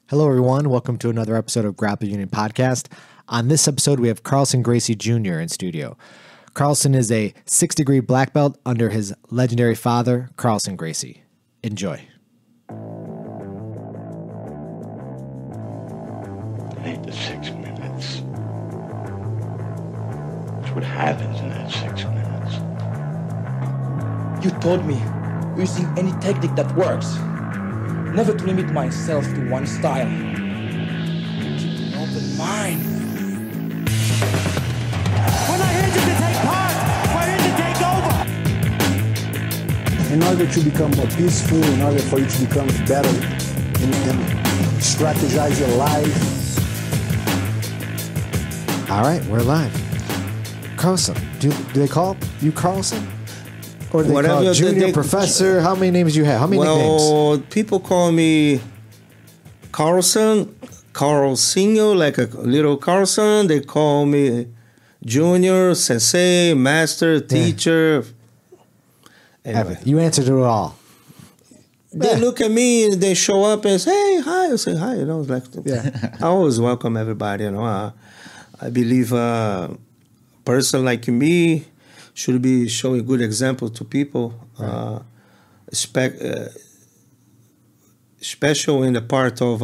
Hello, everyone. Welcome to another episode of Grappler Union podcast. On this episode, we have Carlson Gracie Jr. in studio. Carlson is a 6-degree black belt under his legendary father, Carlson Gracie. Enjoy. It ain't the 6 minutes. It's what happens in that 6 minutes. You told me using any technique that works. Never to limit myself to one style. Keep an open mind. We're not here just to take part. We're here to take over. In order to become more peaceful, in order for you to become better and strategize your life. All right, we're live. Carlson, do they call you Carlson? Or do they call you junior, professor? How many names do you have? How many nicknames? Well, people call me Carlson, Carlsinho, like a little Carlson. They call me junior, sensei, master, teacher. Anyway. You answered it all. They look at me and they show up and say, hey, hi. I say, hi. You know, like, I always welcome everybody. You know, I believe a person like me should be showing good example to people, right. Special in the part of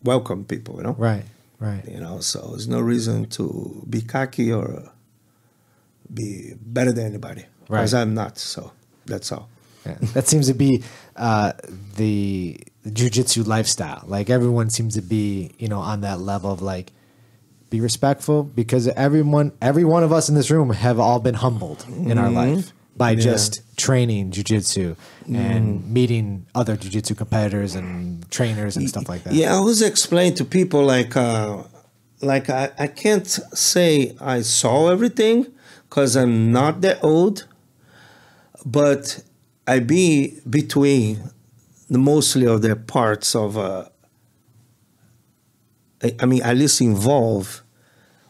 welcome people, you know? Right. You know, so there's no reason to be cocky or be better than anybody. Right. Because I'm not, so that's all. Yeah. That seems to be the Jiu-Jitsu lifestyle. Like everyone seems to be, you know, on that level of like, be respectful, because every one of us in this room have all been humbled in our life by just training jiu-jitsu and meeting other jiu-jitsu competitors and trainers and stuff like that. Yeah, I always explain to people like I can't say I saw everything because I'm not that old, but I be between the mostly of the parts of I mean, at least involved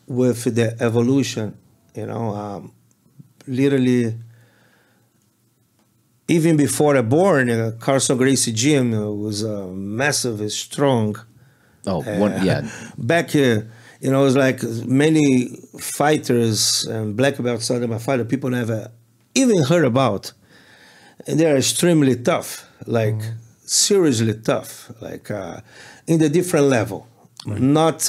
with the evolution, you know, literally, even before I born, Carlson Gracie Jr was massive, strong. Back here, you know, it was like many fighters and black belts under my fighter, people never even heard about. And they're extremely tough, like seriously tough, like in the different level. Right. Not,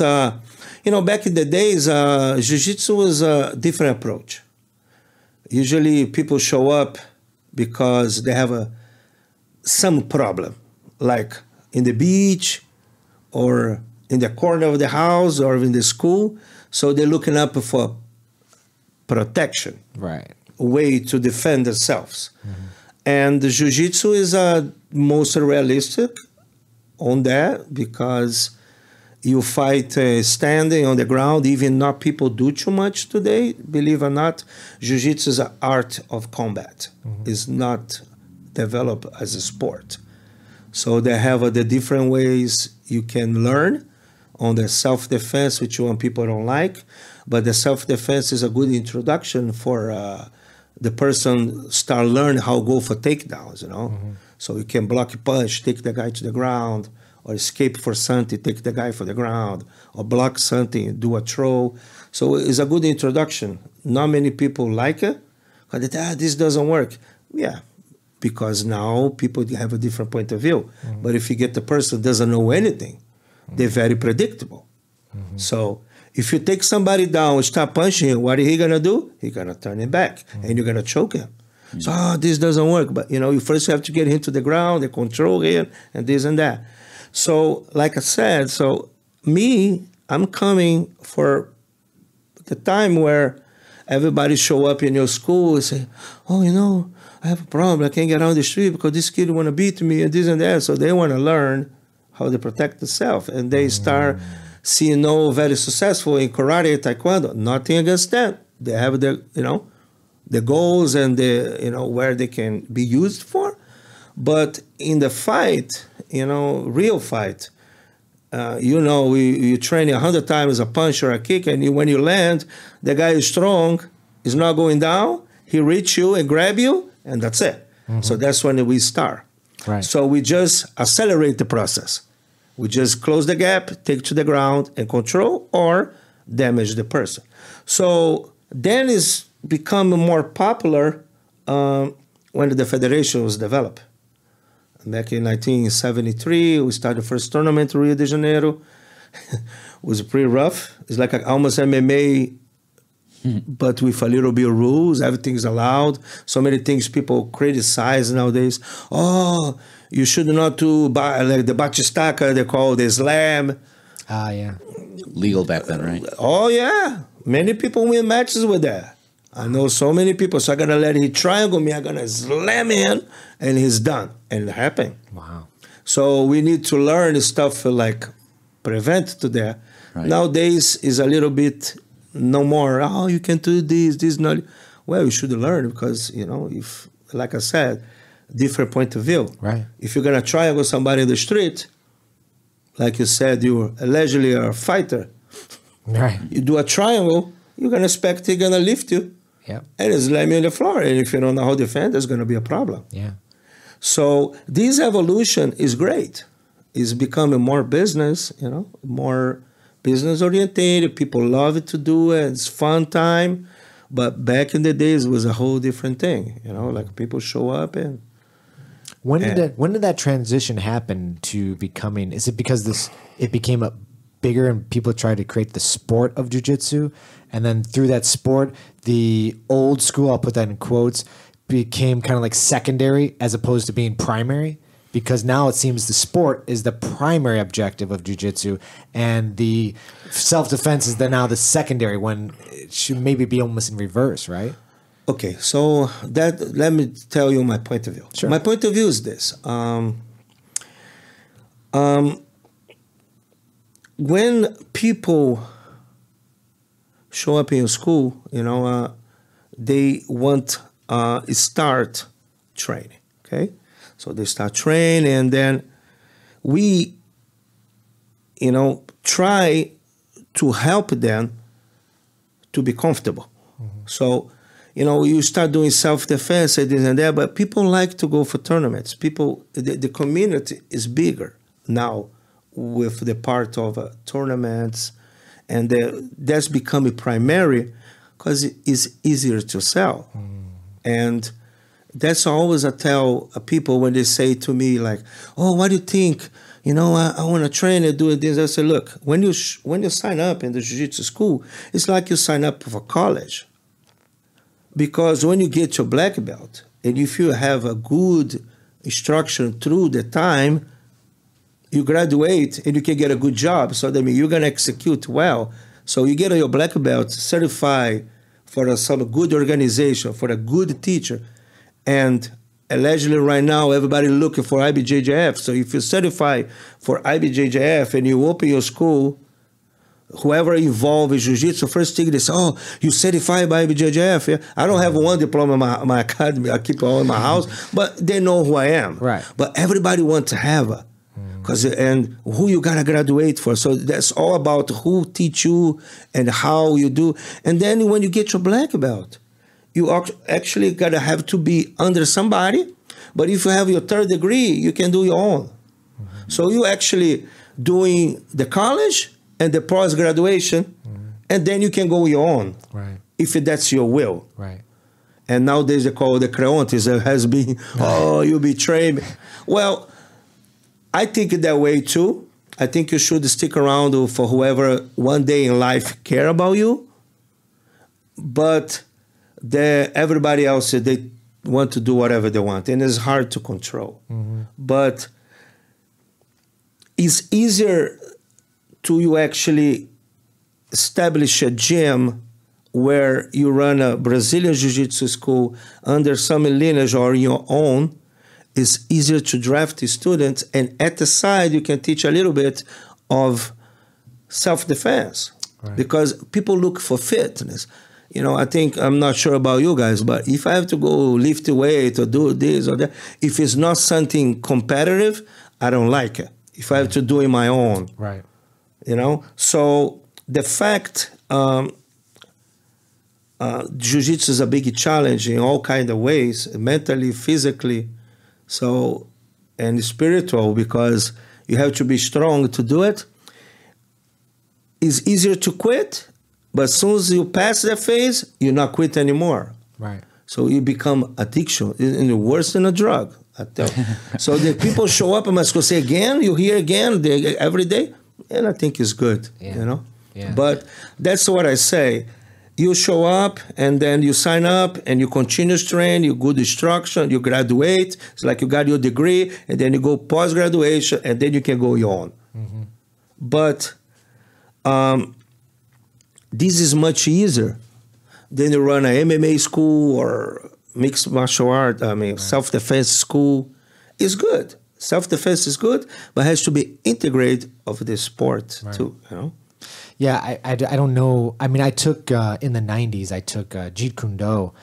you know, back in the days, Jiu-Jitsu was a different approach. Usually people show up because they have some problem, like in the beach or in the corner of the house or in the school. So they're looking up for protection, right? A way to defend themselves. And the Jiu-Jitsu is most realistic on that because you fight standing on the ground, even not people do too much today. Believe it or not, Jiu-Jitsu is an art of combat. It's not developed as a sport. So they have the different ways you can learn on the self-defense, which one people don't like. But the self-defense is a good introduction for the person start learn how to go for takedowns, you know. So you can block a punch, take the guy to the ground, or escape for something, take the guy for the ground, or block something, do a throw. So it's a good introduction. Not many people like it, because they say, this doesn't work. Yeah, because now people have a different point of view. But if you get the person who doesn't know anything, they're very predictable. So if you take somebody down and start punching him, what is he going to do? He's going to turn it back, and you're going to choke him. So, this doesn't work. But, you know, you first have to get him to the ground, and control him, and this and that. So, like I said, so me, I'm coming for the time where everybody show up in your school and say, oh, you know, I have a problem. I can't get out on the street because this kid want to beat me and this and that. So they want to learn how to protect themselves. And they start seeing very successful in karate, taekwondo. Nothing against that. They have the, you know, the goals and the, you know, where they can be used for. But in the fight, you know, real fight, you know, you train 100 times a punch or a kick, and when you land, the guy is strong, is not going down, he reach you and grab you, and that's it. So that's when we start. Right. So we just accelerate the process. We just close the gap, take to the ground, and control or damage the person. So then it's become more popular when the federation was developed. Back in 1973, we started the first tournament in Rio de Janeiro. It was pretty rough. It's like almost MMA, but with a little bit of rules. Everything's allowed. So many things people criticize nowadays. Oh, you should not do like the batistaca, they call the slam. Ah, yeah. Legal back then, right? Oh, yeah. Many people win matches with that. I know so many people. So I'm going to let him triangle me. I'm going to slam him, and he's done. And it happened. Wow. So we need to learn stuff like prevent to that. Right. Nowadays is a little bit no more, oh, you can do this, not. Well, you should learn because, if, like I said, different point of view. Right. If you're going to triangle somebody in the street, like you said, you allegedly are a fighter. Right. You do a triangle, you're going to expect he's going to lift you. Yeah. And slam you on the floor. And if you don't know how to defend, there's going to be a problem. Yeah. So this evolution is great. It's becoming more business, more business oriented. People love it to do it. It's fun time. But back in the days, it was a whole different thing. Like people show up and. When did that transition happen to becoming? Is it because it became a bigger and people tried to create the sport of jiu-jitsu, and then through that sport, the old school, I'll put that in quotes, became kind of like secondary as opposed to being primary? Because now it seems the sport is the primary objective of jiu-jitsu, and the self-defense is now the secondary, when it should maybe be almost in reverse, right? Okay, so let me tell you my point of view. Sure. My point of view is this. When people show up in your school, they want start training, okay? So they start training, and then we, try to help them to be comfortable. Mm-hmm. So, you start doing self-defense and this and that, but people like to go for tournaments. The community is bigger now with the part of tournaments, and that's becoming primary because it's easier to sell. And that's always I tell people when they say to me like, oh, what do you think? I want to train and do this. I say, look, when you sign up in the jiu-jitsu school, it's like you sign up for college. Because when you get your black belt, and if you have a good instruction through the time, you graduate and you can get a good job. So that means you're going to execute well. So you get your black belt certified for some good organization, for a good teacher. And allegedly right now, everybody looking for IBJJF. So if you certify for IBJJF and you open your school, whoever involved in jiu-jitsu, first thing they say, oh, you certified by IBJJF? Yeah? I don't have one diploma in my academy. I keep it all in my house. But they know who I am. Right. But everybody wants to have a. And who you gotta graduate for. So that's all about who teach you and how you do. And then when you get your black belt, you actually gotta have to be under somebody. But if you have your third degree, you can do your own. So you actually doing the college and the post-graduation, and then you can go your own, right? If that's your will, right? And nowadays they call the creontes. There has been, oh, you betray me. Well, I think that way too. I think you should stick around for whoever one day in life care about you. But everybody else, they want to do whatever they want, and it's hard to control. But it's easier to you actually establish a gym where you run a Brazilian Jiu-Jitsu school under some lineage or your own. It's easier to draft the students, and at the side you can teach a little bit of self-defense, right? Because people look for fitness. I think, I'm not sure about you guys, but if I have to go lift weight or do this or that, if it's not something competitive, I don't like it. If I have to do it my own, right? So the fact jiu-jitsu is a big challenge in all kinds of ways, mentally, physically. So, and spiritual, because You have to be strong to do it. It's easier to quit, but as soon as you pass that phase, you're not quit anymore. Right. So you become addiction, and worse than a drug. I tell you. So the people show up and must go say again, you hear again every day, and I think it's good, you know. Yeah. But that's what I say. You show up and then you sign up and you continue to train, you good instruction, you graduate. It's like you got your degree and then you go post-graduation and then you can go on. Mm-hmm. But this is much easier than you run a MMA school or mixed martial art, self-defense school. It's good. Self-defense is good, but has to be integrated of the sport too, you know? Yeah, I don't know. I mean, I took, in the 90s, I took Jeet Kune Do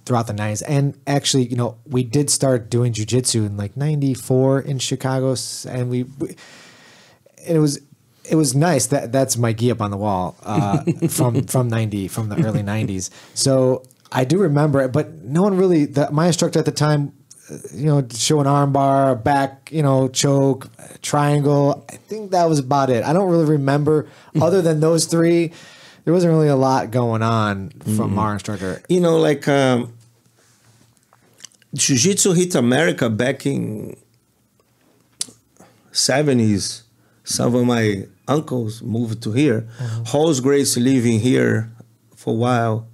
throughout the 90s. And actually, you know, we did start doing jiu-jitsu in like 94 in Chicago. And it was nice. That's my gi up on the wall from the early 90s. So I do remember it, but no one really, my instructor at the time, you know, show an arm bar, back, you know, choke, triangle. I think that was about it. I don't really remember, other than those three, there wasn't really a lot going on from our instructor. You know, like Jiu-Jitsu hit America back in 70s. Some of my uncles moved to here. Carlson Gracie living here for a while.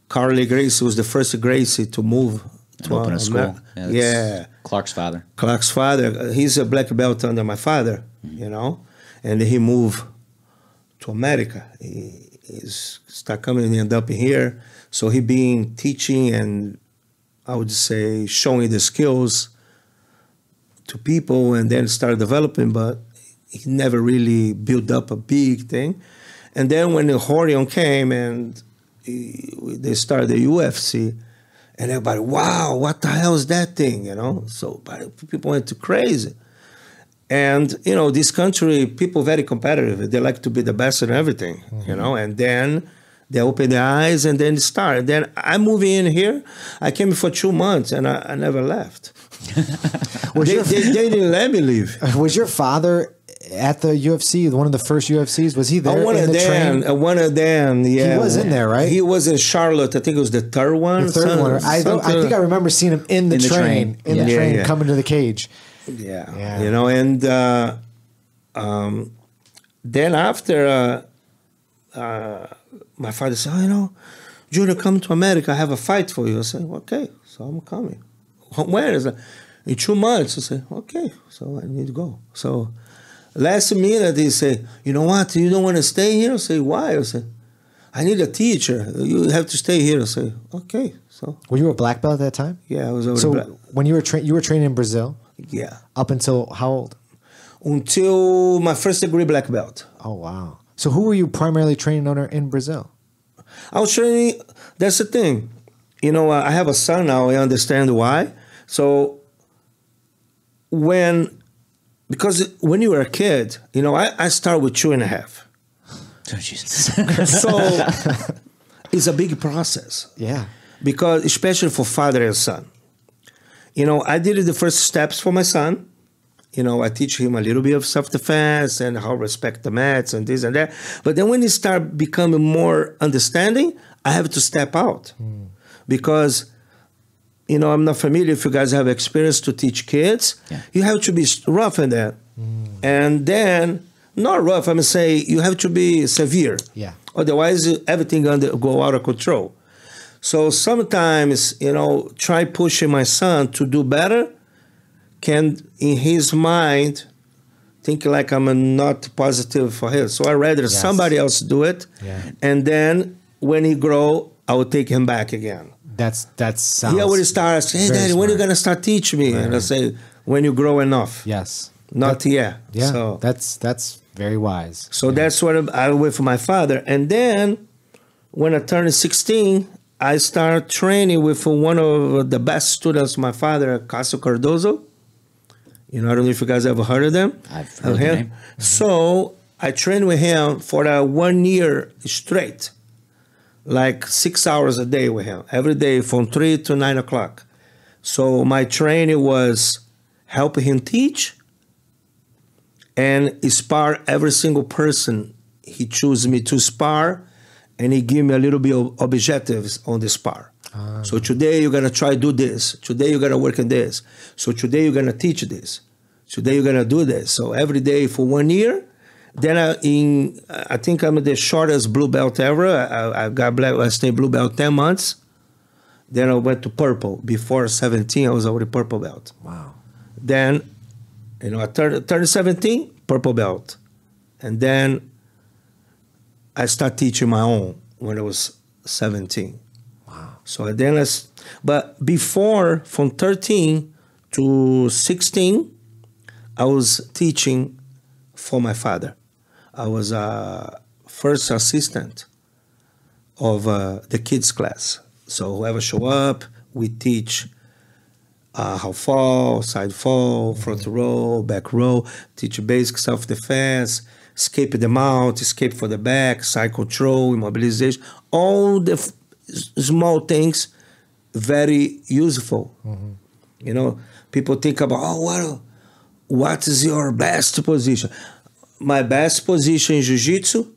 Carly Gracie was the first Gracie to move and open a school. Yeah. Clark's father. Clark's father. He's a black belt under my father, you know, and he moved to America. He's start coming and end up here. So he been teaching and I would say showing the skills to people and then start developing, but he never really built up a big thing. And then when the Horion came and they started the UFC, and everybody, wow, what the hell is that thing, you know? So people went crazy. And, you know, this country, people very competitive. They like to be the best in everything, you know? And then they open their eyes and then start. And then I moved in here. I came for 2 months and I never left. They didn't let me leave. Was your father at the UFC, one of the first UFCs? Was he there? One of them, yeah. He was in there, right? He was in Charlotte. I think it was the third one. The third one. I think I remember seeing him in the train. In the train, coming to the cage. Yeah. You know, and then after my father said, oh, you know, Junior, come to America. I have a fight for you. I said, okay, so I'm coming. Where is it? In 2 months. I said, okay, so I need to go. So last minute, they say, you know what, you don't want to stay here? I say, why? I said, I need a teacher. You have to stay here. I say, okay. So were you a black belt at that time? Yeah, I was over black. When you were training in Brazil? Yeah. Up until how old? Until my first degree black belt. Oh, wow. So who were you primarily training under in Brazil? I was training, that's the thing. You know, I have a son now, I understand why. So because when you were a kid, you know, I started with 2.5. Oh, Jesus. So it's a big process. Yeah. Because especially for father and son. You know, I did the first steps for my son. You know, I teach him a little bit of self-defense and how to respect the mats and this and that. But then when he start becoming more understanding, I have to step out. Because, you know, I'm not familiar if you guys have experience to teach kids. Yeah. You have to be rough in that. And then, not rough, I'm saying you have to be severe. Yeah. Otherwise, everything go out of control. So sometimes, you know, try pushing my son to do better can, in his mind, think like I'm not positive for him. So I'd rather somebody else do it. Yeah. And then when he grow, I will take him back again. That sounds. He always starts, hey, Daddy, when are you going to start teaching me? Right. And I say, when you grow enough. Yes. Not yet. Yeah. So that's very wise. So that's what I went for my father. And then when I turned 16, I started training with one of the best students, my father, Carlson Cardozo. You know, I don't know if you guys ever heard of them. I've heard of him. So I trained with him for 1 year straight, like 6 hours a day with him, every day from 3 to 9 o'clock. So my training was helping him teach and spar every single person. He chooses me to spar, and he give me a little bit of objectives on the spar. So today you're gonna try do this. Today you're gonna work on this. So today you're gonna teach this. Today you're gonna do this. So every day for 1 year. Then I think I'm the shortest blue belt ever. I got black. I stayed blue belt 10 months. Then I went to purple. Before 17, I was already purple belt. Wow. Then, I turned 17, purple belt, and then I started teaching my own when I was 17. So then but before, from 13 to 16, I was teaching for my father. I was a first assistant of the kids class. So whoever show up, we teach how fall, side fall, front row, back row, teach basic self-defense, escape the mount, escape for the back, side control, immobilization, all the small things, very useful. People think about, what is your best position? My best position in Jiu-Jitsu,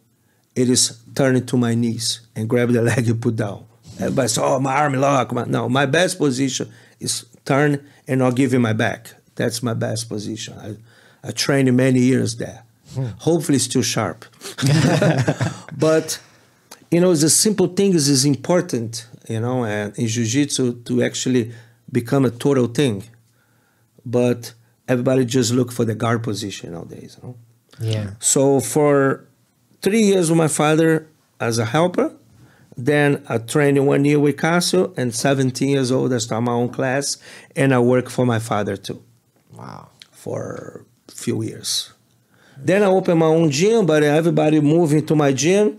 it is turning to my knees and grab the leg and put down. Everybody says, my arm lock. No, my best position is turn and not give you my back. That's my best position. I trained many years there. Hopefully still sharp. But, the simple things is important, and in Jiu-Jitsu to actually become a total thing. But everybody just look for the guard position nowadays. Yeah. So for 3 years with my father as a helper, then I trained 1 year with Cássio, and 17 years old I started my own class, and I work for my father too. Wow. For a few years. Then I opened my own gym, but everybody moved into my gym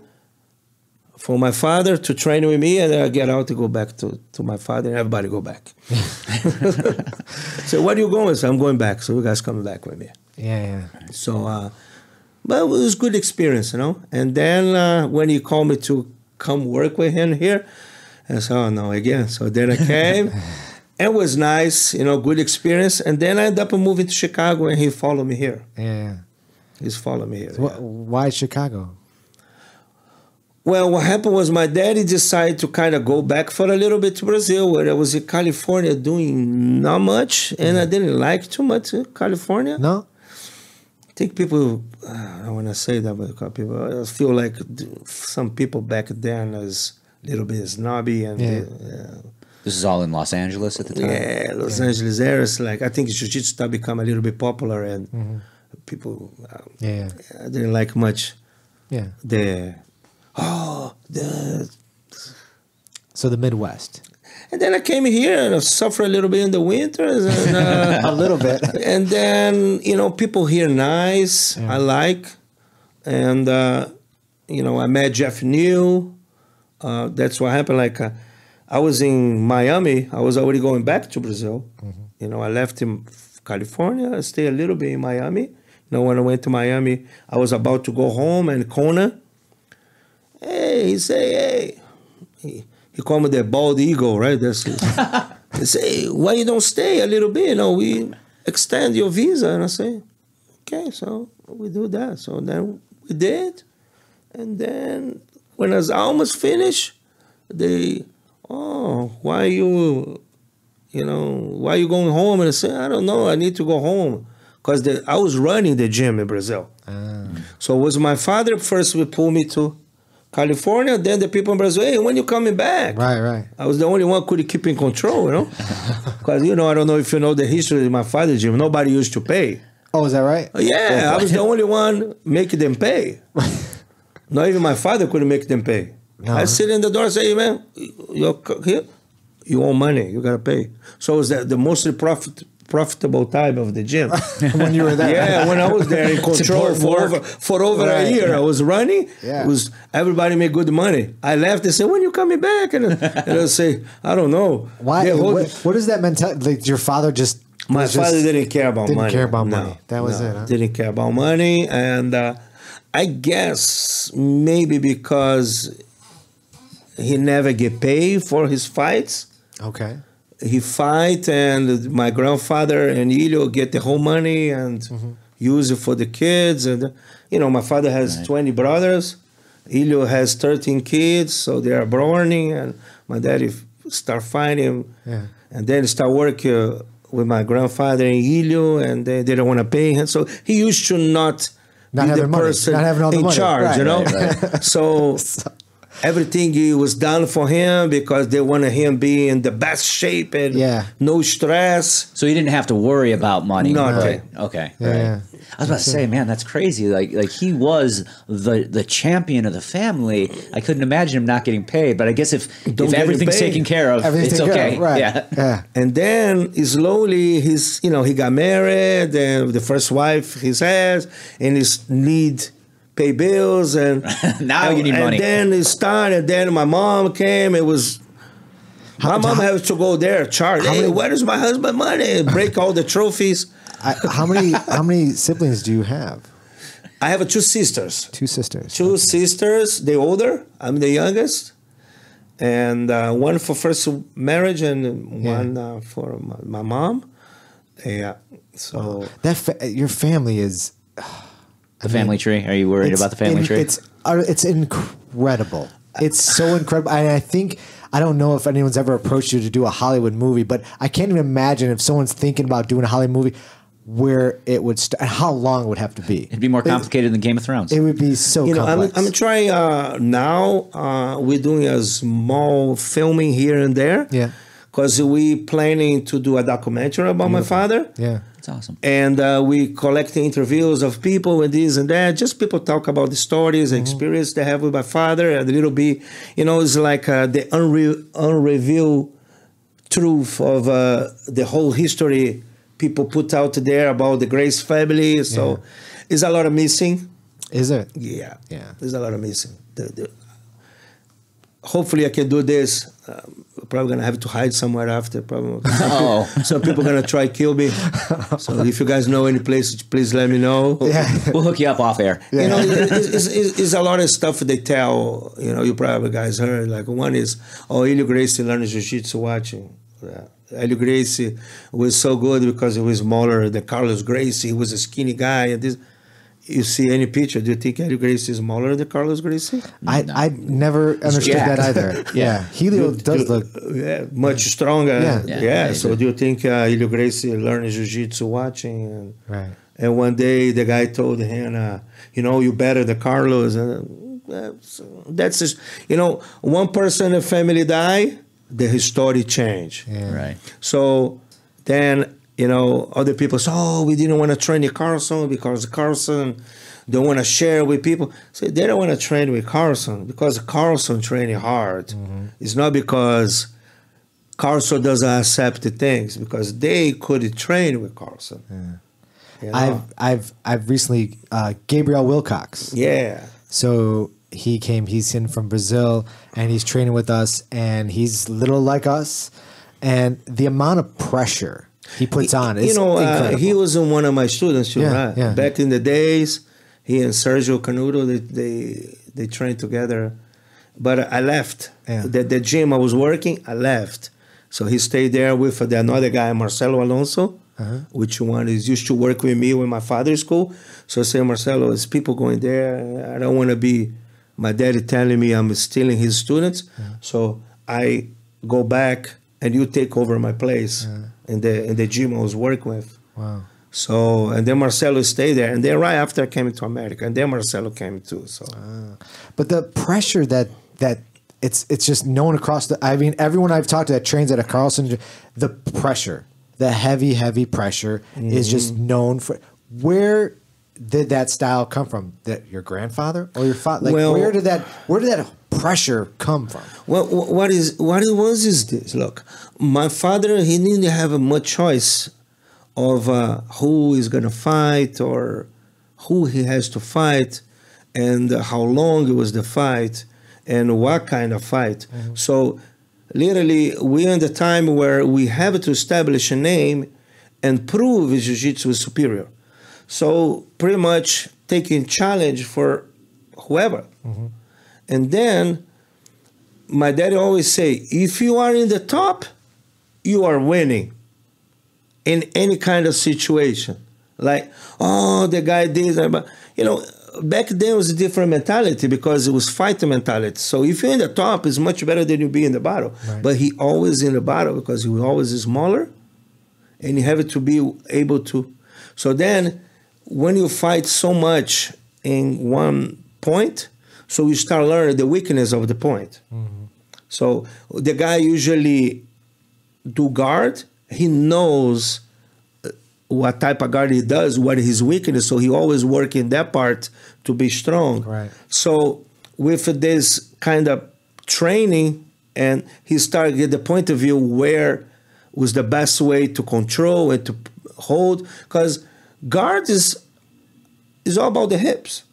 for my father to train with me, and then I get out to go back to my father, and everybody go back. So where are you going? So I'm going back. So you guys coming back with me. Yeah. So, but it was a good experience, And then when he called me to come work with him here, I said, oh no, again. So then I came. It was nice, good experience. And then I ended up moving to Chicago, and he followed me here. Yeah. He's following me here. So why Chicago? Well, what happened was my daddy decided to kind of go back for a little bit to Brazil, where I was in California doing not much, and I didn't like too much California. No? I think people, I don't want to say that, but people, I feel like some people back then was a little bit snobby. And This is all in Los Angeles at the time? Yeah, Los Angeles area. I think Jiu-Jitsu started become a little bit popular, and people, I didn't like much So the Midwest. And then I came here and I suffered a little bit in the winters. And, a little bit. And then, people here nice, I like. And, I met Jeff New. That's what happened. I was in Miami. I was already going back to Brazil. I left in California. I stayed a little bit in Miami. When I went to Miami, I was about to go home, and Kona, he say, hey. He called me the bald eagle, right? That's it. He say, why you don't stay a little bit? We extend your visa. And I say, okay, so we do that. So then we did. And then when I was almost finished, why you going home? And I said, I don't know, I need to go home. Because I was running the gym in Brazil. So it was my father first would pull me to California, then the people in Brazil, hey, when you coming back? Right. I was the only one who could keep in control, Because, I don't know if you know the history of my father's gym. Nobody used to pay. Oh, is that right? Yeah, I was the only one making them pay. Not even my father couldn't make them pay. No. I sit in the door and say, hey, man, you're here. You want money. You got to pay. So it was the mostly profitable time of the gym. When you were there. Yeah, when I was there in control for over a year. I was running. Yeah. It was everybody made good money. I left and said, when you coming back? And I say, I don't know. Why? What is that mentality? Like your father just... My father didn't care about money. Didn't care about money. That was it, huh? Didn't care about money. And I guess maybe because he never get paid for his fights. Okay. He fight, and my grandfather and Ilio get the whole money, and use it for the kids. And, you know, my father has 20 brothers. Ilio has 13 kids, so they are burning. And my daddy start fighting. Yeah. And then start working with my grandfather in Ilio, and they didn't want to pay him. So he used to not be the having money, person not having all the in money. charge, Right, you know? right. So everything was done for him because they wanted him be in the best shape and no stress. So he didn't have to worry about money. Nothing. Right. Okay. Yeah. Right. I was about to say, man, that's crazy. Like he was the champion of the family. I couldn't imagine him not getting paid. But I guess if get everything's paid. taken care of, Everything's it's taken care okay. of, right. Yeah. And then slowly he got married, and the first wife he has, and his need pay bills, and Now you need money. And then it started. Then my mom came. It was. My mom has to go there, charge. Hey, where is my husband money? Break all the trophies. How many siblings do you have? I have 2 sisters. 2 sisters. 2 sisters. They're older. I'm the youngest. And one for first marriage and one for my mom. Yeah. So Your family is The family tree. Are you worried about the family tree? It's incredible. It's so incredible. And I think, I don't know if anyone's ever approached you to do a Hollywood movie, but I can't even imagine if someone's thinking about doing a Hollywood movie where it would how long it would have to be. It'd be more complicated than Game of Thrones. It would be so complex. I'm trying now. We're doing a small filming here and there. Yeah. Because we planning to do a documentary about my father. Yeah. That's awesome. And we collecting interviews of people and this and that. Just people talk about the stories, experience they have with my father, and a little bit, it's like the unrevealed truth of the whole history people put out there about the Grace family. So it's a lot of missing. Is it? Yeah. Yeah. There's a lot of missing. Hopefully I can do this. Probably going to have to hide somewhere after. Probably some people going to try kill me. So if you guys know any place, please let me know. Yeah. We'll hook you up off air. Yeah. It's a lot of stuff they tell. You probably guys heard. Like one is, Helio Gracie learned Jiu-Jitsu watching. Helio Gracie was so good because he was smaller than Carlos Gracie. He was a skinny guy. And this, you see any picture, do you think Helio Gracie is smaller than Carlos Gracie? I never understood that either. Yeah. Helio does look much stronger. Yeah. So do you think Helio Gracie learned Jiu-Jitsu watching? right. And one day the guy told him, you better than Carlos. And that's just, one person in the family die, the story change. Yeah. Right. So then, other people say, we didn't want to train Carlson because Carlson don't want to share with people. So they don't want to train with Carlson because Carlson training hard. It's not because Carlson doesn't accept the things, because they could train with Carlson. Yeah. I've recently Gabriel Wilcox. Yeah. So he's in from Brazil and he's training with us, and he's little like us, and the amount of pressure he puts on is incredible. He was one of my students too, right? Yeah. Back in the days, he and Sergio Canuto, they trained together. But I left. Yeah. The gym I was working, I left. So he stayed there with another guy, Marcelo Alonso, which one is used to work with me with my father's school. So I say, Marcelo, there's people going there. I don't want to be my daddy telling me I'm stealing his students. So I go back and you take over my place in the gym I was working with. Wow. So, and then Marcelo stayed there. And then right after I came to America, and then Marcelo came too. So, But the pressure that it's just known across everyone I've talked to that trains at a Carlson, the pressure, the heavy pressure is just known for. Where did that style come from? That your grandfather or your father? Like, Well, where did that pressure come from? well, what it was is this. Look, my father, he didn't have much choice of who is going to fight or who he has to fight and how long it was the fight and what kind of fight. So literally, we're in the time where we have to establish a name and prove Jiu-Jitsu is superior. So pretty much taking challenge for whoever. And then my daddy always say, if you are in the top, you are winning in any kind of situation. Like, oh, the guy did, but you know, back then it was a different mentality because it was fighter mentality. So if you're in the top, it's much better than you be in the bottom. Right. But he always in the bottom because he was always smaller, and you have to be able to. So then, when you fight so much in one point, so you start learning the weakness of the point. Mm-hmm. So the guy usually do guard. He knows what type of guard he does, what is his weakness. So he always work in that part to be strong. Right. So with this kind of training, and he started to get the point of view where was the best way to control and to hold, because guard is all about the hips.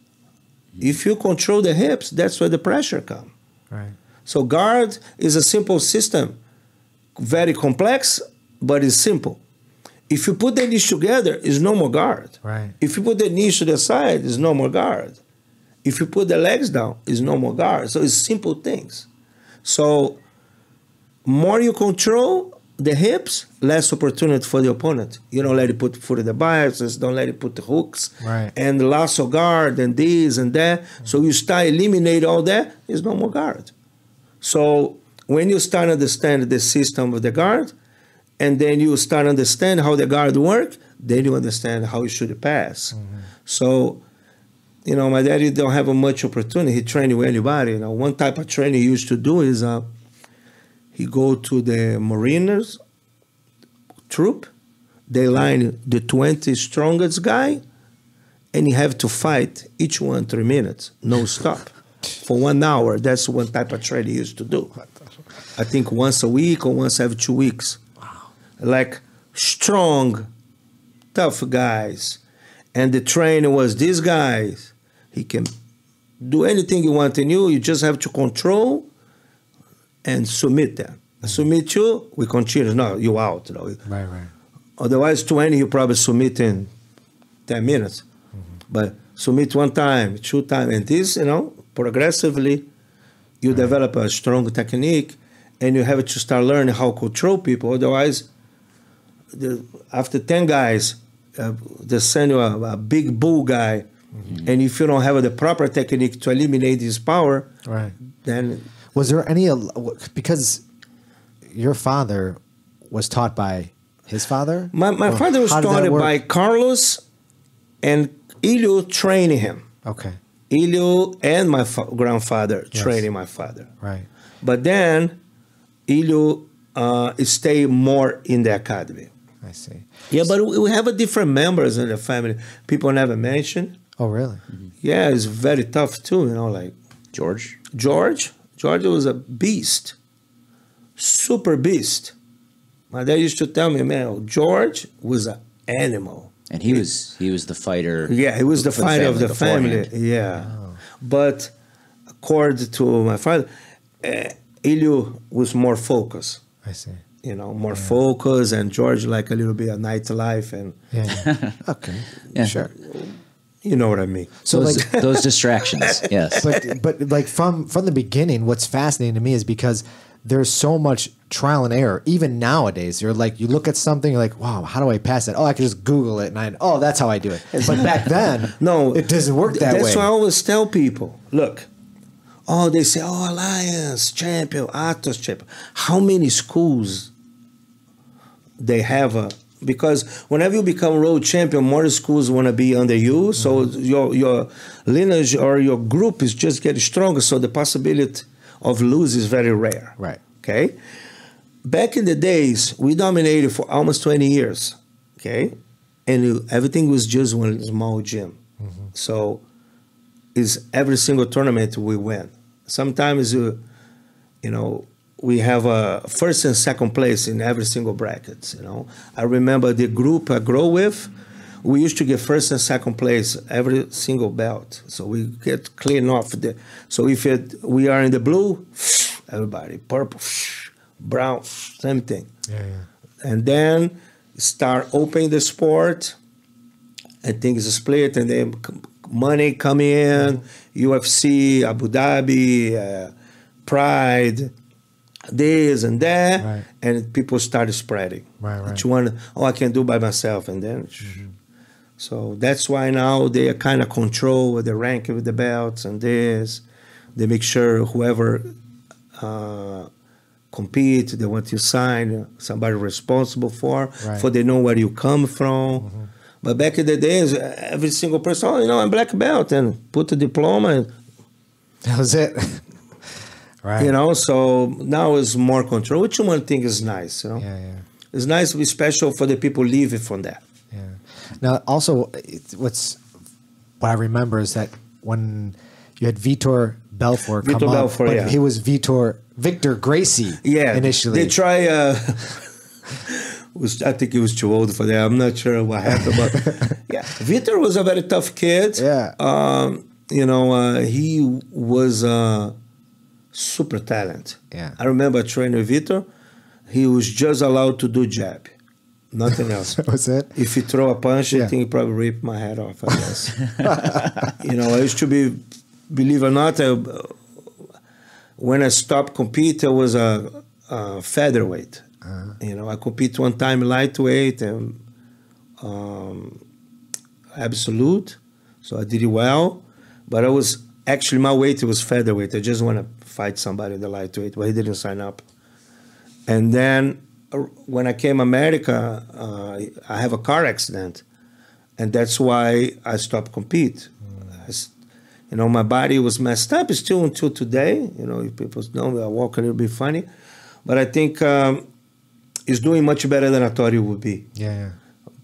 If you control the hips, that's where the pressure comes. Right. So guard is a simple system, very complex, but it's simple. If you put the knees together, it's no more guard. Right. If you put the knees to the side, it's no more guard. If you put the legs down, it's no more guard. So it's simple things. So more you control the hips, less opportunity for the opponent. You don't let it put foot in the biceps, don't let it put the hooks, Right. and the lasso guard, and this and that. So you start eliminate all that, there's no more guard. So when you start to understand the system of the guard, and then you start to understand how the guard work, then you understand how you should pass. Mm-hmm. So, you know, my daddy don't have much opportunity. He train with anybody. You know, one type of training he used to do is he go to the Mariners troop. They line the 20 strongest guy, and you have to fight each one 3 minutes, no stop, for 1 hour. That's one type of training he used to do. I think once a week or once every 2 weeks. Like strong, tough guys. And the trainer was these guys. He can do anything you want in you. You just have to control and submit them. Submit you, we continue. No, you out. You know. Right, right. Otherwise, 20, you probably submit in 10 minutes. But submit 1 time, 2 times. And this, you know, progressively, you develop a strong technique, and you have to start learning how to control people. Otherwise, after 10 guys, they send you a big bull guy, and if you don't have the proper technique to eliminate his power, Right. then Was there any, because your father was taught by his father? my Or father was how did that taught work? by Carlos, and Ilio training him. Okay. Ilio and my grandfather Yes. training my father. Right. But then Ilio stay more in the academy. I see. Yeah, but we have a different members in the family. People never mention. Oh, really? Yeah, it's very tough too. You know, like George? George was a beast, super beast. My dad used to tell me, man, George was an animal. And he was the fighter. Yeah, he was the for fighter of the family. beforehand. Yeah, but according to my father, Ilio was more focused. I see. You know, more focus, and George like a little bit of nightlife, and Yeah. Okay. Yeah. Sure. you know what I mean. So Those, like, those distractions, yes. but like from the beginning, what's fascinating to me is because there's so much trial and error. Even nowadays, you're like, you look at something, you're like, wow, how do I pass that? Oh, I can just Google it, and that's how I do it. But back then, No, it doesn't work that way. That's why I always tell people, look, they say, Alliance champion, Atos champion. How many schools they have? Because whenever you become world champion, more schools want to be under you. So your lineage or your group is just getting stronger. So the possibility of lose is very rare. Right. Okay. Back in the days, we dominated for almost 20 years. Okay. And everything was just one small gym. So is every single tournament we win. Sometimes, we have a first and second place in every single bracket. I remember the group I grew with, we used to get first and second place every single belt. So we get clean off so if we are in the blue, everybody purple, brown, same thing. Yeah. And then start opening the sport, and things split, and then money come in, UFC, Abu Dhabi, Pride, this and that, Right. and people started spreading. Right. Each one, I can do by myself, and then. So that's why now they are kind of control with the rank with the belts and this. They make sure whoever compete, they want to sign somebody responsible for they know where you come from. But back in the days, every single person, I'm black belt, and put the diploma. And, That was it. Right. So now it's more control, which one thing is nice, Yeah. It's nice to be special for the people living from that. Yeah. Now, also, what I remember is that when you had Vitor Belfort come up, but he was Victor Gracie initially. They try. I think he was too old for that. I'm not sure what happened, but yeah, Vitor was a very tough kid. Yeah. He was super talent. Yeah. I remember training Vitor. He was just allowed to do jab, nothing else. That was it? If he throw a punch, I think he probably ripped my head off, I guess. I used to be, believe it or not, when I stopped competing, I was a featherweight. I compete one time lightweight and absolute, so I did it well. But my weight was featherweight. I just want to fight somebody in the lightweight, but he didn't sign up. And then when I came America, I have a car accident, and that's why I stopped compete. My body was messed up still until today. If people know me, I walk a little bit funny, but I think it's doing much better than I thought it would be. Yeah.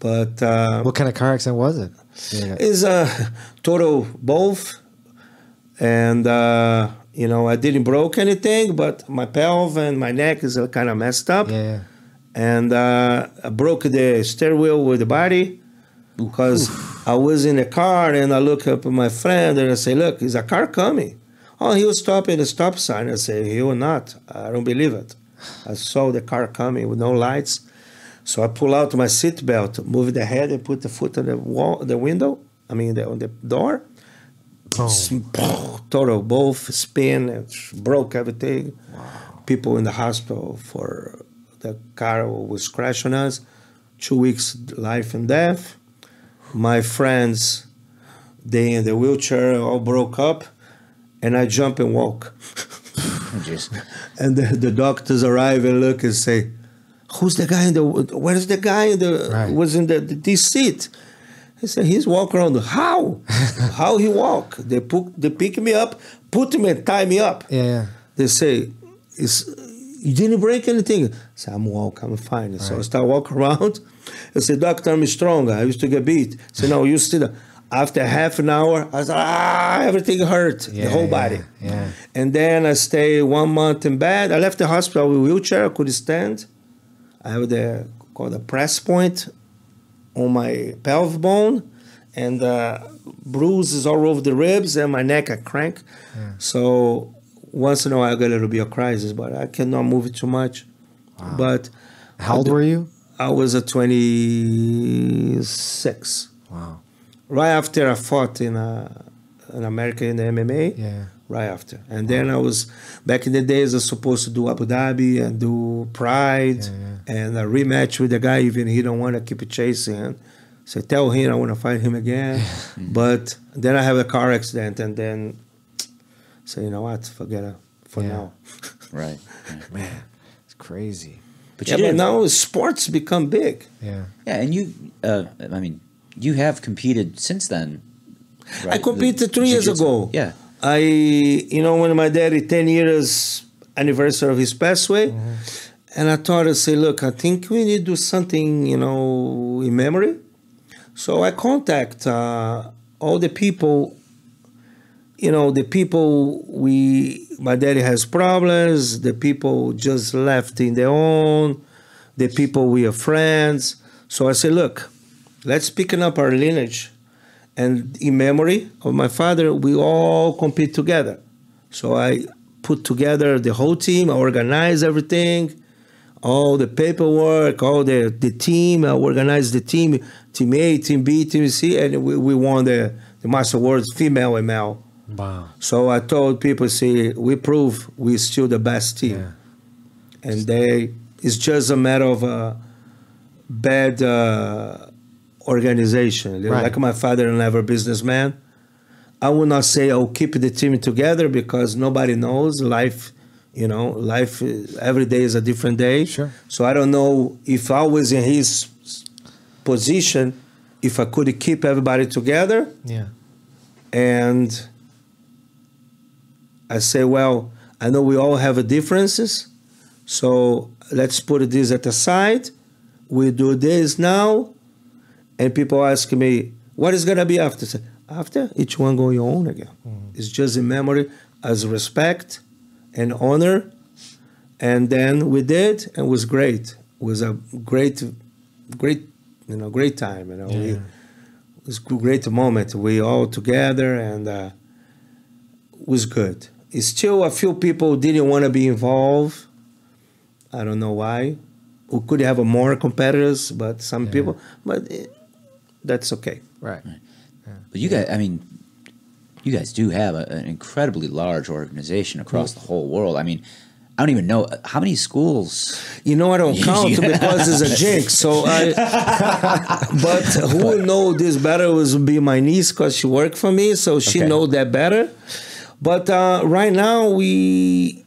But what kind of car accident was it? It's total both, and I didn't broke anything, but my pelvis and my neck is kind of messed up. Yeah. And I broke the steering wheel with the body because I was in a car and I look up at my friend and I say, look, is a car coming? Oh, he will stop at the stop sign. I say, he will not. I don't believe it. I saw the car coming with no lights. So I pull out my seat belt, move the head and put the foot on the wall, the window, on the door. Total both spin, broke everything. Wow. People in the hospital for the car was crashing us. 2 weeks life and death. My friends, they in the wheelchair all broke up, and I jump and walk. And the doctors arrive and look and say, "Who's the guy where's the guy was in this seat?" He said, he's walking around. How? How he walk? They pick me up, put me and tie me up. Yeah. They say, you didn't break anything. I said, I'm fine. Right. So I start walking around. I said, doctor, I'm stronger. I used to get beat. I said, no, you still. After half an hour, I said, everything hurt, the whole body. Yeah. And then I stayed 1 month in bed. I left the hospital with a wheelchair. I couldn't stand. I have called a press point on my pelvic bone, and bruises all over the ribs, and my neck I crank. Yeah. So once in a while I get a little bit of crisis, but I cannot move it too much. Wow. But how old were you? I was 26. Wow. Right after I fought in America in the MMA. Yeah. Right after. And then I was, back in the days, I was supposed to do Abu Dhabi and do Pride and a rematch with the guy, even he don't want to keep chasing him. So tell him I want to fight him again. But then I have a car accident and then say, you know what, forget it for now. Right. Man, it's crazy. But but now sports become big. Yeah. Yeah, and you, you have competed since then. Right? I competed 3 years ago. Yeah. When my daddy 10 years anniversary of his passed away, and I thought, I say, look, I think we need to do something, in memory. So I contact all the people, my daddy has problems, the people just left in their own, the people we are friends. So I say, look, let's pick up our lineage. And in memory of my father, we all compete together. So I put together the whole team, I organize everything, all the paperwork, all the team, I organized the team, team A, team B, team C, and we won the Master Awards, female and male. Wow. So I told people, see, we prove we're still the best team. Yeah. And it's just a matter of bad organization. Right. Like my father and never businessman. I will not say I'll keep the team together because nobody knows life. Life every day is a different day. Sure. So I don't know if I was in his position, if I could keep everybody together. Yeah. And I say, well, I know we all have differences, so let's put this at the side. We do this now, and people ask me, what is going to be after? I say, after, each one go your own again. It's just a memory as respect and honor. And then we did, and it was great. It was a great time. It was a great moment. We all together, and it was good. It's still a few people didn't want to be involved. I don't know why. We could have more competitors, but some people. But that's okay. Right. But you guys do have an incredibly large organization across the whole world. I mean, I don't even know how many schools. I don't count because it's a jinx. So but who will know this better would be my niece because she worked for me, so she know that better. But right now we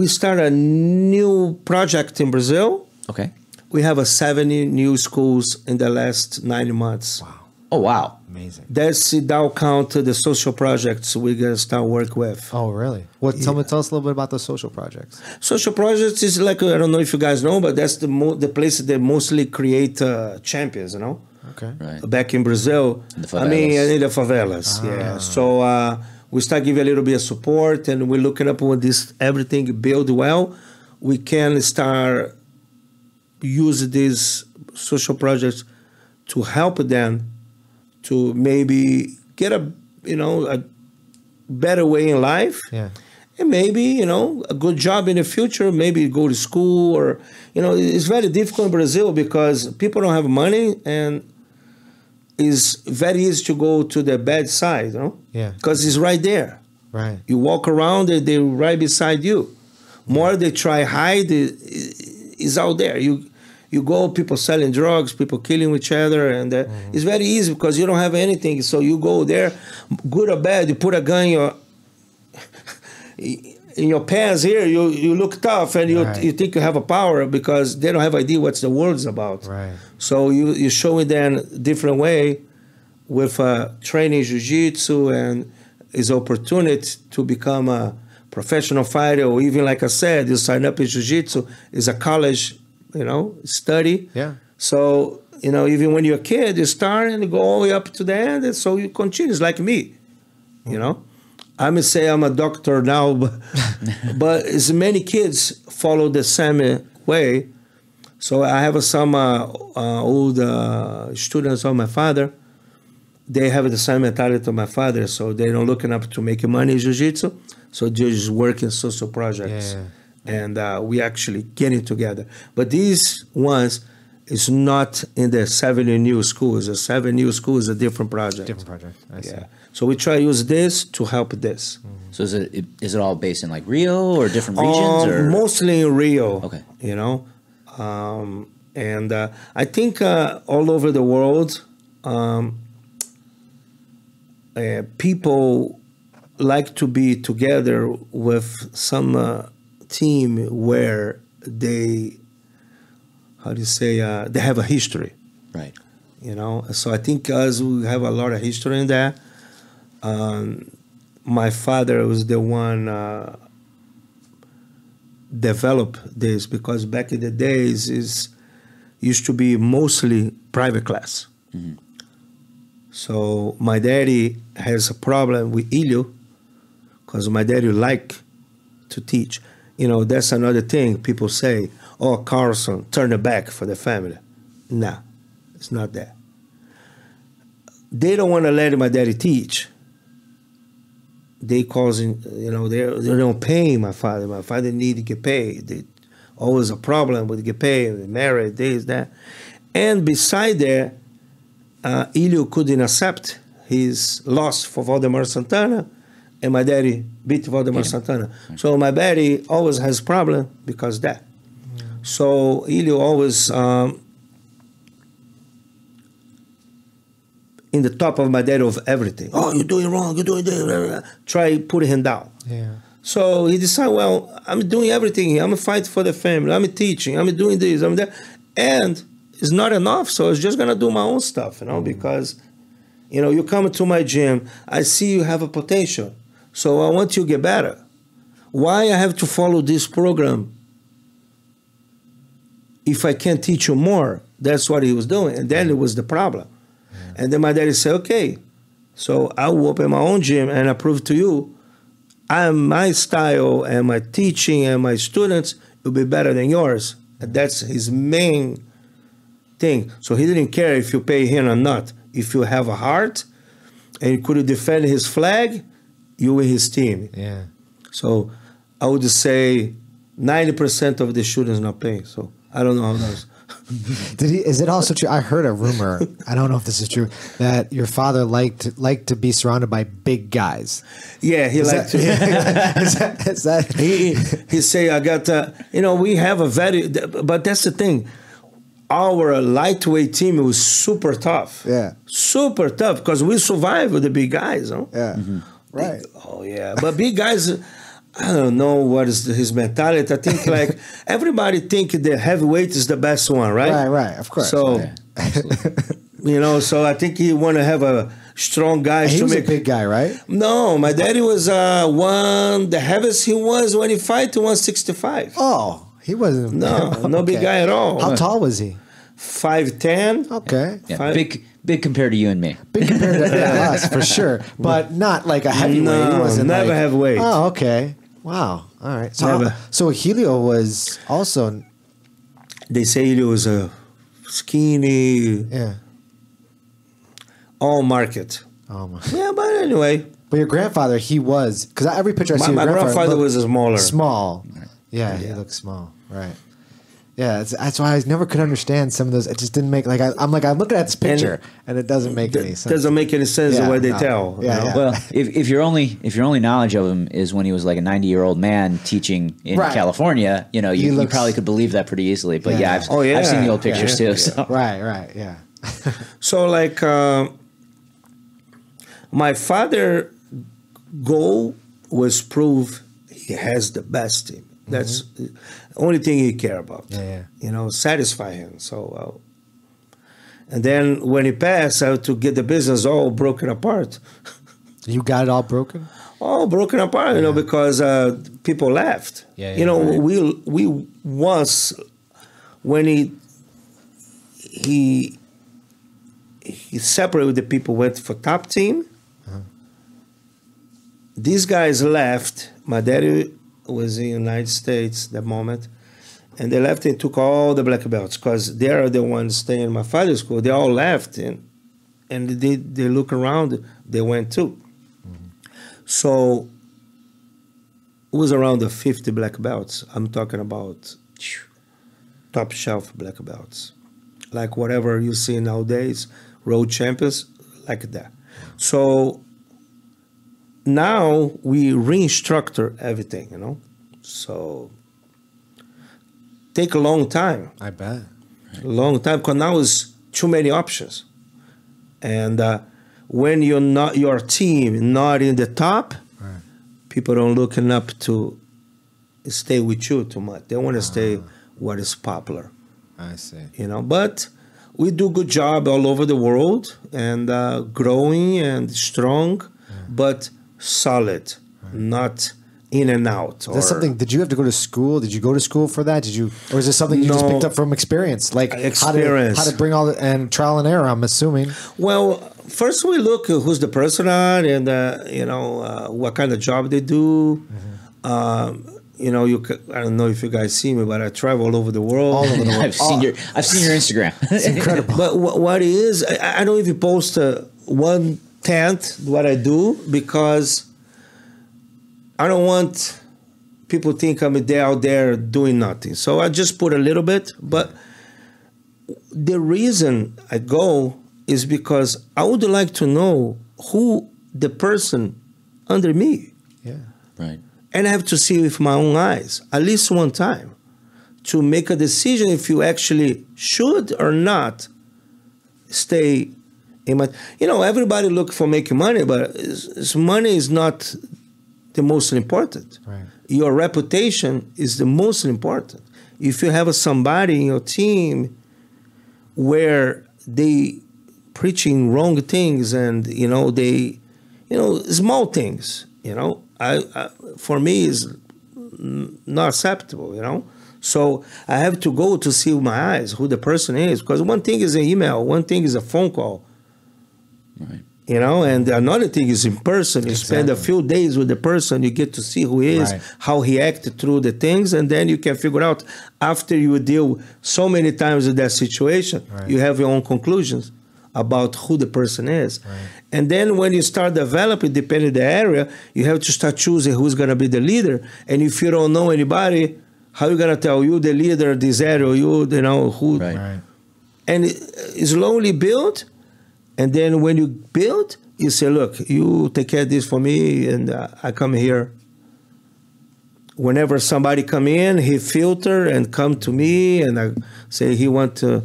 start a new project in Brazil. Okay. We have 70 new schools in the last 9 months. Wow. Oh, wow. Amazing. That's without count the social projects we're gonna start work with. Oh, really? Tell us a little bit about the social projects. Social projects is like, I don't know if you guys know, but that's the place that mostly create champions, Okay. Right. Back in Brazil. In the favelas. I mean, in the favelas, yeah. So we start giving a little bit of support, and we're looking up when everything build well, we can start use these social projects to help them to maybe get a better way in life. Yeah. And maybe, a good job in the future, maybe go to school or, it's very difficult in Brazil because people don't have money and it's very easy to go to the bad side, Yeah. Because it's right there. Right. You walk around and they're right beside you. More they try hide, is out there. You go, people selling drugs, people killing each other, and it's very easy because you don't have anything. So you go there, good or bad, you put a gun in your pants here, you look tough, and you think you have a power because they don't have idea what the world's about. Right. So you showing them a different way with training jiu-jitsu and his opportunity to become a professional fighter, or even like I said, you sign up in jiu-jitsu is a college, study. Yeah. So, even when you're a kid, you start and you go all the way up to the end, and so you continue. It's like me, I may say I'm a doctor now, but as many kids follow the same way. So I have some old students of my father. They have the same mentality of my father, so they don't looking up to make money in jiu-jitsu. So they just work in social projects. Yeah. And we actually getting together. But these ones is not in the 70 new schools. The 7 new schools is a different project. Different project. I see. Yeah. So we try to use this to help this. So is it all based in like Rio or different regions? Or? Mostly in Rio. Okay. And I think all over the world, people like to be together with some team where they, they have a history. Right. So I think us, we have a lot of history in that. My father was the one developed this because back in the days it used to be mostly private class. Mm-hmm. So my daddy has a problem with Ilio because my daddy like to teach. That's another thing people say, oh, Carlson, turn the back for the family. No, it's not that. They don't want to let my daddy teach. They causing, they don't pay my father. My father need to get paid. They always a problem with get paid, married, this, that. And beside that, Ilio couldn't accept his loss for Valdemar Santana, and my daddy beat Valdemar Santana. So my daddy always has problem because of that. So Ilio always in the top of my daddy of everything. Oh, you're doing wrong. You're doing this. Try putting him down. Yeah. So he decided, well, I'm doing everything here. I'm fighting for the family. I'm teaching. I'm doing this. I'm that. And it's not enough. So I was just going to do my own stuff, because, you come to my gym. I see you have a potential. So I want you to get better. Why I have to follow this program if I can't teach you more? That's what he was doing. And then it was the problem. And then my daddy said, okay, so I will open my own gym and I prove to you my style and my teaching and my students will be better than yours. And that's his main thing. So he didn't care if you pay him or not. If you have a heart and you could defend his flag, you were his team. Yeah. So I would say 90% of the students not paying. So I don't know how that's. Is it also true? I heard a rumor. I don't know if this is true, that your father liked to be surrounded by big guys. Yeah, he liked to. Is that he say, I got we have a very, but that's the thing. Our lightweight team was super tough. Yeah, super tough because we survived with the big guys. Huh? Yeah, right. Oh yeah, but big guys. I don't know what is his mentality. I think like everybody think the heavyweight is the best one, right? Right, of course. So, so I think he want to have a strong guy. He was a big guy, right? No, my daddy was the heaviest he was when he fight 165. Oh, he wasn't. No big guy at all. How tall was he? 5'10". Okay. Yeah, big compared to you and me. Big compared to us, for sure. But not like a heavyweight. No, he wasn't never heavyweight. Oh, okay. Wow. All right. So Helio was also. They say he was a skinny. Yeah. All market. Oh my. Yeah, but anyway. But your grandfather, he was, because every picture I see, my grandfather was smaller. Small. Yeah, he looked small. Right. Yeah, that's why I never could understand some of those. It just didn't make I'm looking at this picture and it doesn't make any sense. Doesn't make any sense the way they tell. Yeah. Well, if your only knowledge of him is when he was like a 90-year-old man teaching in California, you probably could believe that pretty easily. But I've seen the old pictures too. So. Right, yeah. So like my father goal was prove he has the best team. That's the only thing he care about. Yeah. Satisfy him. So, and then when he passed, I had to get the business all broken apart. You got it all broken? All broken apart, because people left. We once when he separated with the people, went for top team. These guys left. My daddy was in the United States that moment, and they left and took all the black belts because they are the ones staying in my father's school. They all left, and they look around, they went too. So it was around the 50 black belts. I'm talking about top shelf black belts, like whatever you see nowadays, road champions, like that. So now we re-instructor everything, So take a long time. I bet. A long time, because now it's too many options. And when your team not in the top, people don't looking up to stay with you too much. They want to stay what is popular. I see. But we do good job all over the world and growing and strong, but solid, not in and out. That's something. Did you have to go to school? Did you go to school for that? or is this something you just picked up from experience? Like experience. How to bring all and trial and error? I'm assuming. Well, first we look at who's the person on and what kind of job they do. I don't know if you guys see me, but I travel all over the world. All over the world. I've seen your Instagram. It's incredible. But what it is, I don't even post 1/10 what I do because I don't want people to think I'm out there doing nothing. So I just put a little bit. But the reason I go is because I would like to know who the person under me. Yeah. Right. And I have to see with my own eyes, at least one time, to make a decision if you actually should or not stay Everybody look for making money, but money is not the most important. Right. Your reputation is the most important. If you have somebody in your team where they preaching wrong things and they small things, I for me is not acceptable, So I have to go to see with my eyes who the person is, because one thing is an email, one thing is a phone call, Right. and another thing is in person. You spend a few days with the person, you get to see who he is, Right. how he acted through the things, and then you can figure out, after you deal so many times with that situation, Right. you have your own conclusions about who the person is. Right. And then when you start developing, depending on the area, you have to start choosing who's going to be the leader. And if you don't know anybody, how you going to tell you the leader of this area, who? Right. Right. And it's slowly built. And then when you build, you say, look, you take care of this for me, and I come here. Whenever somebody come in, he filter and come to me, and I say he want to,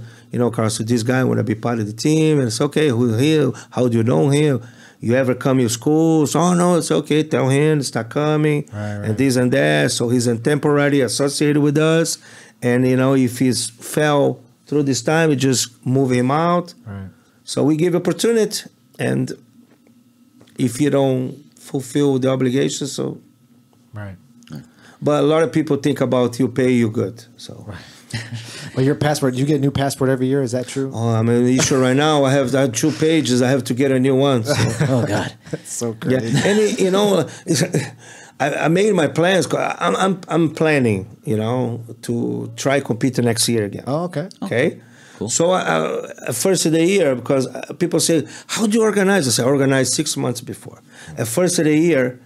Carlson, this guy want to be part of the team, and it's okay. Who he? How do you know him? You ever come to school? So, oh no, it's okay. Tell him start coming, Right. and this and that. So he's temporarily associated with us, and if he's fell through this time, we just move him out. Right. So we give opportunity, and if you don't fulfill the obligation, so. Right. But a lot of people think about you pay you good. So. Well, your passport, you get a new passport every year. Is that true? Oh, I'm an issue right now. I have 2 pages. I have to get a new one. So. Oh God. That's so Yeah, crazy. and I made my plans. I'm planning, to try compete next year again. Oh, okay. Okay. Cool. So at first of the year, because people say, how do you organize? I say, I organize 6 months before. At first of the year,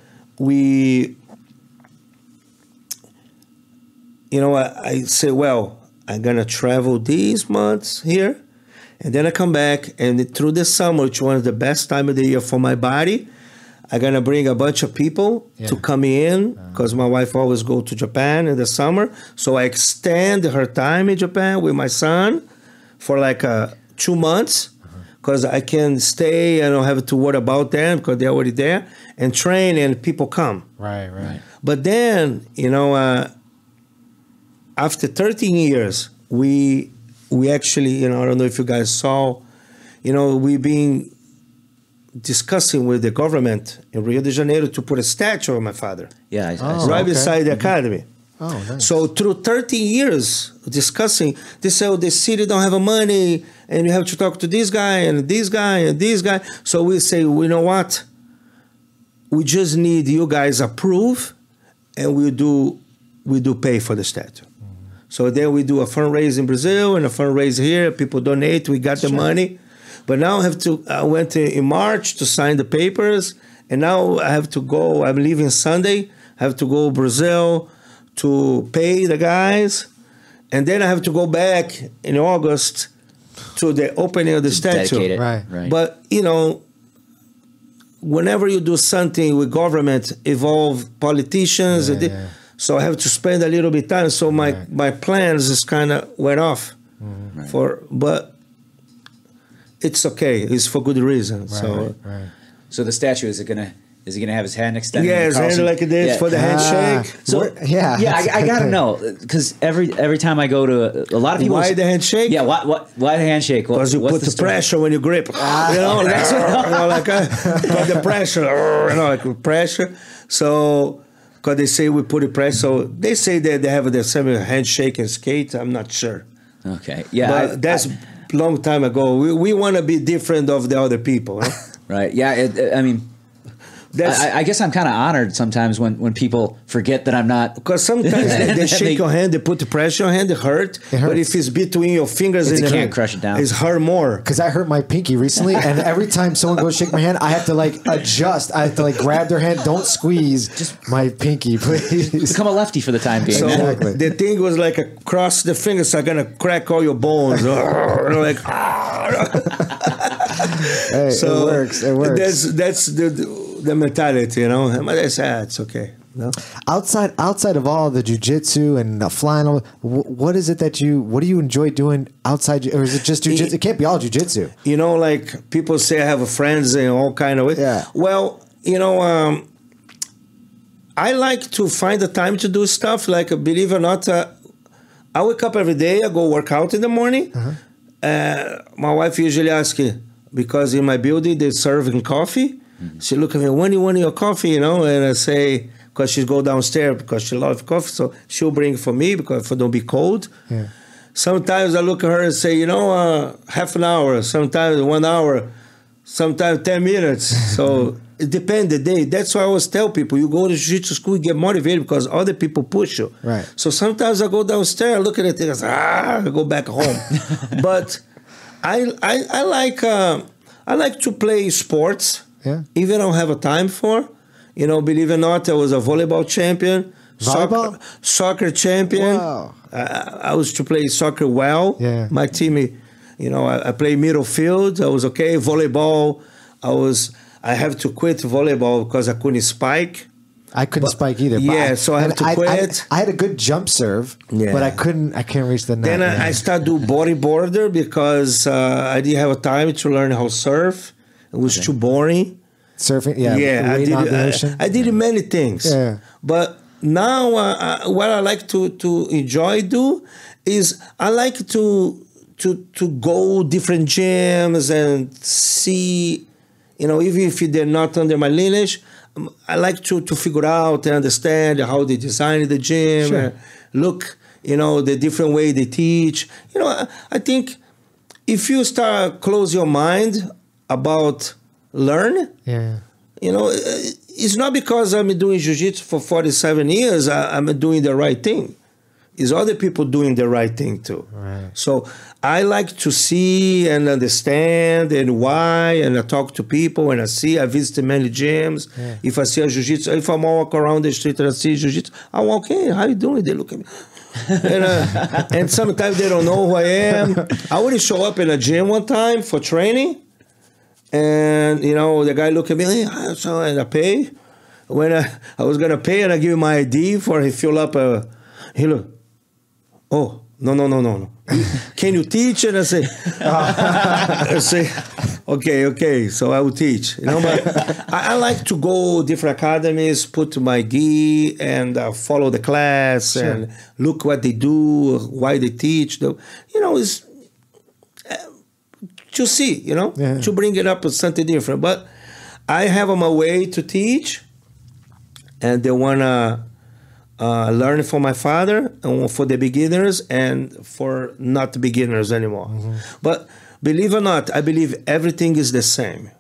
I say, well, I'm going to travel these months here, and then I come back, and through the summer, which one is the best time of the year for my body, I'm going to bring a bunch of people to come in, because my wife always go to Japan in the summer, so I extend her time in Japan with my son for like 2 months, because I can stay, I don't have to worry about them, because they're already there, and train, and people come. Right. But then, after 13 years, we actually, I don't know if you guys saw, we've been discussing with the government in Rio de Janeiro to put a statue of my father Yeah. I Oh, saw right okay. beside the academy. Oh, nice. So through 13 years discussing, they say, oh, the city don't have money, and you have to talk to this guy and this guy and this guy. So we say, you know what? We just need you guys approve, and we do pay for the statue. So then we do a fundraiser in Brazil and a fundraiser here. People donate. We got the money. But now I went in March to sign the papers, and now I have to go. I'm leaving Sunday. I have to go to Brazil to pay the guys. And then I have to go back in August to the opening of the statue. Dedicate it. Right. But, whenever you do something with government, involve politicians. Yeah. So I have to spend a little bit time. So my plans just kind of went off. But it's okay. It's for good reason. So Right. So the statue, is he gonna have his hand extended? yeah, to his hand Carlson? like this Yeah. for the handshake. So Yeah, yeah, that's I a gotta good know, because every time I go to a lot of people, Why the handshake? Yeah, why the handshake? Because you What's put the story? pressure when you grip. Put the pressure. Like pressure. So, because they say we put the pressure. So they say that they have the same handshake and skate. I'm not sure. Okay, yeah, But that's long time ago. We want to be different of the other people. Huh? right. Yeah, I mean, That's I guess I'm kind of honored sometimes when people forget that I'm not. because sometimes they shake your hand, they put the pressure on your hand, it hurt. But if it's between your fingers, You and can't crush it down. It's hurt more. Because I hurt my pinky recently, and every time someone goes shake my hand, I have to adjust. I have to grab their hand. Don't squeeze just my pinky, please. Become a lefty for the time being. So Exactly. the thing was like across the fingers, I'm gonna crack all your bones. Like, Hey, it works. It works. That's the mentality, But I said, it's okay. You know? Outside of all the jujitsu and the flying, what is it what do you enjoy doing outside, or is it just jujitsu? It can't be all jujitsu. You know, like people say I have friends in all kind of ways. Yeah. Well, you know, I like to find the time to do stuff. Like, believe it or not, I wake up every day. I go work out in the morning. My wife usually asks, because in my building they're serving coffee. She look at me, when you want your coffee, you know? And I say, because she go downstairs because she loves coffee, so she'll bring it for me because it don't be cold. Yeah. Sometimes I look at her and say, you know, half an hour, sometimes 1 hour, sometimes 10 minutes. So it depends the day. That's why I always tell people, you go to jiu-jitsu school, you get motivated because other people push you. Right. So sometimes I go downstairs, I look at it, and I say, I go back home. But I like to play sports. Yeah. Even I don't have a time for. You know, believe it or not, I was a volleyball champion. Volleyball? Soccer champion. Wow. I was to play soccer well. Yeah. My team, you know, I played middle field. I was okay. Volleyball, I have to quit volleyball because I couldn't spike. I couldn't spike either. Yeah, so I had to quit. I had a good jump serve, but I can't reach the net. Then I started to do bodyboarder because I didn't have time to learn how to surf. It was too boring. Surfing, I did many things. Yeah. But now what I like to enjoy do is I like to go different gyms and see, you know, even if they're not under my lineage, I like to figure out and understand how they design the gym, Sure. Look, you know, the different way they teach. You know, I think if you start close your mind about learn, you know, it's not because I'm doing jiu-jitsu for 47 years, I'm doing the right thing. It's other people doing the right thing too. Right. So I like to see and understand and why, and I talk to people and I visit many gyms. Yeah. If I see a jiu-jitsu, if I walk around the street and I see jiu-jitsu, I walk in, how you doing? They look at me. And sometimes they don't know who I am. I would show up in a gym one time for training, and you know, the guy looked at me, and I pay. When I was gonna pay, and I give him my ID for he fill up he look, oh, no. Can you teach? And I say, okay, so I will teach. You know, but I like to go different academies, put my gi and follow the class, sure, and look what they do, why they teach. You know, it's to see, you know, to bring it up with something different. But I have my way to teach, and they wanna learn from my father, and for the beginners and for not beginners anymore. Mm-hmm. But believe it or not, I believe everything is the same.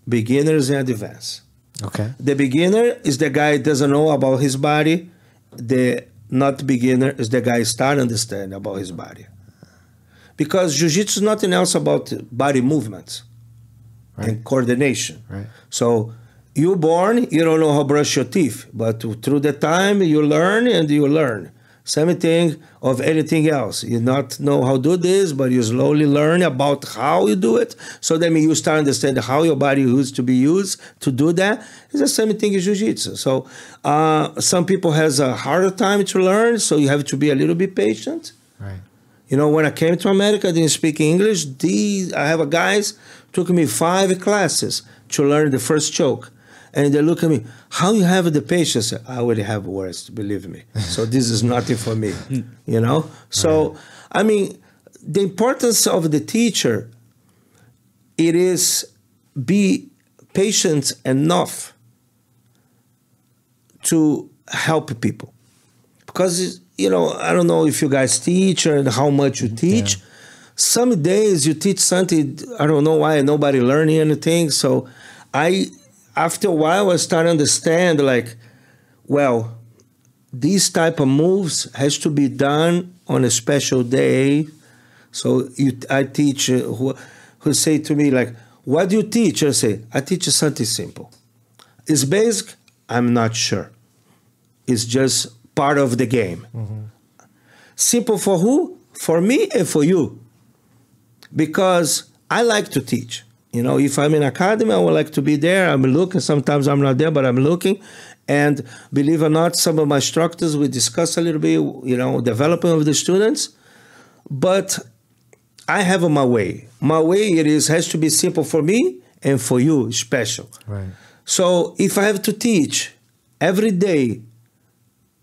Beginners and advanced. Okay. The beginner is the guy who doesn't know about his body. The not beginner is the guy who starts to understand about his body. Because jiu-jitsu is nothing else about body movements, right, and coordination. Right. So you're born, you don't know how to brush your teeth, but through the time you learn and you learn. Same thing of anything else. You not know how to do this, but you slowly learn about how you do it. So that means you start understanding how your body used to be used to do that. It's the same thing in jiu-jitsu. So some people has a harder time to learn, so you have to be a little bit patient. Right. You know, when I came to America, I didn't speak English. I have a guys, took me 5 classes to learn the first choke. And they look at me, how you have the patience? I already have words, believe me. So this is nothing for me, you know? So, I mean, the importance of the teacher, it is be patient enough to help people. Because, you know, I don't know if you guys teach or how much you teach. Yeah. Some days you teach something, I don't know why, nobody learning anything. So after a while, I started to understand, like, well, these type of moves has to be done on a special day. So I teach, who say to me, like, what do you teach? I say, I teach something simple. It's basic, I'm not sure. It's just part of the game. Mm-hmm. Simple for who? For me and for you. Because I like to teach. You know, if I'm in academy, I would like to be there. I'm looking. Sometimes I'm not there, but I'm looking. And believe it or not, some of my instructors, we discuss a little bit, you know, development of the students. But I have my way. My way has to be simple for me and for you, special. Right. So if I have to teach every day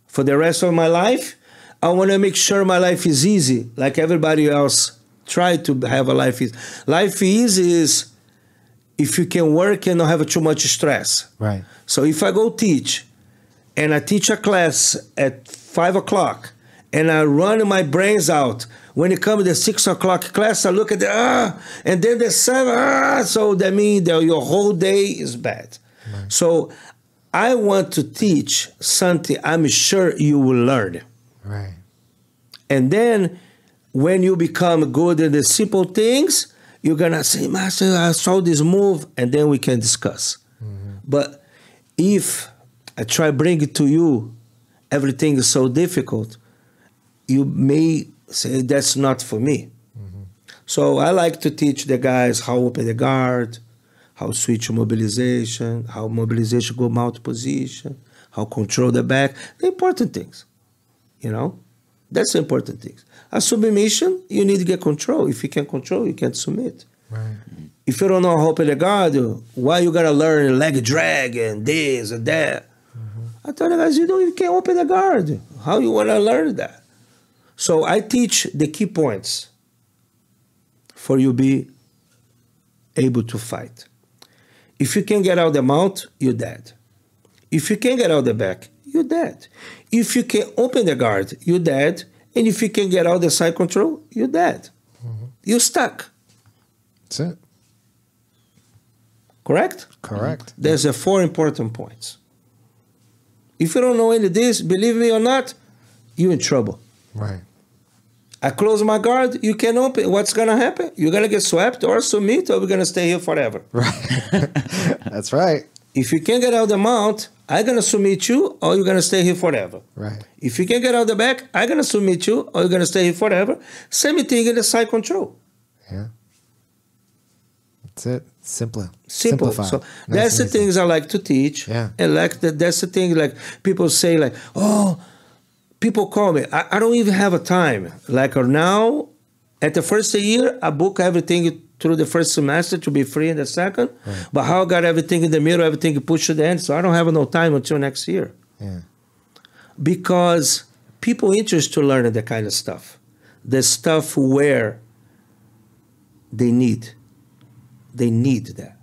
for the rest of my life, I want to make sure my life is easy, like everybody else try to have a life easy. Life easy is if you can work and not have too much stress. Right. So if I go teach, and I teach a class at 5 o'clock, and I run my brains out, when it comes to the 6 o'clock class, I look at and then the 7, so that means that your whole day is bad. Right. So I want to teach something I'm sure you will learn. Right. And then when you become good at the simple things, you're going to say, Master, I saw this move, and then we can discuss. Mm-hmm. But if I try bring it to you, everything is so difficult, you may say that's not for me. Mm-hmm. So I like to teach the guys how open the guard, how switch mobilization, how mobilization go mount position, how control the back, the important things, you know? That's the important things. A submission, you need to get control. If you can't control, you can't submit. Right. If you don't know how to open the guard, why you gotta learn leg drag and this and that? Mm-hmm. I tell the guys, you can't open the guard. How you wanna learn that? So I teach the key points for you be able to fight. If you can't get out the mount, you're dead. If you can't get out the back, you're dead. If you can open the guard, you're dead. And if you can get out the side control, you're dead. Mm-hmm. You're stuck. That's it. Correct? Correct. There's 4 important points. If you don't know any of this, believe me or not, you're in trouble. Right. I close my guard, you can open. What's going to happen? You're going to get swept or submit, or we're going to stay here forever. Right. That's right. If you can't get out the mount, I'm going to submit you, or you're going to stay here forever. Right. If you can't get out the back, I'm going to submit you, or you're going to stay here forever. Same thing in the side control. Yeah. That's it. Simple. Simplified. So that's the things I like to teach. Yeah. And that's the thing, like people say, like, oh, people call me. I don't even have a time. Like now, at the first year, I book everything through the first semester to be free in the second. Right. But how I got everything in the middle, everything pushed to the end, so I don't have no time until next year. Yeah. Because people interested to learn that kind of stuff. The stuff where they need that.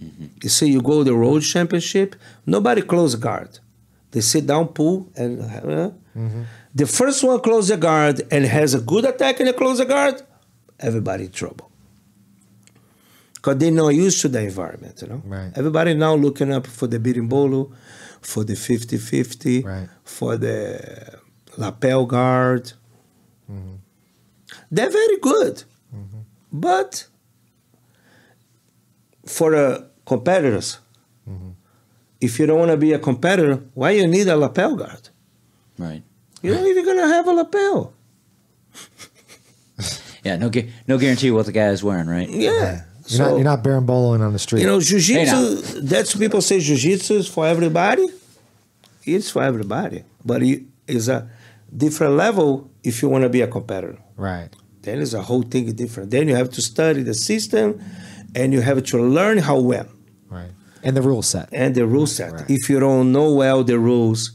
Mm-hmm. You see, you go to the road championship, nobody close guard. They sit down, pull, and mm-hmm. The first one close the guard and has a good attack and they close the guard, everybody in trouble. Because they're not used to the environment, you know? Right. Everybody now looking up for the birimbolo, for the 50-50, right. for the lapel guard. Mm-hmm. They're very good. Mm-hmm. But for competitors, mm-hmm. if you don't want to be a competitor, why you need a lapel guard? Right. You're not even going to have a lapel. Yeah, no guarantee what the guy is wearing, right? Yeah. You're not berimboloing on the street. You know, jiu-jitsu, that's people say jiu-jitsu is for everybody. It's for everybody. But it's a different level if you want to be a competitor. Right. Then it's a whole thing different. Then you have to study the system and you have to learn how well. Right. And the rule set. Right. If you don't know well the rules,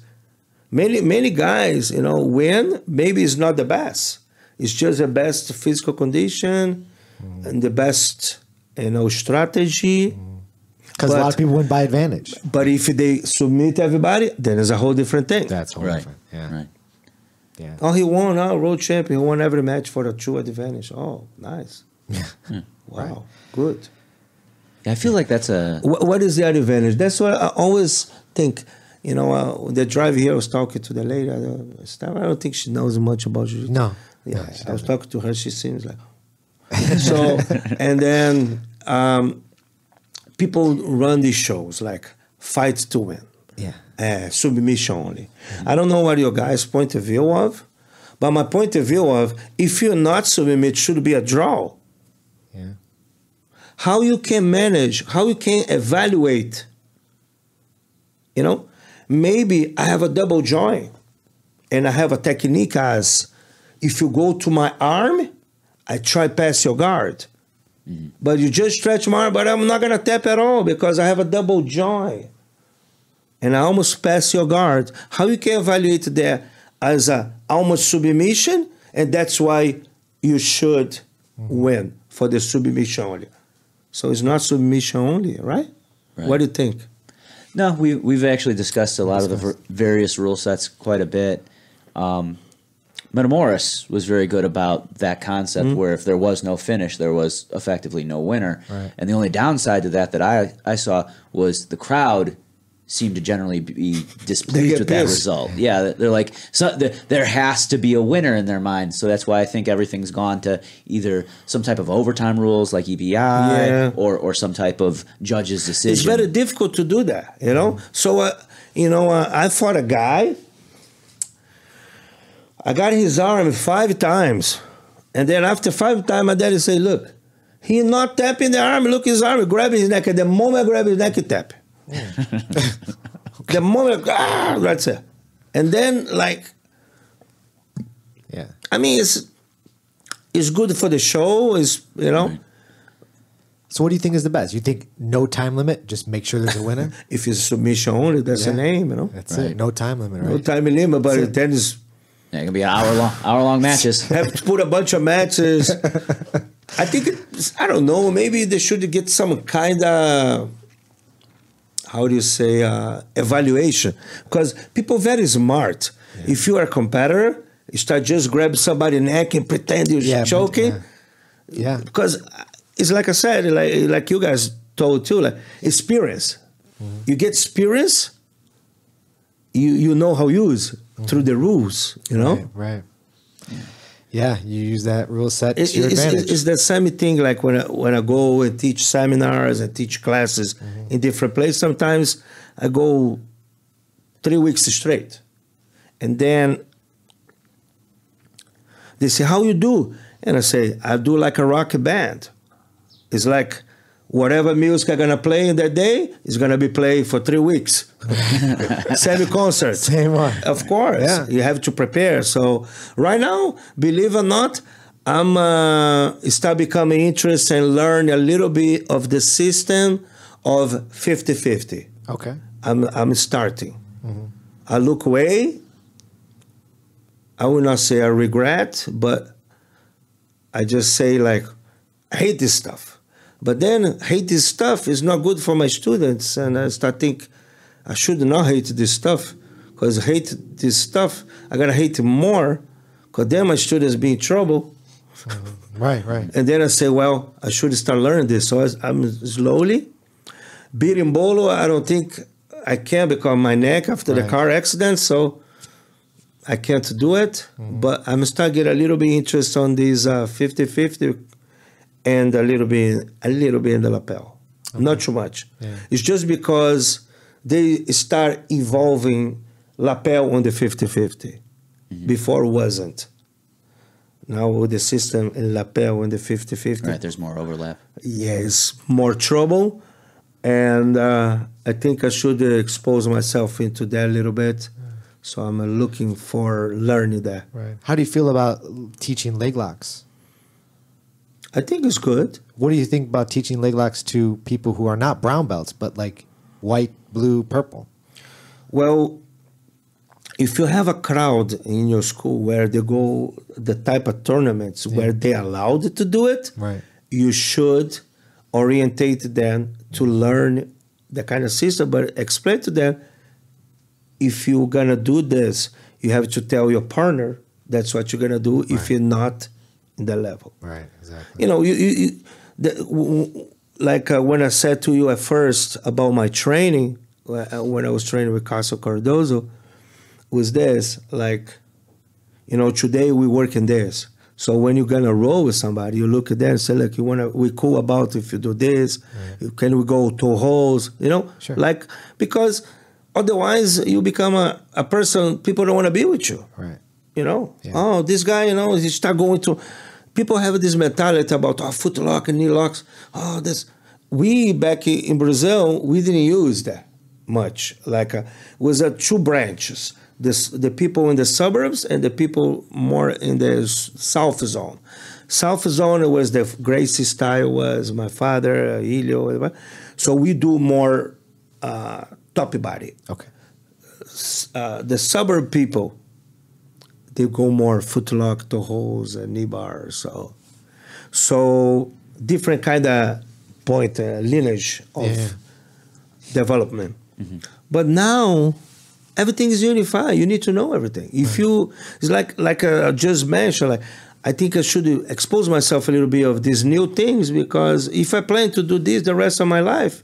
many guys, you know, win, maybe it's not the best. It's just the best physical condition and the best, you know, strategy. Because a lot of people win by advantage. But if they submit everybody, then it's a whole different thing. That's whole different. Yeah. Right. Yeah. Oh, he won, road champion. He won every match for a true advantage. Oh, nice. Yeah. Wow, right. Good. Yeah, I feel like that's a... What is the advantage? That's what I always think. You know, the driver here, I was talking to the lady. I don't think she knows much about jiu-jitsu. No. Yeah, no, I was talking to her. She seems like... So, and then people run these shows like Fight to Win. Yeah. Submission only. Mm-hmm. I don't know what your guys' point of view of, but my point of view of, if you're not submit, it should be a draw. Yeah. how you can manage, how you can evaluate. You know, maybe I have a double joint and I have a technique as if you go to my arm, I try pass your guard. But you just stretch my arm, but I'm not going to tap at all because I have a double joint. And I almost pass your guard. How you can evaluate that as a almost submission, and that's why you should win for the submission only. So it's not submission only, right? What do you think? No, we've actually discussed a lot of the various rule sets quite a bit. Metamoris was very good about that concept where if there was no finish, there was effectively no winner. Right. And the only downside to that I saw was the crowd seemed to generally be displeased with that result. Yeah, they're like, there has to be a winner in their mind. So that's why I think everything's gone to either some type of overtime rules like EBI or some type of judge's decision. It's very difficult to do that, you know? So, I fought a guy. I got his arm 5 times. And then after 5 times, my daddy said, look, he not tapping the arm. Look his arm, grabbing his neck. And the moment I grab his neck, he tap. The moment, that's it. And then, I mean, it's good for the show. You know. So what do you think is the best? You think no time limit? Just make sure there's a winner? If it's submission only, that's the name, you know. That's it. No time limit, right? No time limit, but then it's... Yeah, it can be an hour long matches. Have to put a bunch of matches. I think, I don't know, maybe they should get some kind of... how do you say, evaluation? Because people very smart. Yeah. If you are a competitor, you start just grab somebody's neck and pretend you're choking. Yeah. Because it's like I said, like you guys told too, like experience. You get experience, you know how to use through the rules, you know? Right. Yeah, you use that rule set to your advantage. It's the same thing like when I go and teach seminars and teach classes in different places. Sometimes I go 3 weeks straight. And then they say, how you do? And I say, I do like a rock band. It's like whatever music I'm going to play in that day is going to be played for 3 weeks. Same concert. Same one. Of course. Yeah. You have to prepare. So right now, believe it or not, I'm start becoming interested and learn a little bit of the system of 50-50. Okay. I'm starting. I look away. I will not say I regret, but I just say like, I hate this stuff. But then hate this stuff is not good for my students. And I start think I should not hate this stuff because hate this stuff, I got to hate it more because then my students be in trouble. Right. And then I say, well, I should start learning this. So I'm slowly. Beating bolo, I don't think I can because of my neck after the car accident. So I can't do it. But I'm starting to get a little bit interest on these 50-50 and a little bit in the lapel. Okay. Not too much. Yeah. It's just because they start evolving lapel on the 50-50. Before it wasn't. Now with the system in lapel on the 50-50. Right, there's more overlap. Yes, more trouble. And I think I should expose myself into that a little bit. So I'm looking for learning that. Right. How do you feel about teaching Leglocks? I think it's good. What do you think about teaching Leglocks to people who are not brown belts, but like white, blue, purple? Well, if you have a crowd in your school where they go the type of tournaments where they're allowed to do it, you should orientate them to learn the kind of system, but explain to them, if you're going to do this, you have to tell your partner that's what you're going to do if you're not in the level. Right, exactly. You know, when I said to you at first about my training, when I was training with Carlson Cardozo, was this, like, you know, today we work in this. So when you're gonna roll with somebody, you look at them and say, look, we cool about if you do this, can we go 2 holes, you know? Sure. Like, because otherwise you become a person, people don't want to be with you. Right. You know? Yeah. Oh, this guy, you know, he start going to people have this mentality about foot lock and knee locks. Oh, this. We back in Brazil, we didn't use that much. Like was two branches: the people in the suburbs and the people more in the south zone. South zone was the Gracie style. Was my father, Ilio, whatever. So we do more top body. Okay. The suburb people, they go more footlock, toe holds, and knee bars. So different kind of point lineage of development. Mm-hmm. But now everything is unified. You need to know everything. If you, it's like I just mentioned, like I think I should expose myself a little bit of these new things, because if I plan to do this the rest of my life,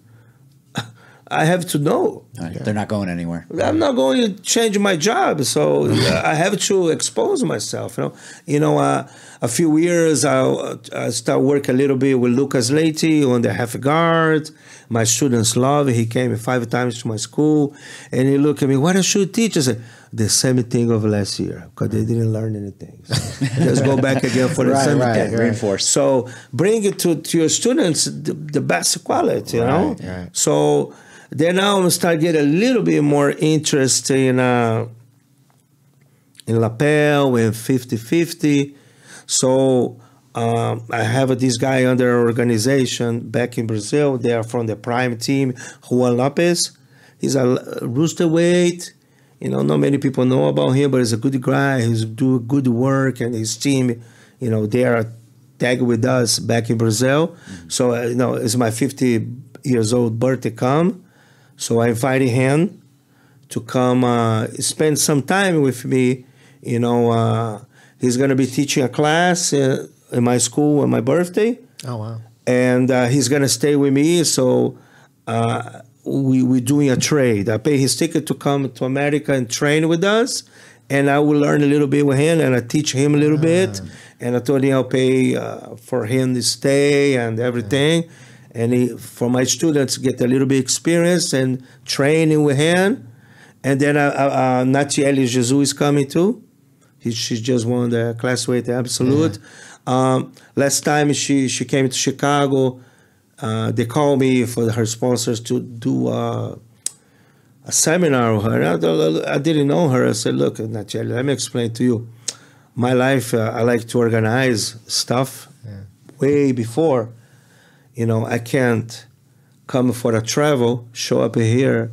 I have to know. They're not going anywhere. I'm not going to change my job, so I have to expose myself. A few years I start working a little bit with Lucas Leite on the half guard. My students love it. He came 5 times to my school, and he looked at me. What I should teach? I said the same thing of last year, because they didn't learn anything. So just go back again for the same thing. Reinforce. So bring it to your students the best quality. You know. Right. So. Then now I'm start getting a little bit more interest in lapel and 50-50. So I have this guy under organization back in Brazil. They are from the prime team, Juan Lopez. He's a rooster weight. Not many people know about him, but he's a good guy. He's doing good work, and his team, they are tagged with us back in Brazil. Mm-hmm. So it's my 50 years old birthday come. So I invited him to come spend some time with me. He's going to be teaching a class in my school on my birthday. Oh, wow. And he's going to stay with me. So we're doing a trade. I pay his ticket to come to America and train with us. And I will learn a little bit with him, and I teach him a little bit. And I told him I'll pay for him to stay and everything. And for my students, get a little bit experience and training with him. And then Natiele Jesus is coming too. She just won the class weight absolute. Yeah. Last time she came to Chicago, they called me for her sponsors to do a seminar with her. I didn't know her. I said, look, Natiele, let me explain to you. My life, I like to organize stuff way before. I can't come for a travel, show up here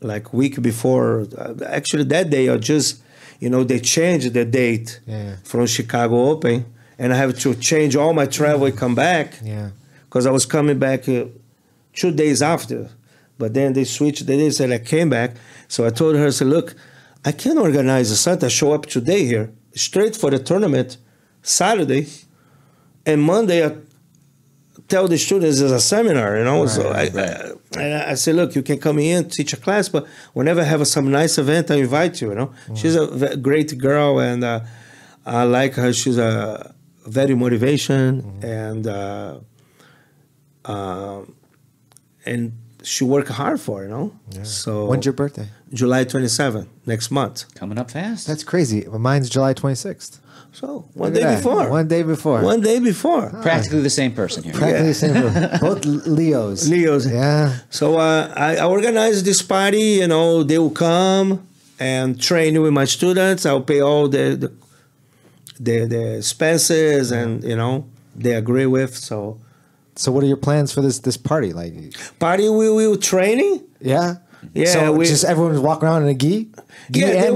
like week before. Actually, that day I just, they changed the date from Chicago Open, and I have to change all my travel and come back. Yeah. Because I was coming back 2 days after, but then they switched the days and I came back. So I told her, I said, look, I can't organize a Santa show up today here, straight for the tournament, Saturday, and Monday I tell the students there's a seminar, So I say, look, you can come in, teach a class, but whenever I have some nice event, I invite you, Mm-hmm. She's a great girl, and I like her. She's a very motivation, and she work hard for, Yeah. So when's your birthday? July 27th, next month. Coming up fast. That's crazy. Well, mine's July 26th. So one day before. One day before. One day before. Practically the same person here. Practically the same person. Both Leos. Yeah. So I organize this party. They will come and train with my students. I'll pay all the expenses, and they agree with. So what are your plans for this party? Party we will training. Yeah. Yeah, so just everyone's walking around in a gi? They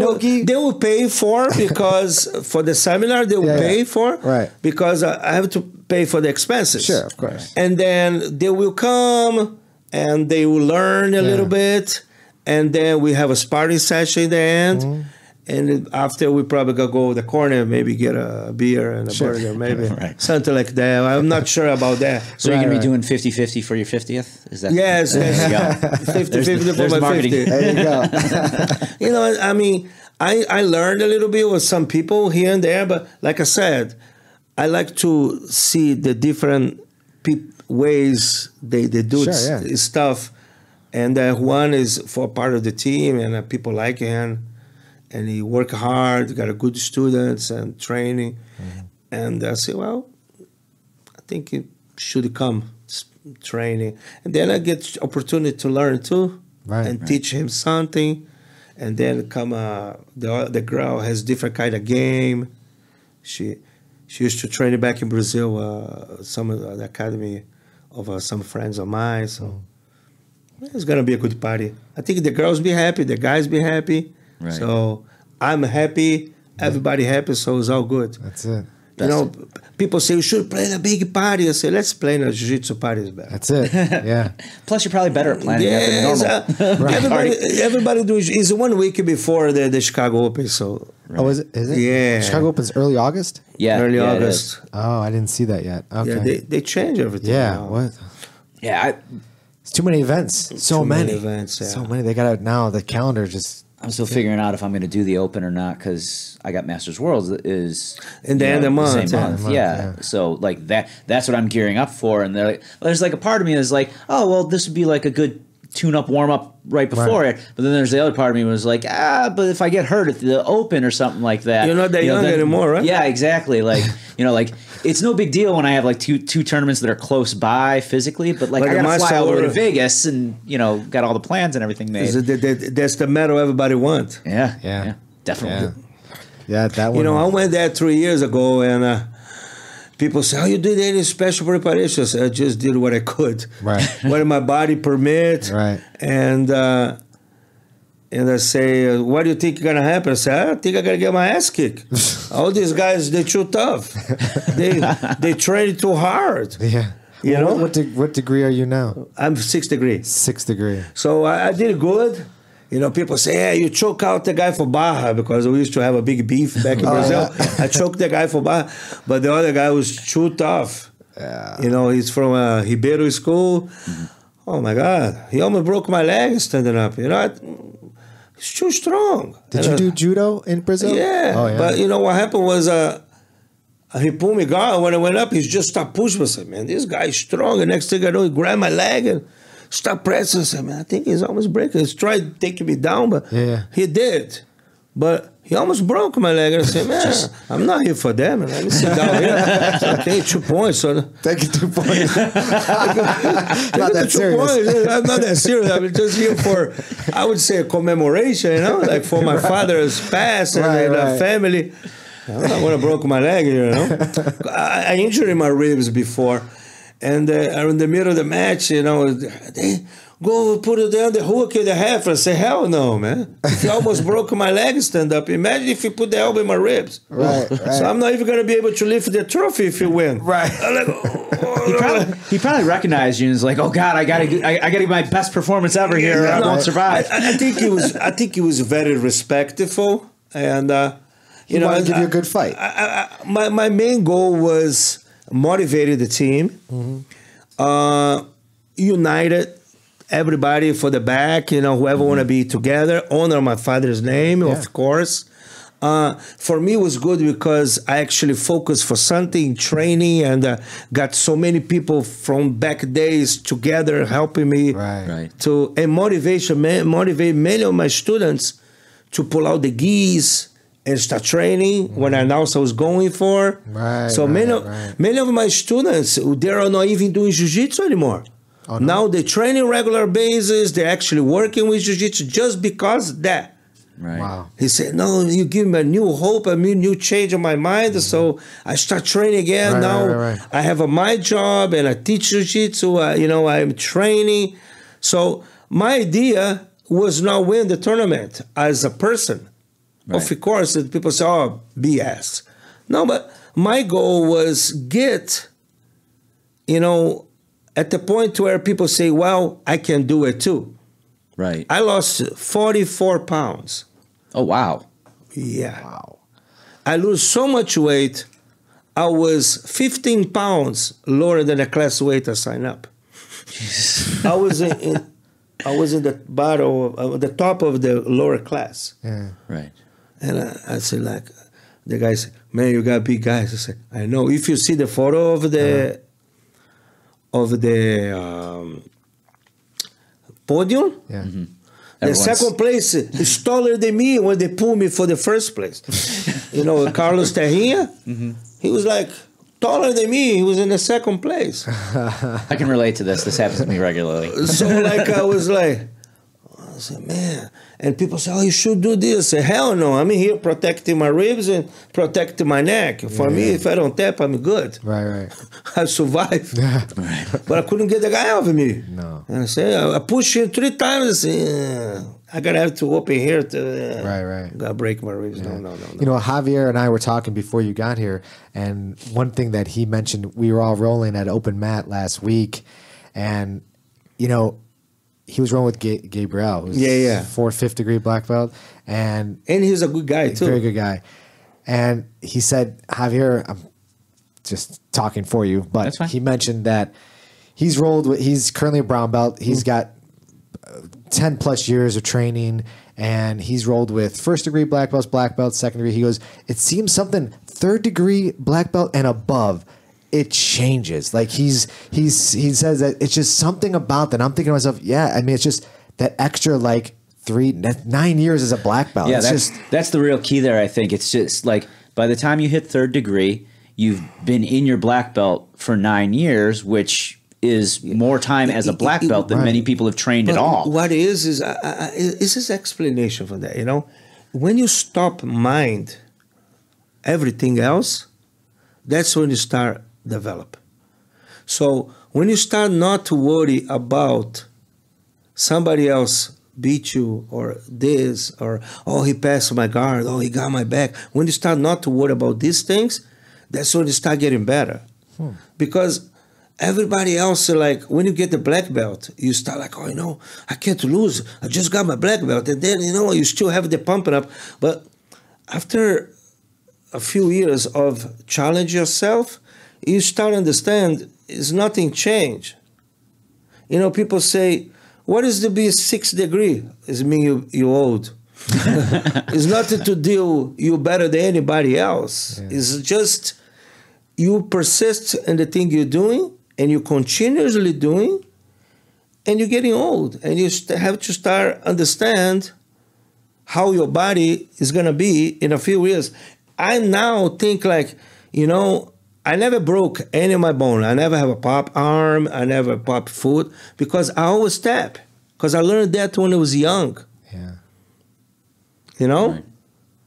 will pay for, because for the seminar they will pay for, right? Because I have to pay for the expenses. Sure, of course. And then they will come and they will learn a little bit, and then we have a sparring session in the end. Mm-hmm. And after we probably go to the corner, maybe get a beer and a burger, maybe something like that. I'm not sure about that. So you're going to be doing 50-50 for your 50th? Is that? Yes. There you go. 50-50 for my marketing. 50th. There you go. I mean, I learned a little bit with some people here and there, but like I said, I like to see the different ways they do stuff. And one is for part of the team, and people like him. And he work hard, got a good students and training. Mm-hmm. And I said, well, I think it should come training. And then I get opportunity to learn too, teach him something. And then come the girl has different kind of game. She used to train back in Brazil, some of the academy of some friends of mine. So it's gonna be a good party. I think the girls be happy, the guys be happy. Right. So I'm happy, everybody happy. So it's all good. That's it. You know, people say you should play in a big party. I say let's play in a jiu-jitsu party is better. That's it. Yeah. Plus, you're probably better at planning that than normal. Everybody do. It's 1 week before the Chicago Open. So Oh, is it? Yeah. Chicago Open's early August? Yeah, early yeah, it August. is. Oh, I didn't see that yet. Okay. Yeah, they change everything. Yeah, now. what? Yeah, It's too many events. So Too many. events. Yeah. So many. They got it now. The calendar just. I'm still figuring out if I'm going to do the Open or not because I got Masters Worlds is In the end of the month. same Yeah, month. month, Yeah. yeah. So like that's what I'm gearing up for. And they're like, there's like a part of me that's like, oh well, this would be like a good tune-up warm-up right before it. But then there's the other part of me was like, but if I get hurt at the Open or something like that, You're not that young anymore, right? Yeah, exactly. Like like it's no big deal when I have like two tournaments that are close by physically, but like I a gotta fly all the way to master- Vegas and got all the plans and everything made. That's the medal everybody wants. Yeah, definitely. Yeah, that one. You know, I went there 3 years ago, and people say, "Oh, you did any special preparations?" I just did what I could, Right. what my body permit, Right. And I say, "What do you think is gonna happen?" I say, "I think I gotta get my ass kicked." All these guys, they're too tough. they train too hard. Yeah. You know? What degree are you now? I'm 6 degrees. 6th degree. So I did good. You know, people say, "Yeah, you choke out the guy for Baja," because we used to have a big beef back in Brazil. Yeah. I choked the guy for Baja, but the other guy was too tough. Yeah. You know, he's from Ribeiro school. Oh my God, he almost broke my leg standing up. You know, he's too strong. Did you do judo in Brazil? Yeah, Oh, yeah. but you know what happened was he pulled me down. When I went up, he just stopped pushing me. I said, "Man, this guy is strong." And next thing I know, he grabbed my leg and stopped pressing. I said, "Man, I think he's almost breaking." He's tried taking me down, but he did. But he almost broke my leg. And I said, "Man, I'm not here for that, man. Let me sit down here." I said, "Okay, 2 points." So Thank you, 2 points. not that serious. I'm not that serious. I'm just here for, I would say, a commemoration, like for my father's past and the family. I'm not going to broke my leg, I injured my ribs before. And in the middle of the match, they go put it down the hook in the half. I say, hell no, man. If you almost broke my leg stand up, imagine if you put the elbow in my ribs. Right. So I'm not even going to be able to lift the trophy if you win. Right. I'm like, He probably recognized you and was like, "Oh God, I gotta get my best performance ever here, or I won't survive." I think he was very respectful, and You know, give you a good fight. my main goal was motivated the team, united everybody for the back. Whoever want to be together, honor my father's name, of course. For me, it was good because I actually focused for something, training, and got so many people from back days together helping me and motivate many of my students to pull out the gis and start training when I announced I was going for. Many of my students, they are not even doing jiu-jitsu anymore. Oh, no? Now they train on regular basis. They're actually working with jiu-jitsu just because of that. Right. Wow. He said, "No, you give me a new hope, a new change of my mind." So I start training again. I have my job and I teach jiu-jitsu. I'm training. So my idea was not win the tournament as a person. Right. Of course, people say, "Oh, BS." No, but my goal was get, at the point where people say, "Well, I can do it too." Right. I lost 44 pounds. Oh, wow. Yeah. Wow. I lose so much weight. I was 15 pounds lower than the class weight I signed up. I was in the bottom, the top of the lower class. Yeah. Right. And I said, the guy said, "Man, you got big guys." I said, "I know. If you see the photo of the podium, the second place is taller than me when they pulled me for the first place." Carlos Terrinha, He was like taller than me. He was in the second place. I can relate to this. This happens to me regularly. So like I was like, I said, man. And people say, oh, you should do this. I say, hell no. I'm here protecting my ribs and protecting my neck. For me, if I don't tap, I'm good. Right. I survived. But I couldn't get the guy out of me. No. And I say, I pushed him 3 times. I say, I gotta have to open here to Right. gotta break my ribs. No. You know, Javier and I were talking before you got here, and one thing that he mentioned, we were all rolling at Open Mat last week, and you know, he was rolling with Gabriel, who's 4th, 5th degree black belt, and he's a good guy too. Very good guy. And he said, Javier, I'm just talking for you, but he mentioned that he's currently a brown belt. He's got 10 plus years of training, and he's rolled with 1st degree black belts, black belts, 2nd degree. He goes, it seems something 3rd degree black belt and above, it changes. Like he says that it's just something about that. I'm thinking to myself, yeah, I mean, it's just that extra like 9 years as a black belt. Yeah, it's that's the real key there. I think it's just like by the time you hit 3rd degree, you've been in your black belt for 9 years, which is more time as a black belt than many people have trained at all. What is his explanation for that? You know, when you stop mind everything else, that's when you start develop. So when you start not to worry about somebody else beat you or this or oh he passed my guard, oh he got my back. When you start not to worry about these things, that's when you start getting better. Because everybody else, like when you get the black belt, you start like, oh, you know, I can't lose. I just got my black belt. And then, you know, you still have the pumping up. But after a few years of challenge yourself, you start to understand it's nothing changed. You know, people say, what is to be 6th degree? It mean you old. It's nothing to do you better than anybody else. Yeah. It's just you persist in the thing you're doing and you continuously doing, and you're getting old, and you have to start understand how your body is gonna be in a few years. I now think like, you know, I never broke any of my bone. I never have a pop arm. I never pop foot because I always tap. Because I learned that when I was young. Yeah. You know? Right.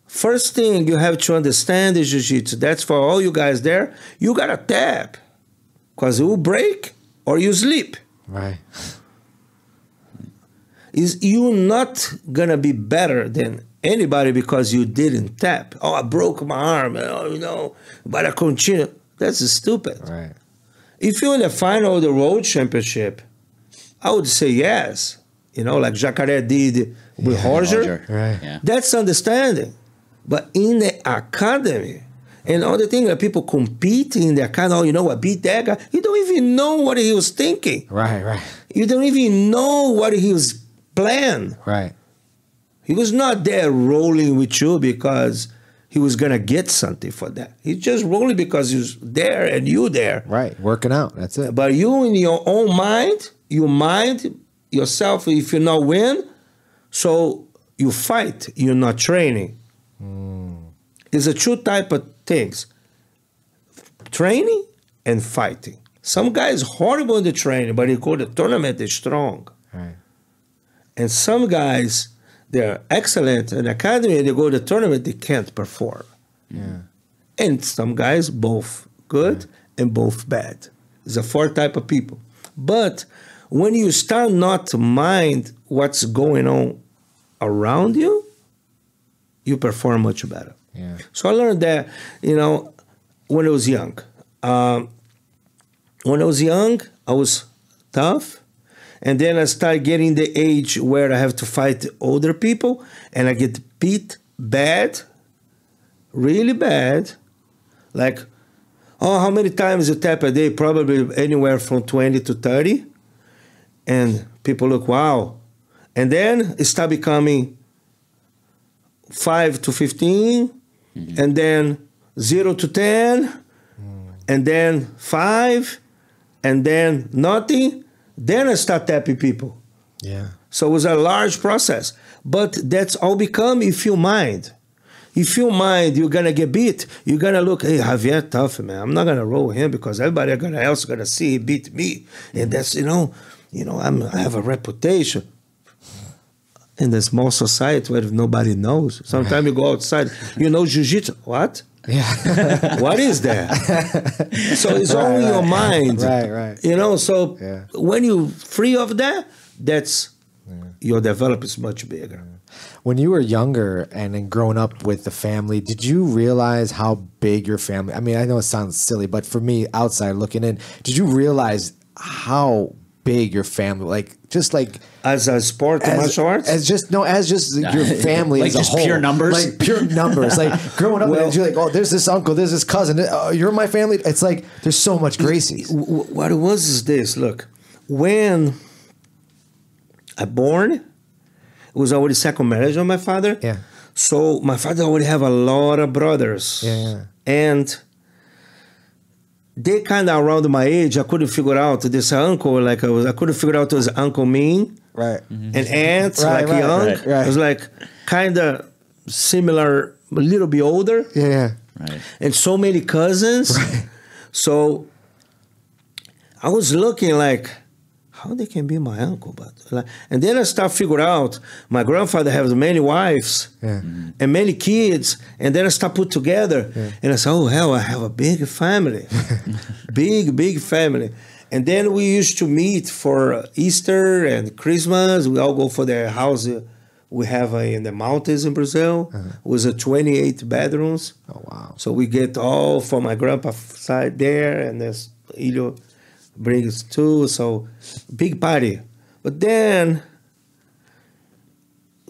First thing you have to understand is Jiu-Jitsu. That's for all you guys there. You gotta tap. Because you break or you sleep. Right. You're not gonna be better than anybody because you didn't tap. Oh, I broke my arm. Oh, you know, but I continue. That's stupid. Right. If you're in the final of the World Championship, I would say yes. You know, like Jacare did with Roger. Right. Yeah. That's understanding. But in the academy, and all the thing that people compete in the academy, oh, you know, I beat that guy. You don't even know what he was thinking. Right. You don't even know what he was planning. Right. He was not there rolling with you because he was going to get something for that. He's just rolling because he's there and you there. Right. Working out. That's it. But you in your own mind, you mind yourself if you not win, so you fight. You're not training. It's a two type of things. Training and fighting. Some guys horrible in the training, but he go to the tournament, they're strong. Right. And some guys, they're excellent in the academy, and they go to the tournament, they can't perform. Yeah. And some guys, both good and both bad. There's a 4 type of people. But when you start not to mind what's going on around you, you perform much better. Yeah. So I learned that, you know, when I was young. When I was young, I was tough. And then I started getting the age where I have to fight older people. And I get beat bad, really bad. Like, oh, how many times you tap a day? Probably anywhere from 20 to 30. And people look, wow. And then it started becoming 5 to 15. And then 0 to 10. And then 5. And then nothing. Then I start tapping people. Yeah. So it was a large process. But that's all become if you mind. if you mind you're gonna get beat, you're gonna look, hey, Javier tough, man. I'm not gonna roll him because everybody else gonna see he beat me, and that's I have a reputation. In the small society where nobody knows, sometimes you go outside, jiu-jitsu. What? Yeah. What is that? So it's all in your mind. Right. So when you're free of that, that's your development is much bigger. When you were younger and then growing up with the family, did you realize how big your family? I mean, I know it sounds silly, but for me, outside looking in, did you realize how big your family, as a sport of martial arts, as your family, like as a just whole, pure numbers, like pure numbers, like growing up, and you're like, oh, there's this uncle, there's this cousin, you're my family. It's like there's so much Gracies. What it was is this. Look, when I born, it was already second marriage on my father. Yeah. So my father already have a lot of brothers. Yeah. And they kind of around my age. I couldn't figure out this uncle. I couldn't figure out it was Uncle Mean. Right. And aunt, Right, young. right. It was like kind of similar, a little bit older. Yeah. right? And so many cousins. Right. So I was looking like, how they can be my uncle? And then I start figure out my grandfather has many wives and many kids, and then I start put together, and I said, oh hell, I have a big family, big family. And then we used to meet for Easter and Christmas. We all go for their house we have in the mountains in Brazil. It was a 28 bedrooms. Oh wow! So we get all from my grandpa's side there, and there's Ilio brings too. So big party. But then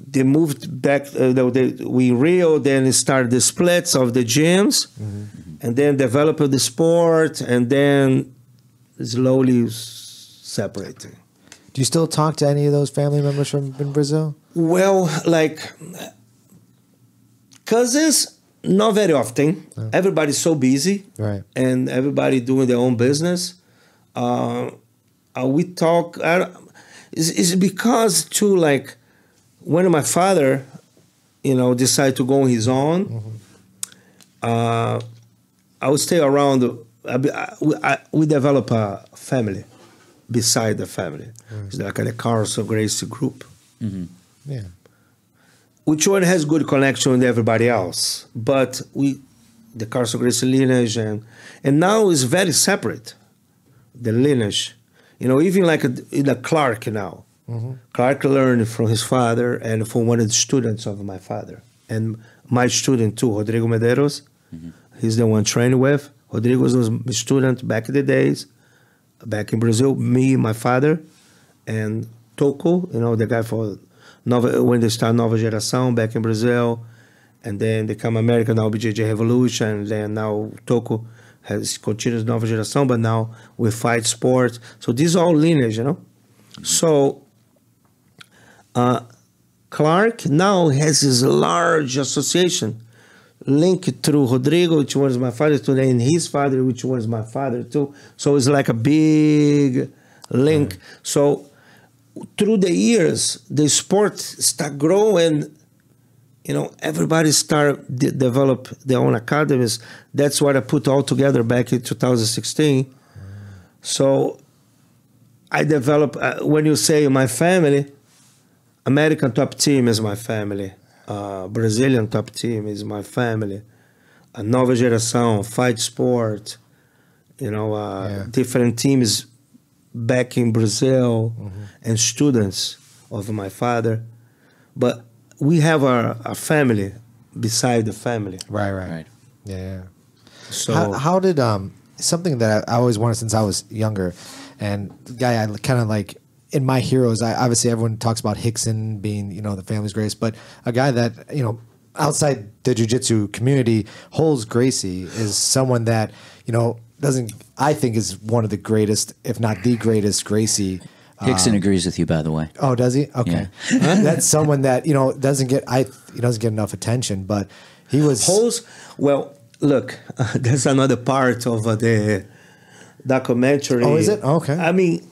they moved back. We Rio. Then it started the splits of the gyms, and then developed the sport, and then slowly separating. Do you still talk to any of those family members from in Brazil? Well, like cousins, not very often. Oh. Everybody's so busy, Right. and everybody doing their own business. We talk. It's because too, like when my father, decided to go on his own. I would stay around. We develop a family beside the family. It's like the Carlson Gracie group. Yeah. Which one has good connection with everybody else? But the Carlson Gracie lineage, and now is very separate. The lineage, even like in a Clark now. Clark learned from his father and from one of the students of my father, and my student too, Rodrigo Medeiros. He's the one trained with. Rodrigo was my student back in the days, back in Brazil. Me, my father, and Toco, the guy for when they start Nova Geração back in Brazil, and then they come American, now BJJ Revolution, and then now Toco continues Nova Geração, but now we fight sports. So these are all lineage, So Clark now has this large association linked through Rodrigo, which was my father today, and his father, which was my father too. So it's like a big link. So through the years, the sport start growing. Everybody start develop their own academies. That's what I put all together back in 2016. So I develop. When you say my family, American top team is my family. Brazilian top team is my family. A Nova Geração, fight sport, different teams back in Brazil, and students of my father. But we have a family beside the family. Right. Yeah. So how did something that I always wanted since I was younger, and the guy I kind of like in my heroes, obviously everyone talks about Hickson being, the family's greatest, but a guy that, outside the jiu-jitsu community holds Gracie is someone that, I think is one of the greatest, if not the greatest Gracie. Hickson agrees with you, by the way. Oh, does he? Okay. Yeah. That's someone that, doesn't get enough attention, but he was. Holds, well, look, that's another part of the documentary. Oh, is it? Okay. I mean,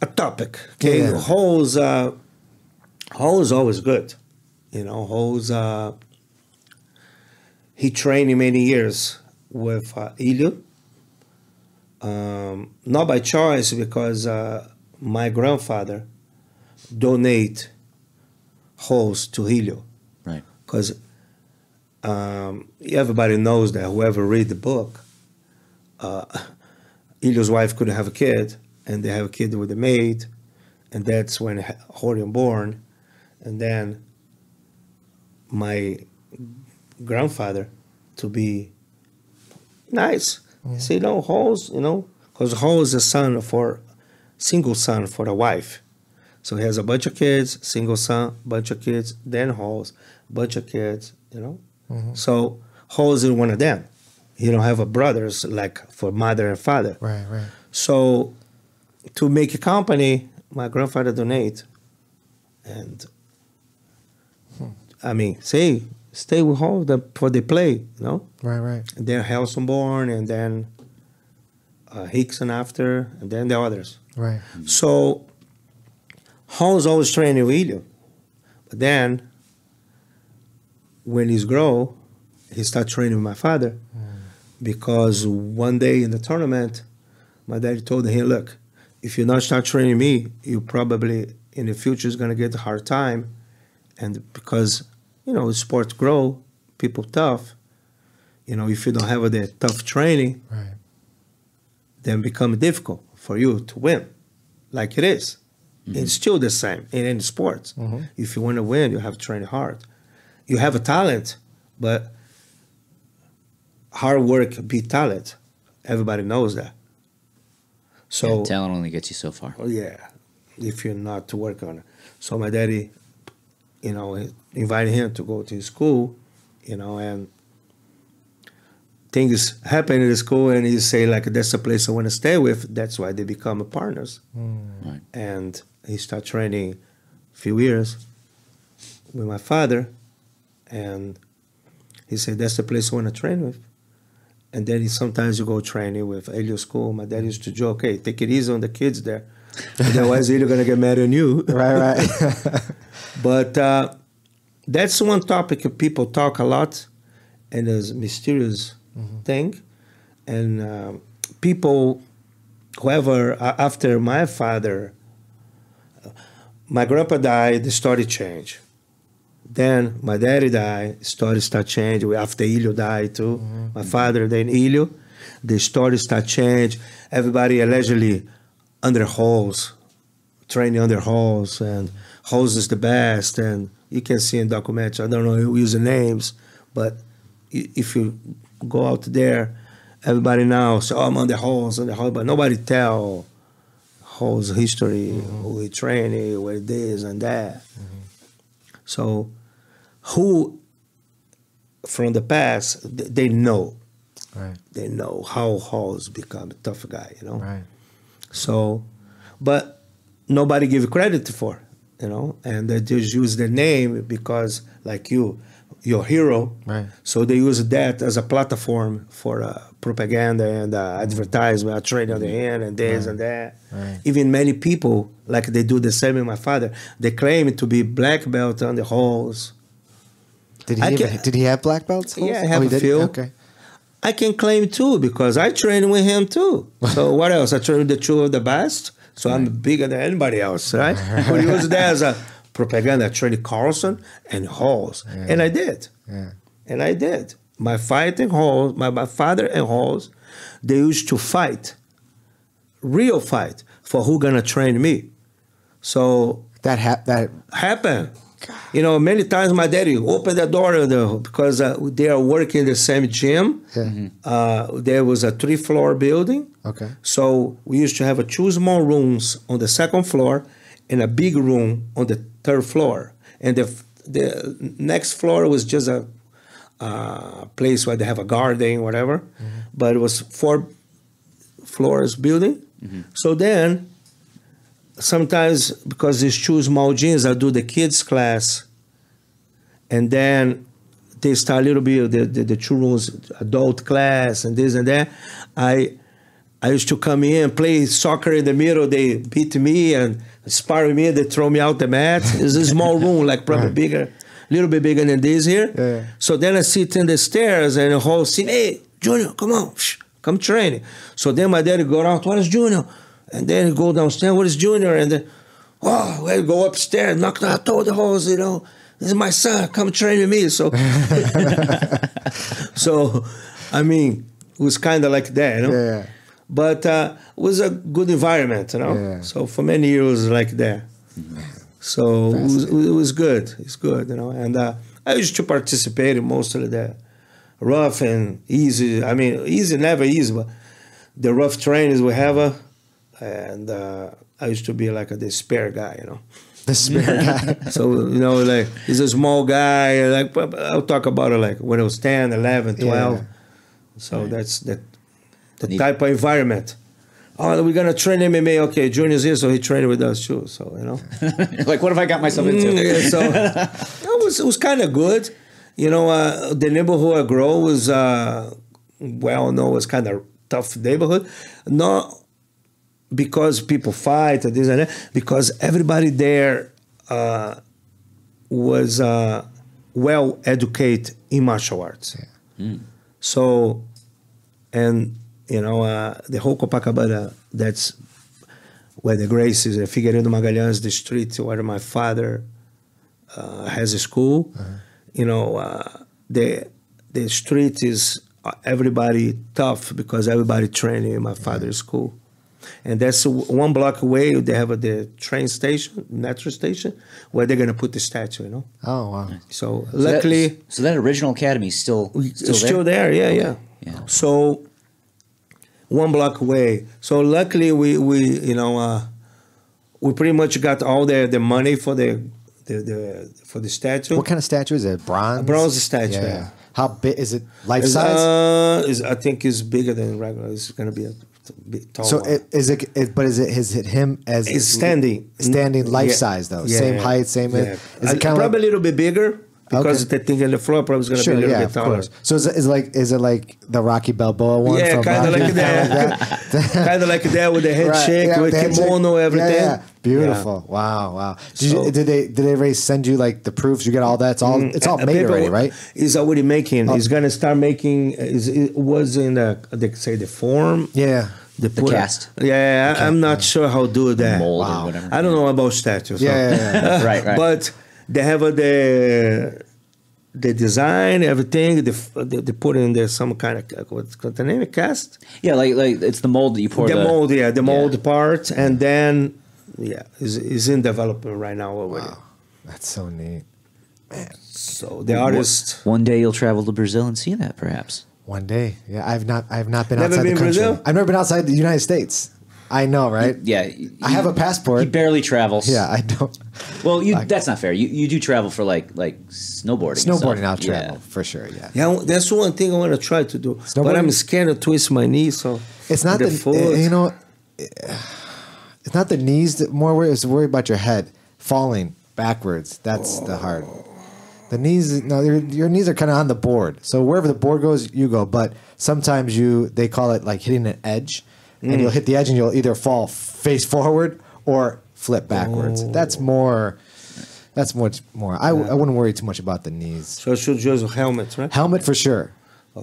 a topic. Okay, Yeah. Holes always good. Holes. he trained many years with Helio. Not by choice, because my grandfather donate holes to Helio. Right. Because everybody knows that whoever read the book, Helio's wife couldn't have a kid, and they have a kid with a maid, and that's when Horion born. And then my grandfather, to be nice, say, no, holes, because Hole is a single son for a wife. So he has a bunch of kids, single son, bunch of kids, then Holes, bunch of kids, So Holes is one of them. He don't have a brothers like for mother and father. Right, right. So to make a company, my grandfather donate. And I mean, stay with Hole for the play, Right, right. And then Harrison born, and then Hickson after, and then the others. Right. So Hall's always training with Helio. But then when he's grow, he start training with my father. Because one day in the tournament, my daddy told him, look, if you not start training me, you probably in the future is going to get a hard time. And because, sports grow, people tough, if you don't have the tough training, Right. then become difficult for you to win, like it is. It's still the same in any sports. If you want to win, you have to train hard. You have a talent, but hard work beat talent. Everybody knows that. So Yeah, talent only gets you so far. if you're not to work on it. So my daddy, invited him to go to his school, and things happen in the school, and he say like, that's the place I want to stay with. That's why they become partners. Right. And he started training a few years with my father, and he said, that's the place I want to train with. And then sometimes you go training with Helio school. My dad used to joke, hey, take it easy on the kids there. Otherwise, Helio going to get mad on you. Right, right. But that's one topic people talk a lot, and it's a mysterious thing. And people, whoever, after my father, my grandpa died, the story changed. Then my daddy died, story start changing. After Helio died too, my father, then Helio, the story start change. Everybody allegedly under Holes, training under Holes, and Holes is the best. And you can see in documentaries, I don't know who use the names, but if you go out there, everybody now say, oh, I'm under Holes, but nobody tell Holes history, who he trained, where this and that. So who from the past, they know. Right. They know how Hall's become a tough guy, Right. So, but nobody give credit for, and they just use the name because, like your hero. Right. So they use that as a platform for propaganda and advertisement, trade on the hand and this and that. Right. Even many people, like they do the same with my father, they claim to be black belt on the halls. Did he have black belts? Yeah, I have he a did? few. Okay. I can claim too because I train with him too. So what else? I train with the two of the best. So I'm bigger than anybody else, right? But use that as a propaganda. I trained Carlson and Halls, and I did. Yeah. And I did. My fighting Halls, my father and Halls, they used to fight, real fight for who gonna train me. So That happened. Many times my daddy opened the door because they are working in the same gym. Yeah. There was a 3-floor building. Okay. So we used to have 2 small rooms on the 2nd floor and a big room on the 3rd floor. And the next floor was just a place where they have a garden, whatever. But it was 4 floors building. So then, sometimes because these 2 small gyms, I do the kids class, and then they start a little bit the 2 rooms, adult class and this and that. I used to come in, play soccer in the middle. They beat me and spar with me. They throw me out the mat. It's a small room, like probably bigger. little bit bigger than this here. Yeah. So then I sit in the stairs and the whole scene, hey, Junior, come on, come train. So then my daddy go around, what is Junior? And then he go downstairs, what is Junior? And then, oh, I go upstairs, knock out all the holes, you know. This is my son, come train with me. So, so I mean, it was kind of like that, you know. Yeah. But it was a good environment, you know. Yeah. So for many years, it was like that. So it was good. It's good, you know. And I used to participate in most of the rough and easy. I mean, easy, never easy, but the rough trainings we have. And I used to be like the spare guy, you know. The spare guy. So, you know, like, he's a small guy. Like, I'll talk about it like when I was 10, 11, 12. Yeah. So that's the type of environment. Oh, we're going to train MMA. Okay, Junior's here, so he trained with us too. So, you know. Like, what have I got myself into? Yeah, so it was kind of good. You know, the neighborhood I grew was, well known, was kind of tough neighborhood. Not because people fight or this and that, because everybody there was well educated in martial arts. Yeah. So, and you know, the whole Copacabana, that's where the Gracies, Figueiredo Magalhães, the street where my father has a school. You know, the street is everybody tough because everybody training in my father's school. And that's 1 block away. They have the train station, metro station, where they're gonna put the statue. You know. Oh wow. So luckily, so that original academy is still there. Yeah, Okay. yeah. So 1 block away. So luckily, we you know we pretty much got all the money for the statue. What kind of statue is it? Bronze. A bronze statue. Yeah. How big is it? Life size? I think it's bigger than regular. It's gonna be a bit tall. So one. is it him as It's standing life Yeah. size though? Yeah. Same height, same. Yeah. Is it kind of probably a little bit bigger because Okay. the thing on the floor probably is going to be a little bit taller. So is it like the Rocky Balboa one? Yeah, from kind of Rocky? like that. Kind of like that with the head Right, shake, yeah, with the head kimono, shake. everything. Yeah. Beautiful. Wow. Did they already send you like the proofs? You get all that. It's all made already, right? He's already making. He's going to start making. It was in the form. Yeah. The cast. Yeah, I'm not sure how to do that. Mold or whatever. I don't know about statues. Yeah. Right. But they have the design, everything. They put in there some kind of what's the name? Cast. Yeah, like it's the mold that you pour. The mold, yeah, the mold part, and then is in development right now already. Wow. That's so neat. Man. So the artist. One day you'll travel to Brazil and see that, perhaps. One day. Yeah, I've not been Never outside been the country. Brazil? I've never been outside the United States. I know, right? Yeah, I have a passport. He barely travels. Yeah, I don't. Well, that's not fair. You do travel for like snowboarding. and Snowboarding, I'll stuff. travel Yeah. for sure. Yeah. Yeah, that's one thing I want to try to do. But Snowboarding? I'm scared to twist my knee, so It's not the foot. you know. It's not the knees that more worry. It's worry about your head falling backwards. That's the hard. The knees, no, your knees are kind of on the board. So wherever the board goes, you go. But sometimes they call it like hitting an edge, and you'll hit the edge and you'll either fall face forward or flip backwards. That's much more. I wouldn't worry too much about the knees. So I should use a helmet, right? Helmet for sure.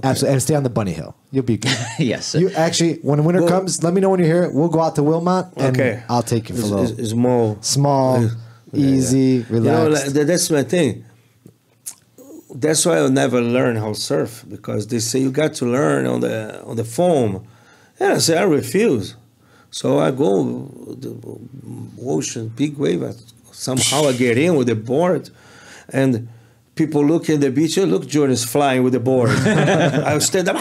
Absolutely, and stay on the bunny hill. You'll be good. Yes. You actually, when winter comes, let me know when you're here. We'll go out to Wilmot, and I'll take you for a little It's more small, easy, relaxed. You know, that's my thing. That's why I'll never learn how to surf, because they say you got to learn on the foam. And I say I refuse. So I go the ocean, big wave. Somehow I get in with the board, and people look in the beach. Oh, look, Jordan's flying with the board. I stand up.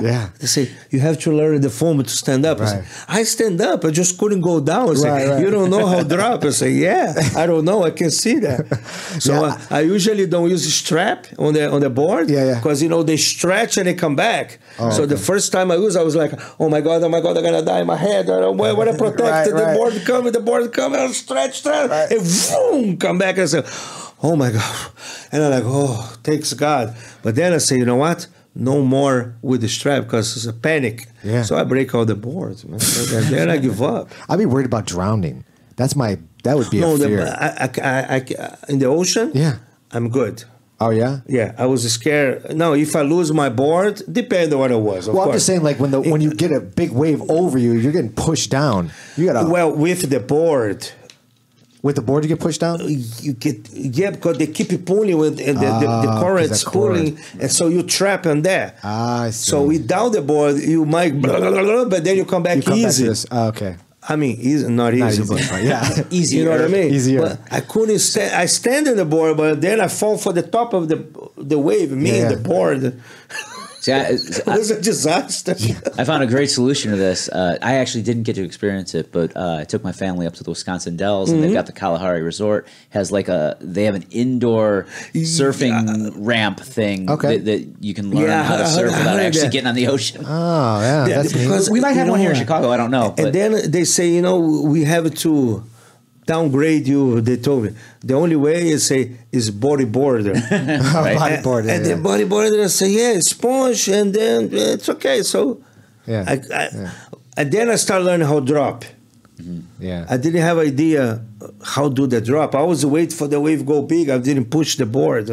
Yeah. They say, you have to learn the foam to stand up. Right. I stand up. I just couldn't go down. I say, Right. you don't know how to drop. I say, yeah, I don't know. I can see that. So I usually don't use a strap on the board. Yeah. Because, they stretch and they come back. Oh, so the first time I was like, oh my God, I'm going to die in my head. I don't know where to protect it. Right. The board come, I'll stretch, Right. and boom, come back. I say, oh my God. And I'm like, oh, thanks God. But then I say, you know what? No more with the strap, because it's a panic. Yeah. So I break all the boards, man. And then I give up. I'd be worried about drowning. That would be a fear. I in the ocean. Yeah. I'm good. Oh yeah. Yeah, I was scared. No, if I lose my board, depends on what it was. Well, I'm just saying, like when you get a big wave over you, you're getting pushed down. You gotta. Well, with the board, with the board, you get pushed down. You get because they keep pulling with and the current's pulling, and so you trap on there. I see. So without the board, you might blah, blah, blah, blah, but then you come back easy. Okay. I mean, easy, not easy, but yeah, easier. You know what I mean? Easier. But I couldn't stand. I stand on the board, but then I fall for the top of the wave. Me and the board. See, it was a disaster. I found a great solution to this. I actually didn't get to experience it, but I took my family up to the Wisconsin Dells, and they've got the Kalahari Resort. Has they have an indoor surfing ramp thing that you can learn how to surf without actually getting on the ocean. Oh, yeah. That's because we might have one here in Chicago. I don't know. And then they say, we have to downgrade you. They told me the only way is bodyboarder. Right. Bodyboarder. And the bodyboarder say, it's sponge, and then it's okay. So, and then I started learning how to drop. Yeah, I didn't have idea how to do the drop. I was waiting for the wave go big. I didn't push the board.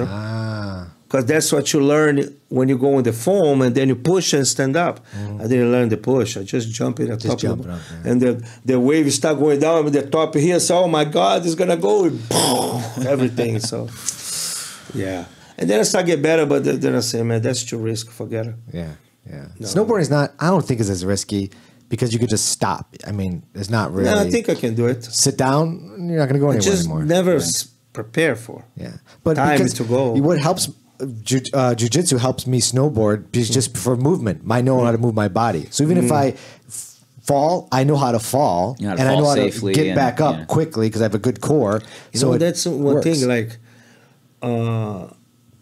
Because that's what you learn when you go on the foam, and then you push and stand up. I didn't learn the push. I just jump in the top of the, and the wave start going down with the top here. So, oh my God, it's gonna go everything. So, yeah. And then I start get better, but then I say, man, that's too risky. Forget it. Yeah. No. Snowboarding is not. I don't think it's as risky because you could just stop. I mean, it's not really. No, I think I can do it. Sit down. You're not gonna go anywhere just anymore. Never prepare for. Yeah, but time because to go. What helps. Jiu-Jitsu helps me snowboard because just for movement. I know how to move my body. So even if I fall, I know how to fall, and I know how to get back up quickly because I have a good core. So that's one thing. Like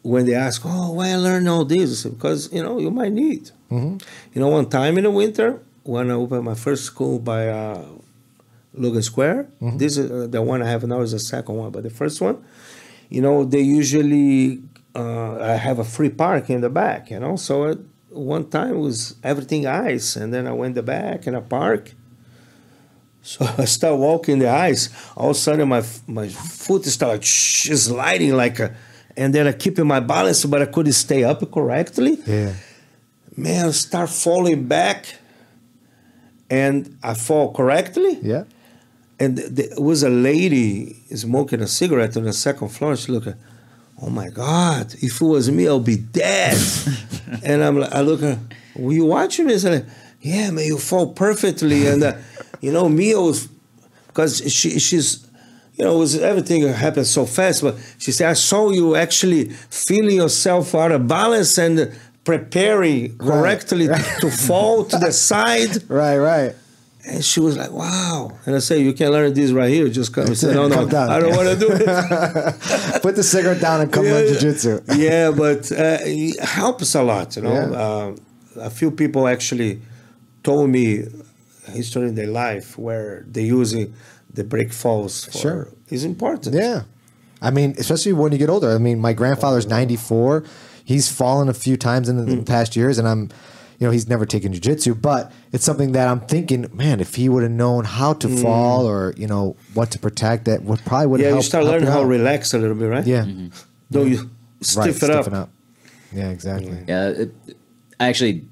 when they ask, "Oh, why I learn all this?" Because you might need. One time in the winter when I opened my first school by Logan Square. This is the one I have now is the second one, but the first one, they usually. I have a free park in the back, So one time it was everything ice, and then I went the back in a park. So I start walking the ice. All of a sudden, my foot started sliding and then I keep my balance, but I couldn't stay up correctly. Yeah, man, I start falling back, and I fall correctly. Yeah, and there was a lady smoking a cigarette on the second floor. She looked. Oh my God! If it was me, I'll be dead. And I look at her. Were you watching me? I said, yeah, man, you fall perfectly. And me, was because she's, everything happened so fast. But she said, I saw you actually feeling yourself out of balance and preparing correctly to fall to the side. Right. And she was like, wow. And I say, you can learn this right here. Just come. I said, no, I don't want to do it. Put the cigarette down and come learn jiu-jitsu. Yeah, but it helps a lot, A few people actually told me a history in their life where they're using the break falls for is important. Yeah. I mean, especially when you get older. I mean, my grandfather's 94. He's fallen a few times in the past years, and he's never taken jiu-jitsu, but it's something that I'm thinking, man, if he would have known how to fall or, what to protect, that probably would have helped. Yeah, you start learning how to relax a little bit, right? Yeah. Though you stiffen up. Yeah, exactly. Yeah, I actually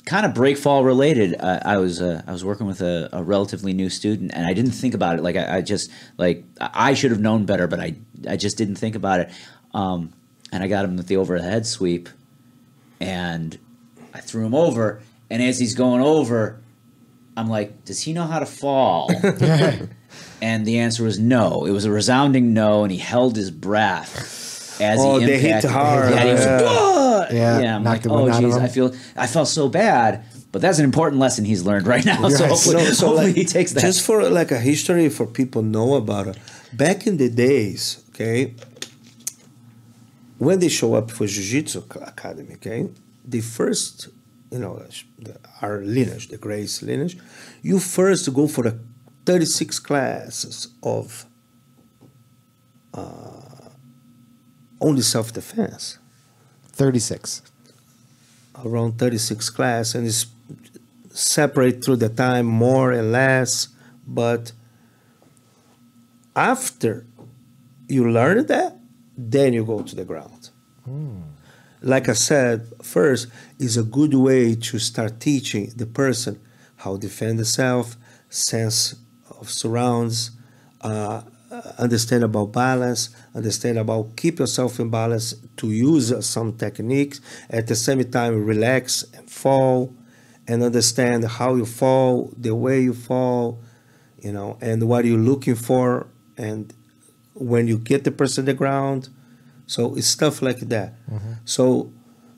kind of break fall related. I was working with a relatively new student, and I didn't think about it. Like I should have known better, but I just didn't think about it. And I got him with the overhead sweep, and I threw him over, and as he's going over, I'm like, does he know how to fall? And the answer was no. It was a resounding no, and he held his breath as he impacted. They hit hard. Yeah, he was like, whoa! Yeah, I'm like, oh, geez, I felt so bad, but that's an important lesson he's learned right now. So hopefully he takes that. Just for a history for people know about it. Back in the days, okay, when they show up for Jiu-Jitsu Academy, okay, the first, our lineage, the Gracie lineage, you first go for the 36 classes of only self-defense. 36. Around 36 class, and it's separate through the time, more and less. But after you learn that, then you go to the ground. Like I said, first is a good way to start teaching the person how to defend themselves, sense of surrounds, understand about balance, understand about keep yourself in balance, to use some techniques. At the same time, relax and fall, and understand how you fall, the way you fall, you know, and what you're looking for, and when you get the person to the ground. So it's stuff like that. So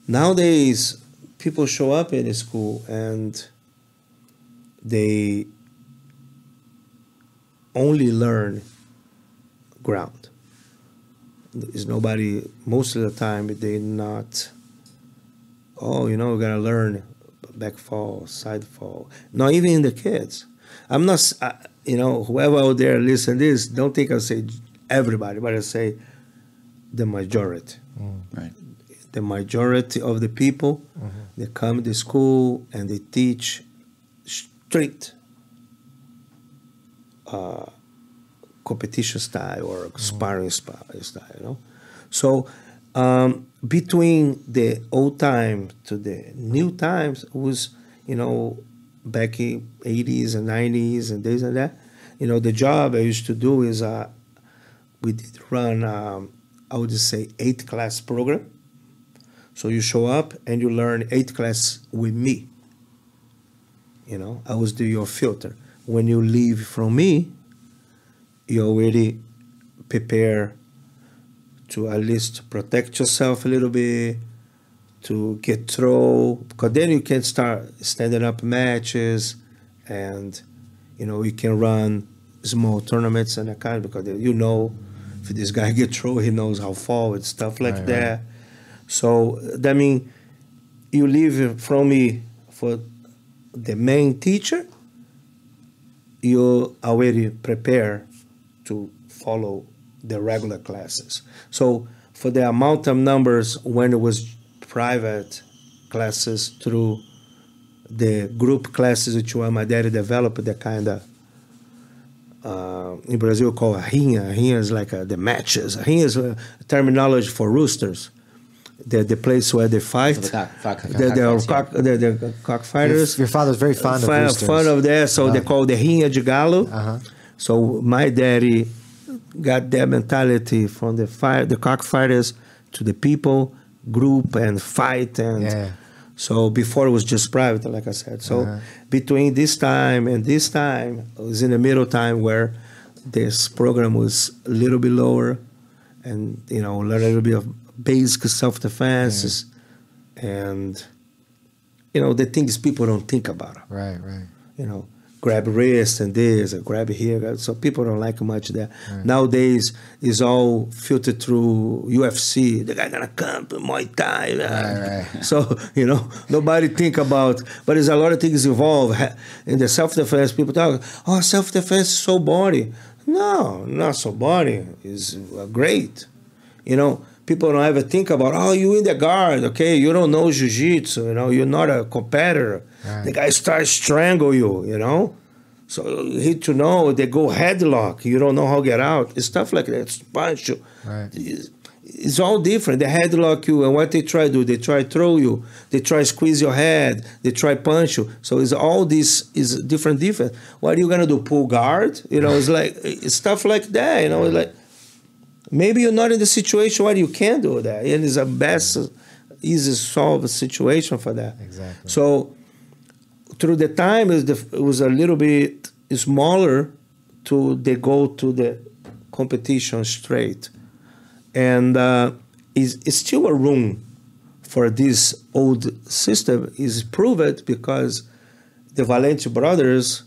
nowadays, people show up in the school and they only learn ground. There's nobody, most of the time, they not, oh, you know, we gotta learn back fall, side fall. Not even the kids. I'm not, you know, whoever out there listen to this, don't think I say everybody, but I say the majority. Right. The majority of the people, they come to school and they teach strict competition style or sparring style, you know. So between the old time to the new times was, you know, back in 80s and 90s and days like that, you know, the job I used to do is we did run, I would just say 8-class program. So you show up and you learn 8 class with me. You know, I was your filter. When you leave from me, you already prepare to at least protect yourself a little bit, to get through, because then you can start standing up matches, and you know, you can run small tournaments and that kind, because you know, if this guy get through, he knows how far and stuff like that. Right. So that means you leave from me for the main teacher, you already prepare to follow the regular classes. So for the amount of numbers when it was private classes through the group classes which my daddy developed, the kind of in Brazil called a rinha. A rinha is like the matches. A rinha is a terminology for roosters. The place where they fight. The cockfighters. Your father's very fond of roosters. Fond of that, so they call the rinha de galo. So my daddy got that mentality from the cockfighters to the people, group and fight. And so before it was just private, like I said. So between this time and this time, it was in the middle time where this program was a little bit lower, and, you know, learn a little bit of basic self-defense, and, you know, the things people don't think about. Right. You know, grab wrist and this, and grab here. So people don't like much that. Right. Nowadays, it's all filtered through UFC. The guy gonna come to Muay Thai. Right. So, you know, nobody think about, but there's a lot of things involved. In the self-defense, people talk, oh, self-defense is so boring. No, not so boring. It's great. You know, people don't ever think about, oh, you in the guard, okay? You don't know jiu-jitsu, you know? You're not a competitor. Right. The guy starts strangle you, you know? So you need to know, they go headlock. You don't know how to get out. It's stuff like that. Punch you. Right. It's all different. They headlock you, and what they try to do, they try to throw you. They try to squeeze your head. They try to punch you. So it's all this is different. What are you going to do, pull guard? You know, it's like, it's stuff like that, you know? It's like, maybe you're not in the situation where you can do that. And it's a best, easy solve situation for that. Exactly. So through the time, it was a little bit smaller they go to the competition straight. And it's still a room for this old system is proved because the Valente brothers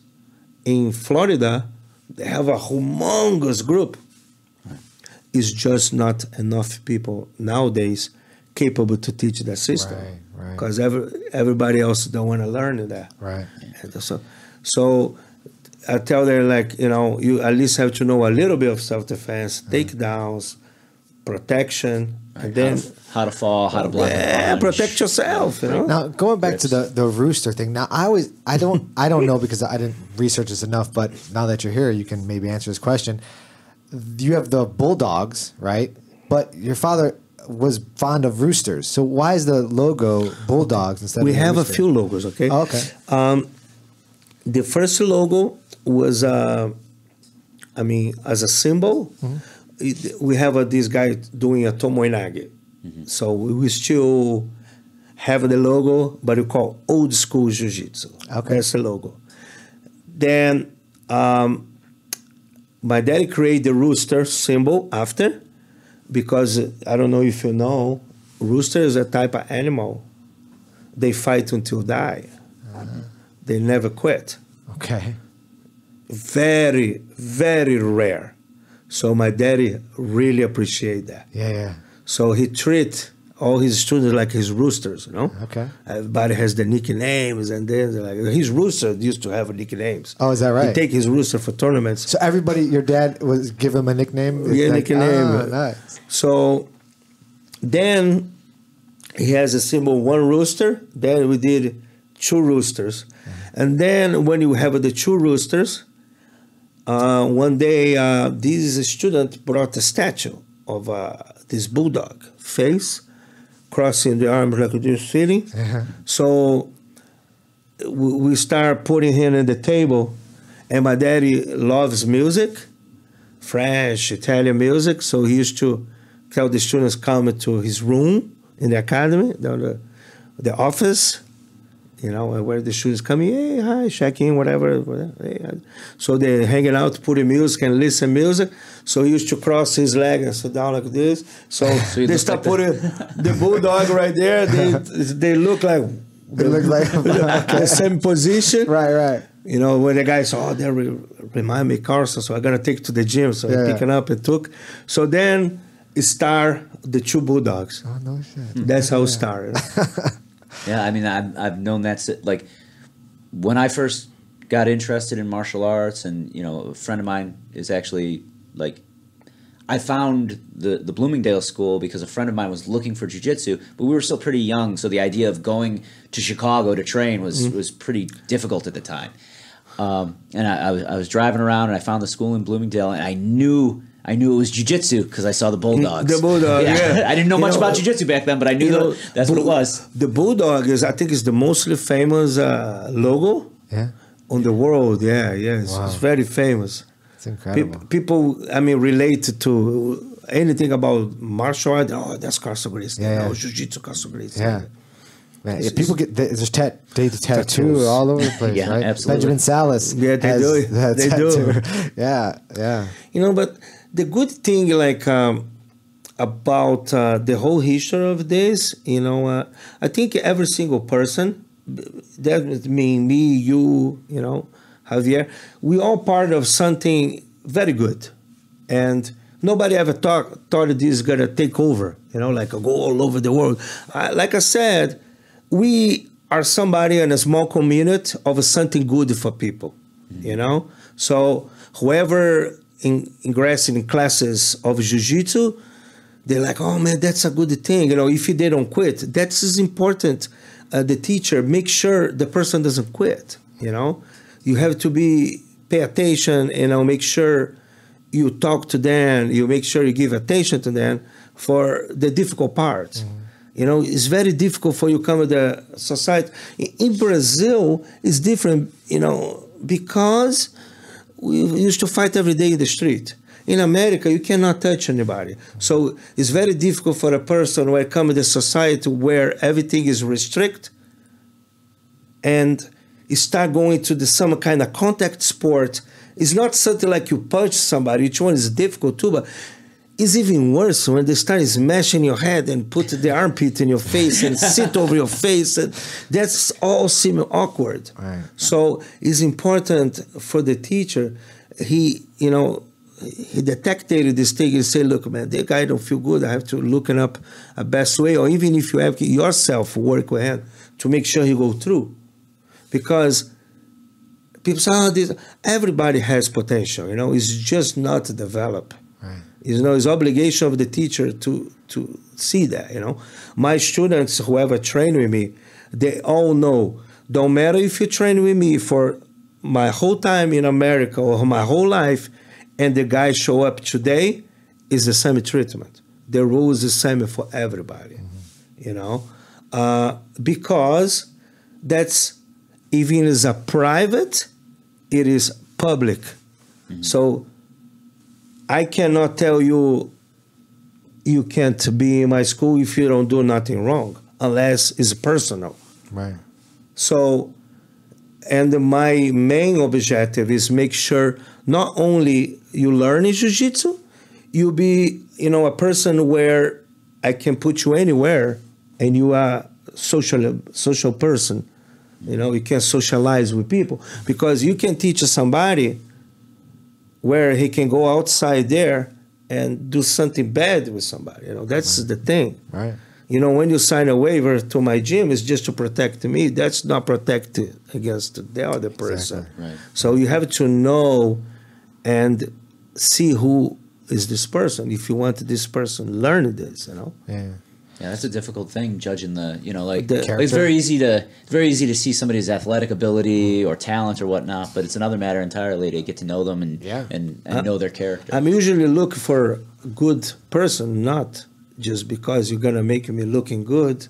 in Florida, they have a humongous group. Is just not enough people nowadays capable to teach that system, right? Because everybody else don't want to learn that, right? And so I tell them, like, you know, you at least have to know a little bit of self-defense, takedowns, protection, and then how to fall, how to block. Yeah, protect yourself. You know? Now going back to the rooster thing. Now I don't know because I didn't research this enough. But now that you're here, you can maybe answer this question. You have the bulldogs, right? but your father was fond of roosters. So why is the logo bulldogs instead We of have a rooster? few logos, okay? Oh, okay. The first logo was, as a symbol, we have this guy doing a tomoinage. So we still have the logo, but we call old school jiu-jitsu. Okay. That's the logo. Then my daddy created the rooster symbol after, because I don't know if you know, rooster is a type of animal. They fight until die. They never quit. Okay. Very, very rare. So my daddy really appreciate that. Yeah. So he treat all his students like his roosters, you know? Okay. Everybody has the nicknames, and then like his rooster used to have nicknames. Oh, is that right? He take his rooster for tournaments. So everybody, your dad was give him a nickname? It's Yeah, like, nickname. Oh, nice. So then he has a symbol, one rooster. Then we did two roosters. And then when you have the two roosters, one day this student brought a statue of this bulldog face, crossing the arms like this sitting. So we start putting him at the table, and my daddy loves music, French, Italian music. So he used to tell the students come to his room in the academy, the office, you know, where the students come in, hey, hi, check in, whatever. Hey, so they're hanging out, putting music and listen music. So he used to cross his leg and sit down like this. So they start putting the bulldog right there. They look like the same position. Right. You know, when the guy saw, they remind me Carlson, so I got to take to the gym. So I pick it up and took. So then it started the two bulldogs. Oh, no shit. That's how it started. Yeah, I mean, I've known that's like when I first got interested in martial arts, and you know, a friend of mine is actually like, I found the Bloomingdale school because a friend of mine was looking for jiu-jitsu, but we were still pretty young, so the idea of going to Chicago to train was pretty difficult at the time. And I was driving around and I found the school in Bloomingdale, and I knew it was jiu-jitsu because I saw the bulldogs. The bulldog, yeah. I didn't know much about jiu-jitsu back then, but I knew that's what it was. The bulldog I think, is the mostly famous logo on the world. Yeah. It's very famous. It's incredible. People, relate to anything about martial art. Oh, that's Carlson Gracie. Yeah. Oh, jiu-jitsu Carlson Gracie. Yeah. Man, people get there's tattoo all over the place, Yeah, right? absolutely. Benjamin Salas, Yeah, they has do. that They tattoo. do. Yeah. You know, but the good thing, about the whole history of this, I think every single person, that would mean me, you, Javier, we all part of something very good, and nobody ever thought this is gonna take over, go all over the world. Like I said, we are somebody in a small community of something good for people, So whoever ingress in classes of jiu-jitsu, they're like, oh man, that's a good thing. If they don't quit, that's as important. The teacher, make sure the person doesn't quit. You have to pay attention, make sure you talk to them, you make sure you give attention to them for the difficult parts. It's very difficult for you to come to the society. In Brazil, it's different, because we used to fight every day in the street. In America, you cannot touch anybody. So it's very difficult for a person when it comes to the society where everything is restricted and you start going to some kind of contact sport. It's not something like you punch somebody, which one is difficult too, but it's even worse when they start smashing your head and put the armpit in your face and sit over your face. And that's all seem awkward. Right. So it's important for the teacher. He detected this thing and say, look, man, that guy don't feel good. I have to look it up a best way. Or even if you have yourself work with him to make sure he go through. Because people say, everybody has potential, it's just not developed. Right. It's obligation of the teacher to see that, My students, whoever train with me, they all know, don't matter if you train with me for my whole time in America or my whole life, and the guy show up today, is the same treatment. the rule is the same for everybody, you know, because that's, even as a private, it is public. So I cannot tell you, you can't be in my school if you don't do nothing wrong, unless it's personal. Right. So, and my main objective is make sure not only you learn in jiu-jitsu, you be, you know, a person where I can put you anywhere and you are social person. You know, you can socialize with people, because you can teach somebody where he can go outside there and do something bad with somebody. You know, that's the thing. Right. You know, when you sign a waiver to my gym, it's just to protect me. That's not protected against the other person. Exactly. Right. So you have to know and see who is this person. If you want this person, learn this, you know. Yeah. Yeah, that's a difficult thing, judging the, you know, like, The it's character. very easy to see somebody's athletic ability or talent or whatnot, but it's another matter entirely to get to know them and Yeah. and know their character. I'm usually looking for a good person, not just because you're gonna make me looking good,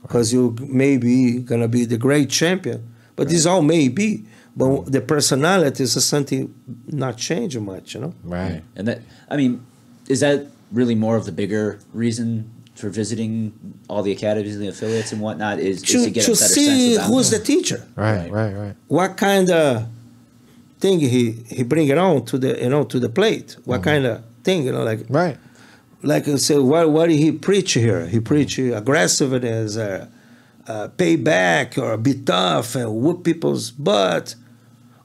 because you may be gonna be the great champion. But this all may be, but the personality is something not changing much, you know. Right. And that, I mean, is that really more of the bigger reason for visiting all the academies and the affiliates and whatnot? Is to get a To better see sense about who's them? the teacher, Right. what kind of thing he bring it on to the, you know, to the plate, what kind of thing, you know, Right. like I say, what did he preach here? He preach aggressiveness, payback, or be tough and whoop people's butt,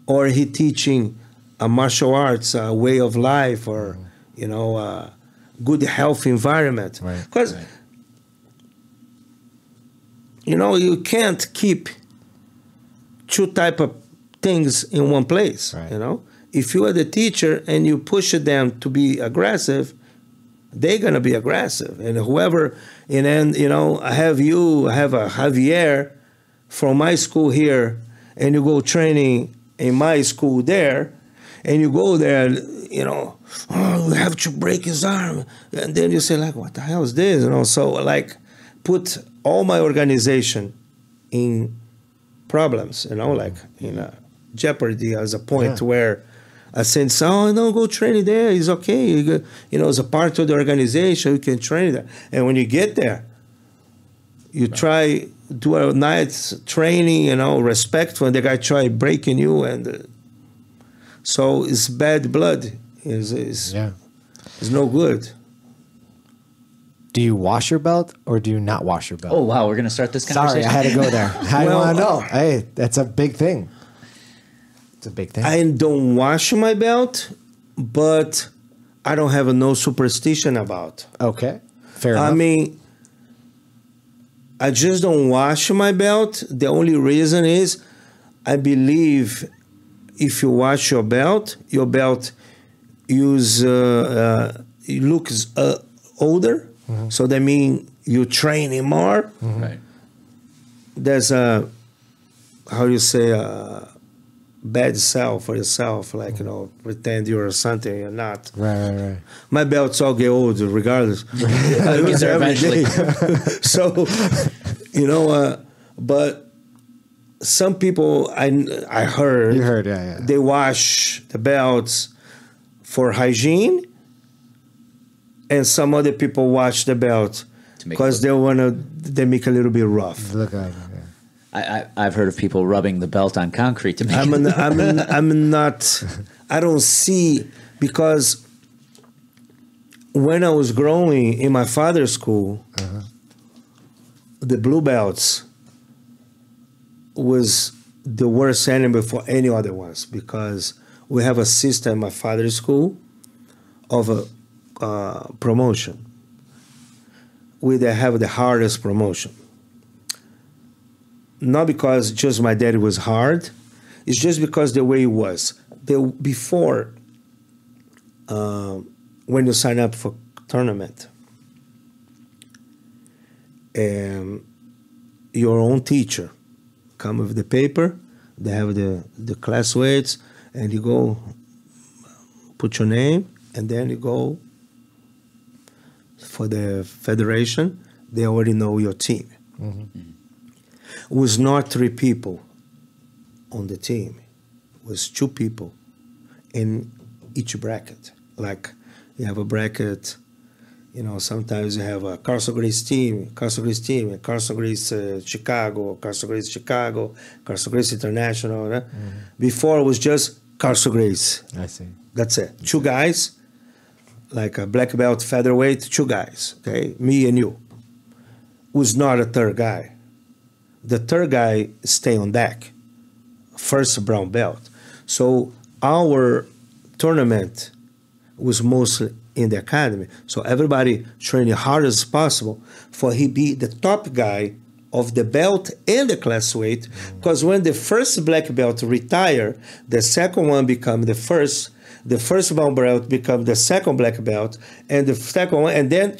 or he teaching a martial arts, a way of life, or you know, a good health environment. Right. Because you know, you can't keep two type of things in one place. Right. You know, if you are the teacher and you push them to be aggressive, they're gonna be aggressive. And whoever, and then, you know, I have a Javier from my school here, and you go training in my school there, and you go there, you know, oh, we have to break his arm, and then you say like, what the hell is this? You know, so like, put all my organization in problems, you know, like in a jeopardy, as a point where I said, oh, no, go train there. It's okay. You know, as a part of the organization, you can train there. And when you get there, you try do a nice training, you know, respect when the guy try breaking you, and so it's bad blood. It's no good. Do you wash your belt or do you not wash your belt? Oh wow, we're gonna start this Sorry, conversation. I had to go there. I Well, want to know. Hey, that's a big thing. It's a big thing. I don't wash my belt, but I don't have no superstition about. Okay, fair enough. I mean, I just don't wash my belt. The only reason is I believe if you wash your belt use it looks older. So that means you training more. Right. There's a, how do you say, a bad self for yourself, like, you know, pretend you're something you're not. Right. My belts all get old regardless. I Get use there every eventually. day. So, you know, but some people I heard, You heard, yeah. they wash the belts for hygiene, and some other people wash the belt To make because they make a little bit rough. Look like I've heard of people rubbing the belt on concrete to make it. I'm not. I don't see, because when I was growing in my father's school, the blue belts was the worst enemy for any other ones, because we have a system in my father's school of a promotion. We have the hardest promotion. Not because just my dad was hard, it's just because the way it was. Before, when you sign up for tournament, your own teacher come with the paper, they have the class weights, and you go put your name, and then you go for the federation, they already know your team. It was not 3 people on the team. It was 2 people in each bracket. Like you have a bracket, you know, sometimes you have a Carlson Gracie team, Carlson Gracie Chicago, Carlson Gracie International. Right? Before it was just Carlson Gracie. I see. That's it. 2 guys, like a black belt featherweight, 2 guys, okay? Me and you. Was not a 3rd guy. The 3rd guy stay on deck. First brown belt. So our tournament was mostly in the academy. So everybody training hard as possible for he be the top guy of the belt and the class weight. Because when the first black belt retire, the second one become the first brown belt become the second black belt, and the second one, and then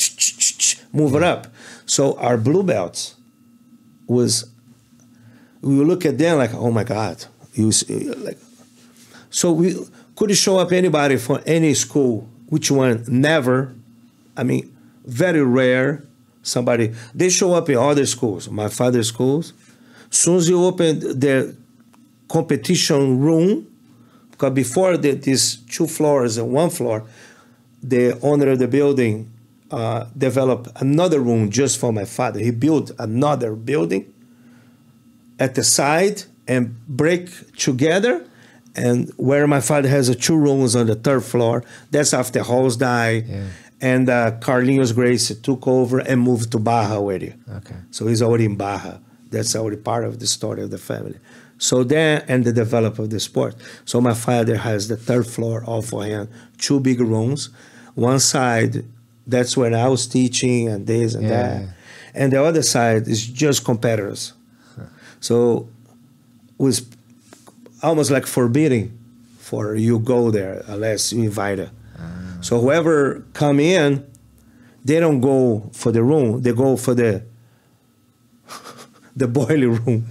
move it up. So our blue belts was, we look at them like, oh my God. So we could show up anybody from any school, which one never, I mean, very rare, somebody, they show up in other schools, my father's schools. Soon as you open the competition room, because before these 2 floors and 1 floor, the owner of the building developed another room just for my father. He built another building at the side and break together, and where my father has 2 rooms on the 3rd floor. That's after Halls died, and Carlinhos Gracie took over and moved to Barra already. Okay. So he's already in Barra. That's already part of the story of the family. So then, and the development of the sport. So my father has the 3rd floor all for him, 2 big rooms. One side, that's when I was teaching and this and that. And the other side is just competitors. So it was almost like forbidding for you go there unless you invite her. So whoever come in, they don't go for the room, they go for the boiling room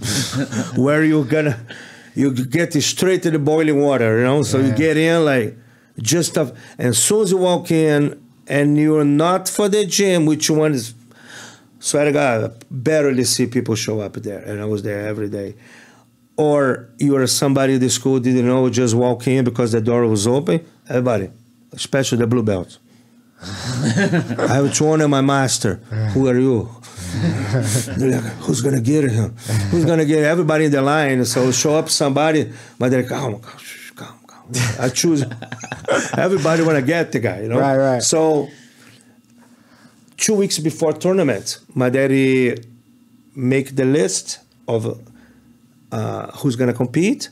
where you get straight to the boiling water, you know? So you get in like just and as soon as you walk in and you're not for the gym, which one is, swear to God, I barely see people show up there, and I was there every day. Or you are somebody the school didn't know, just walk in because the door was open. Everybody, especially the blue belts. I have to honor my master. Who are you? They're like, who's gonna get him? Who's gonna get everybody in the line? So show up somebody, but they're like, oh my gosh, come. I choose. Everybody wanna get the guy, you know? Right. So 2 weeks before tournament, my daddy make the list of who's gonna compete,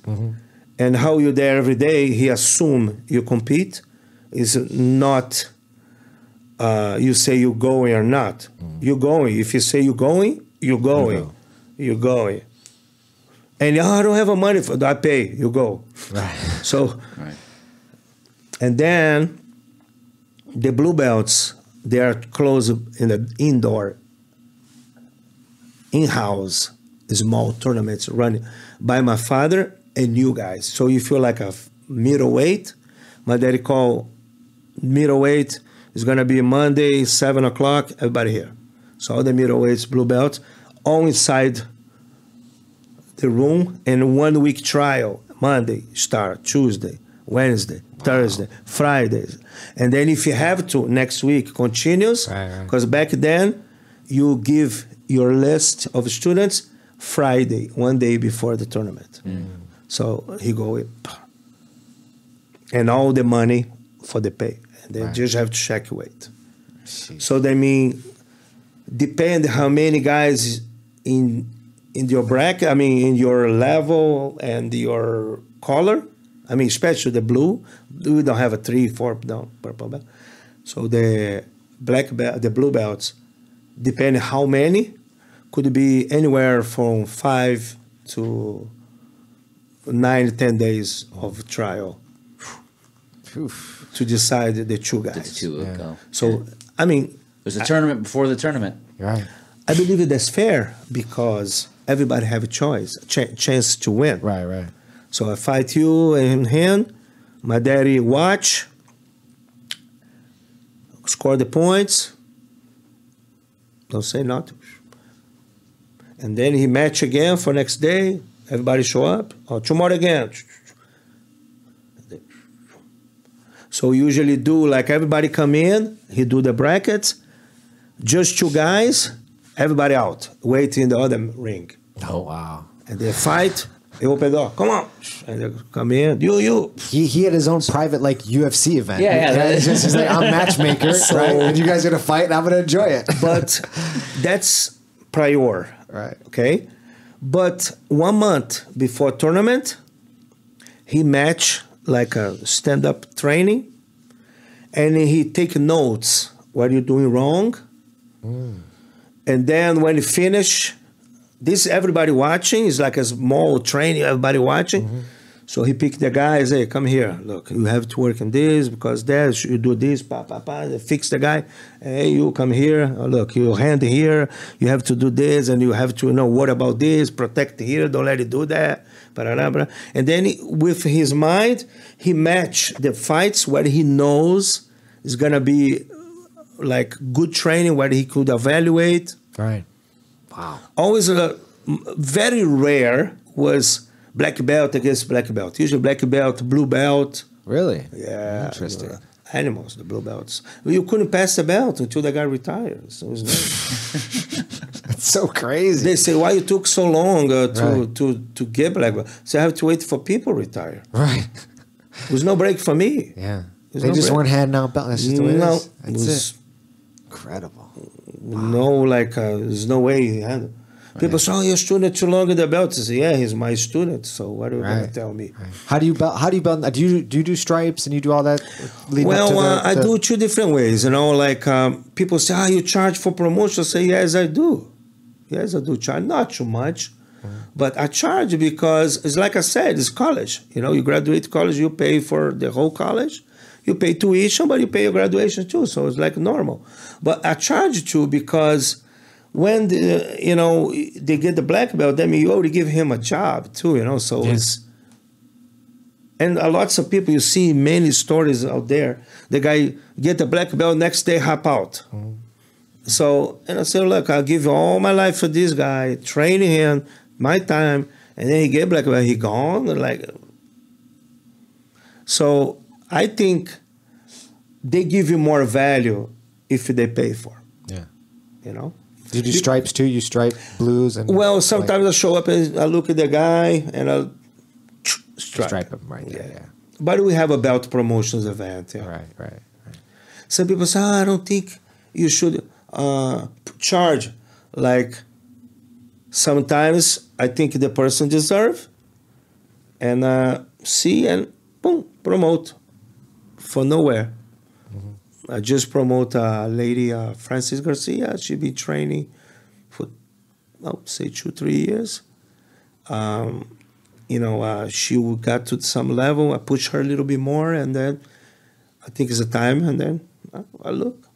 and how you're there every day. He assume you compete is not. You say you're going or not. You're going. If you say you're going, you're going. You're going. And I don't have money for that. I pay. You go. Right. So, and then the blue belts, they are close in the indoor, in-house, small tournaments running by my father and you guys. So you feel like a middleweight. My daddy called middleweight. It's going to be Monday, 7 o'clock, everybody here. So all the middleweights, blue belts, all inside the room, and 1 week trial. Monday start, Tuesday, Wednesday, Thursday, Fridays. And then if you have to, next week continues, because back then you give your list of students Friday, 1 day before the tournament. So he go in. And all the money for the pay. They just have to check weight. So they mean, depend how many guys in your bracket, I mean, in your level and your color. I mean, especially the blue. We don't have a 3, 4, no, purple belt. So the black belt, the blue belts, depending how many, could be anywhere from 5 to 9, 10 days of trial. To decide the 2 guys. The 2 will go. So, I mean... There's a tournament before the tournament. Right. I believe that's fair because everybody have a choice, chance to win. Right. So I fight you and him. My daddy watch, score the points, Don't say nothing. And then he match again for next day. Everybody show up. Oh, tomorrow again. So usually do like everybody come in. He do the brackets. Just 2 guys. Everybody out. Wait in the other ring. Oh wow! And they fight. They open the door. Come on. And they come in. You. He had his own private like UFC event. Yeah. He's like, I'm matchmaker, right? And you guys are gonna fight, and I'm gonna enjoy it. But that's prior. Right. Okay. But 1 month before tournament, he match like a stand-up training, and he take notes what you're doing wrong. And then when he finish, this everybody watching is like a small training, everybody watching. So he picked the guys, hey, come here. Look, you have to work on this because that you do this, they fix the guy. Hey, you come here. Oh, look, your hand here. You have to do this, and you have to know what about this. Protect here. Don't let it do that. And then with his mind, he match the fights where he knows is gonna be like good training, where he could evaluate. Right. Wow. Always very rare was black belt against black belt. Usually black belt, blue belt. Really? Yeah. Interesting. Animals, the blue belts. You couldn't pass the belt until the guy retired. So it was nice. It's so crazy. They say, why you took so long Right. to get black belt? So I have to wait for people retire. Right. There was no break for me. Yeah. There's They no just break. weren't handing out belts. That's just the way it No, is. it That's was it. Incredible. no there's no way he handled. People say, oh, your student too long in the belt. I say, yeah, he's my student. So what are you going to tell me? Right. How do you belt? Do you do stripes and you do all that? leading up to I do 2 different ways. Like people say, you charge for promotion. I say, yes, I do. Yes, I do charge. Not too much. But I charge because it's like I said, it's college. You graduate college, you pay for the whole college. You pay tuition, but you pay your graduation too. So it's like normal. But I charge too because when they get the black belt, then you already give him a job too. So it's. And lots of people, you see many stories out there. The guy get the black belt, next day hop out. So, and I say, look, I'll give you all my life for this guy, training him, my time, and then he get black belt, he gone. So I think they give you more value if they pay for. Yeah. Do you do stripes too? You stripe blues and. Well, sometimes I show up and I look at the guy and I'll stripe him, right? Yeah. But we have a belt promotions event. Yeah. Right. Some people say, I don't think you should charge. Like sometimes I think the person deserve, and see and boom, promote for nowhere. I just promote a lady, Francis Garcia. She been training for, say 2-3 years. She got to some level. I push her a little bit more, and then I think it's a time. And then I look,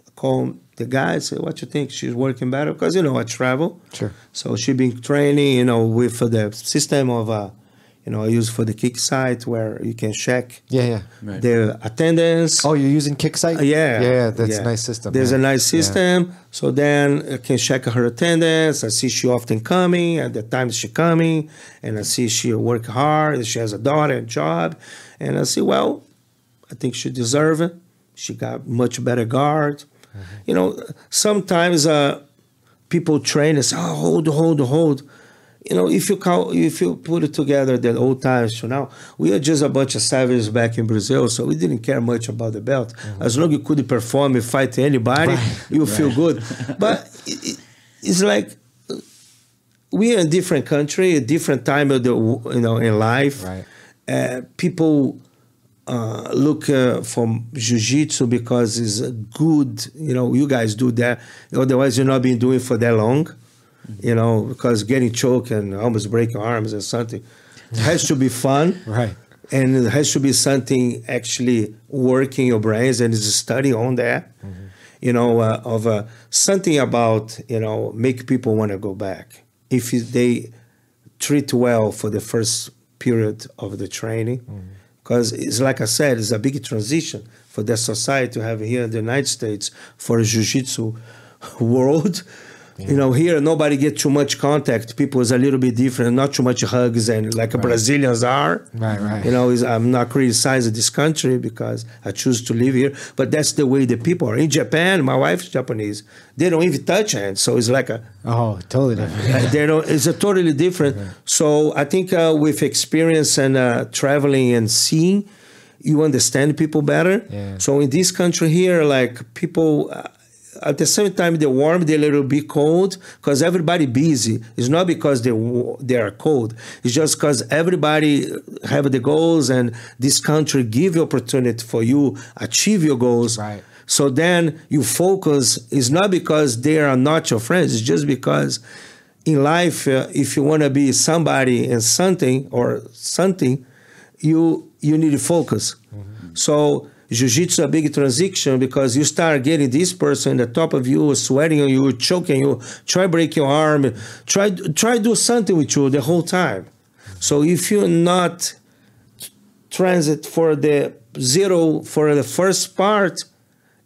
I call the guy, say, "What you think? She's working better?" Because I travel. Sure. So she been training, with the system of. I use for the kick site where you can check Right. the attendance. Oh, you're using Kicksite? Yeah. That's a nice system. There's a nice system. So then I can check her attendance. I see she often coming, at the times she coming, and I see she work hard, she has a daughter and job. And I see, well, I think she deserve it. She got much better guard. Sometimes people train and say, oh, hold. If you put it together, the old times to now, we are just a bunch of savages back in Brazil, so we didn't care much about the belt. As long as you could perform and fight anybody, you feel good. But it's like we are in a different country, a different time of in life. Right. People look for jiu-jitsu because it's good. You guys do that. Otherwise, you're not been doing it for that long. Because getting choked and almost break your arms or something, it has to be fun. Right. And it has to be something actually working your brains, and it's a study on that, something about, make people want to go back. If they treat well for the first period of the training, because it's like I said, it's a big transition for the society to have here in the United States for jiu-jitsu world. You know, here nobody get too much contact. People is a little bit different, not too much hugs and like Brazilians are. Right. You know, I'm not criticizing this country because I choose to live here, but that's the way the people are. In Japan, my wife's Japanese. They don't even touch hands, so it's like a totally different. they don't. It's a totally different. So I think with experience and traveling and seeing, you understand people better. Yeah. So in this country here, like people. At the same time, they're warm, they're a little bit cold, because everybody busy. It's not because they are cold. It's just because everybody have the goals, and this country give you opportunity for you achieve your goals. Right. So then you focus. It's not because they are not your friends. It's just because in life, if you want to be somebody and something, you need to focus. Mm-hmm. So Jiu-Jitsu is a big transition because you start getting this person on the top of you, sweating on you, choking you, try break your arm, try do something with you the whole time. So if you're not transit for the zero for the first part,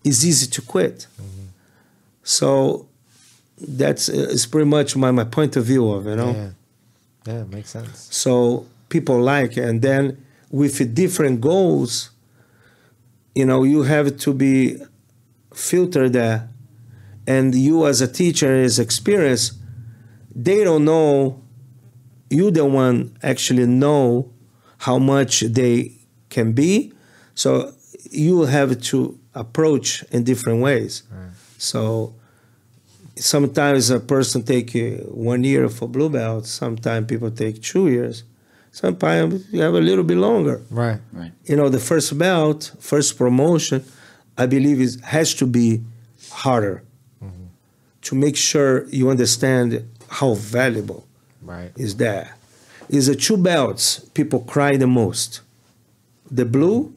it's easy to quit. Mm-hmm. So that's is pretty much my point of view of, you know. Yeah, makes sense. So people like, and then with different goals, you know, you have to be filtered there. And you as a teacher is experienced, they don't know, you the one actually know how much they can be. So you have to approach in different ways. Right. So sometimes a person take 1 year for blue belt, sometimes people take 2 years. Sometimes you have a little bit longer. Right. You know, the first belt, first promotion, I believe has to be harder to make sure you understand how valuable is that. Is the 2 belts people cry the most. The blue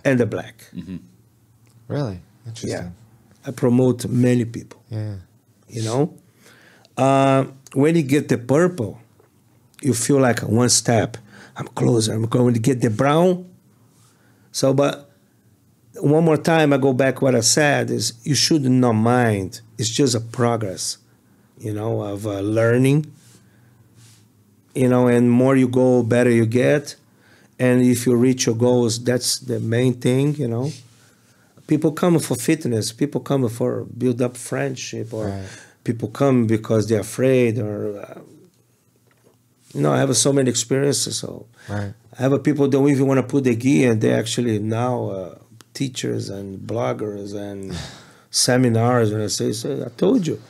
and the black. Mm-hmm. Really? Interesting. Yeah. I promote many people. Yeah. You know? When you get the purple, you feel like one step. I'm closer. I'm going to get the brown. So, but one more time, I go back what I said is you should not mind. It's just a progress, you know, of learning. You know, and more you go, better you get. And if you reach your goals, that's the main thing, you know. People come for fitness. People come for build up friendship, or people come because they're afraid, or you know, I have so many experiences. So I have people that don't even want to put the gi, and they're actually now teachers and bloggers and seminars. And I say, I told you.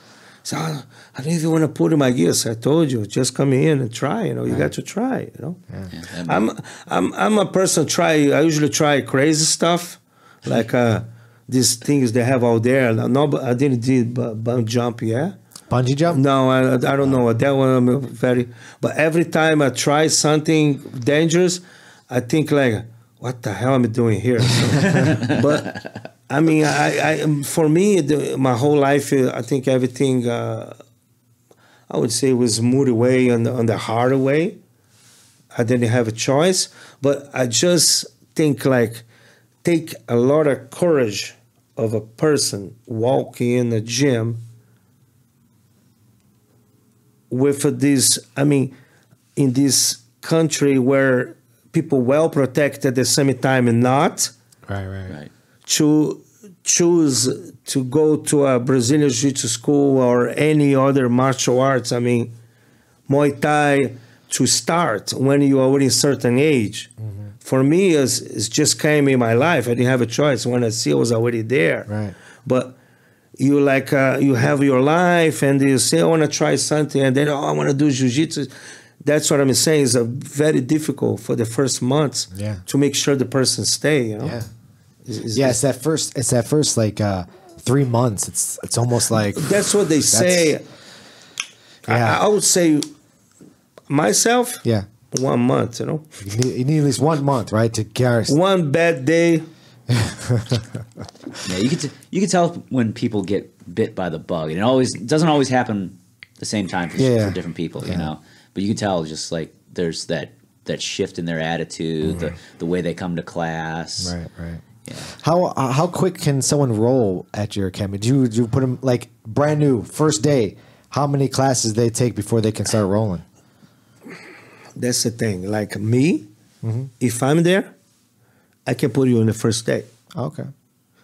So I don't even want to put in my gi. So I told you, just come in and try. You know, you got to try. You know, I'm a person. I usually try crazy stuff, like these things they have out there. No, I didn't do bungee jump yet. Bungee jump? No, I don't know. That one I'm very. But every time I try something dangerous, I think like, what the hell am I doing here? So, but I mean, I for me, my whole life, I think everything. I would say was moved away on the harder way. I didn't have a choice, but I just think like, take a lot of courage of a person walking in the gym. With this, I mean, in this country where people well protected at the same time and not, right. To choose to go to a Brazilian Jiu-Jitsu school or any other martial arts, I mean, Muay Thai, to start when you are already a certain age. Mm-hmm. For me, it's just came in my life. I didn't have a choice. When I see, I was already there. Right. But you like you have your life, and you say I want to try something, and then I want to do jiu-jitsu. That's what I'm saying. Is very difficult for the first months to make sure the person stay. You know? Yeah, it's that first like 3 months. It's almost like that's what they say. Yeah, I would say myself. Yeah, 1 month. You know, you need at least 1 month, right, to carry. One bad day. Yeah, you can tell when people get bit by the bug, and it doesn't always happen the same time for different people, you know. But you can tell just like there's that shift in their attitude, the way they come to class, right. How quick can someone roll at your academy? Do you put them like brand new first day? How many classes they take before they can start rolling? That's the thing. Like me, if I'm there, I can put you on the first day. Okay.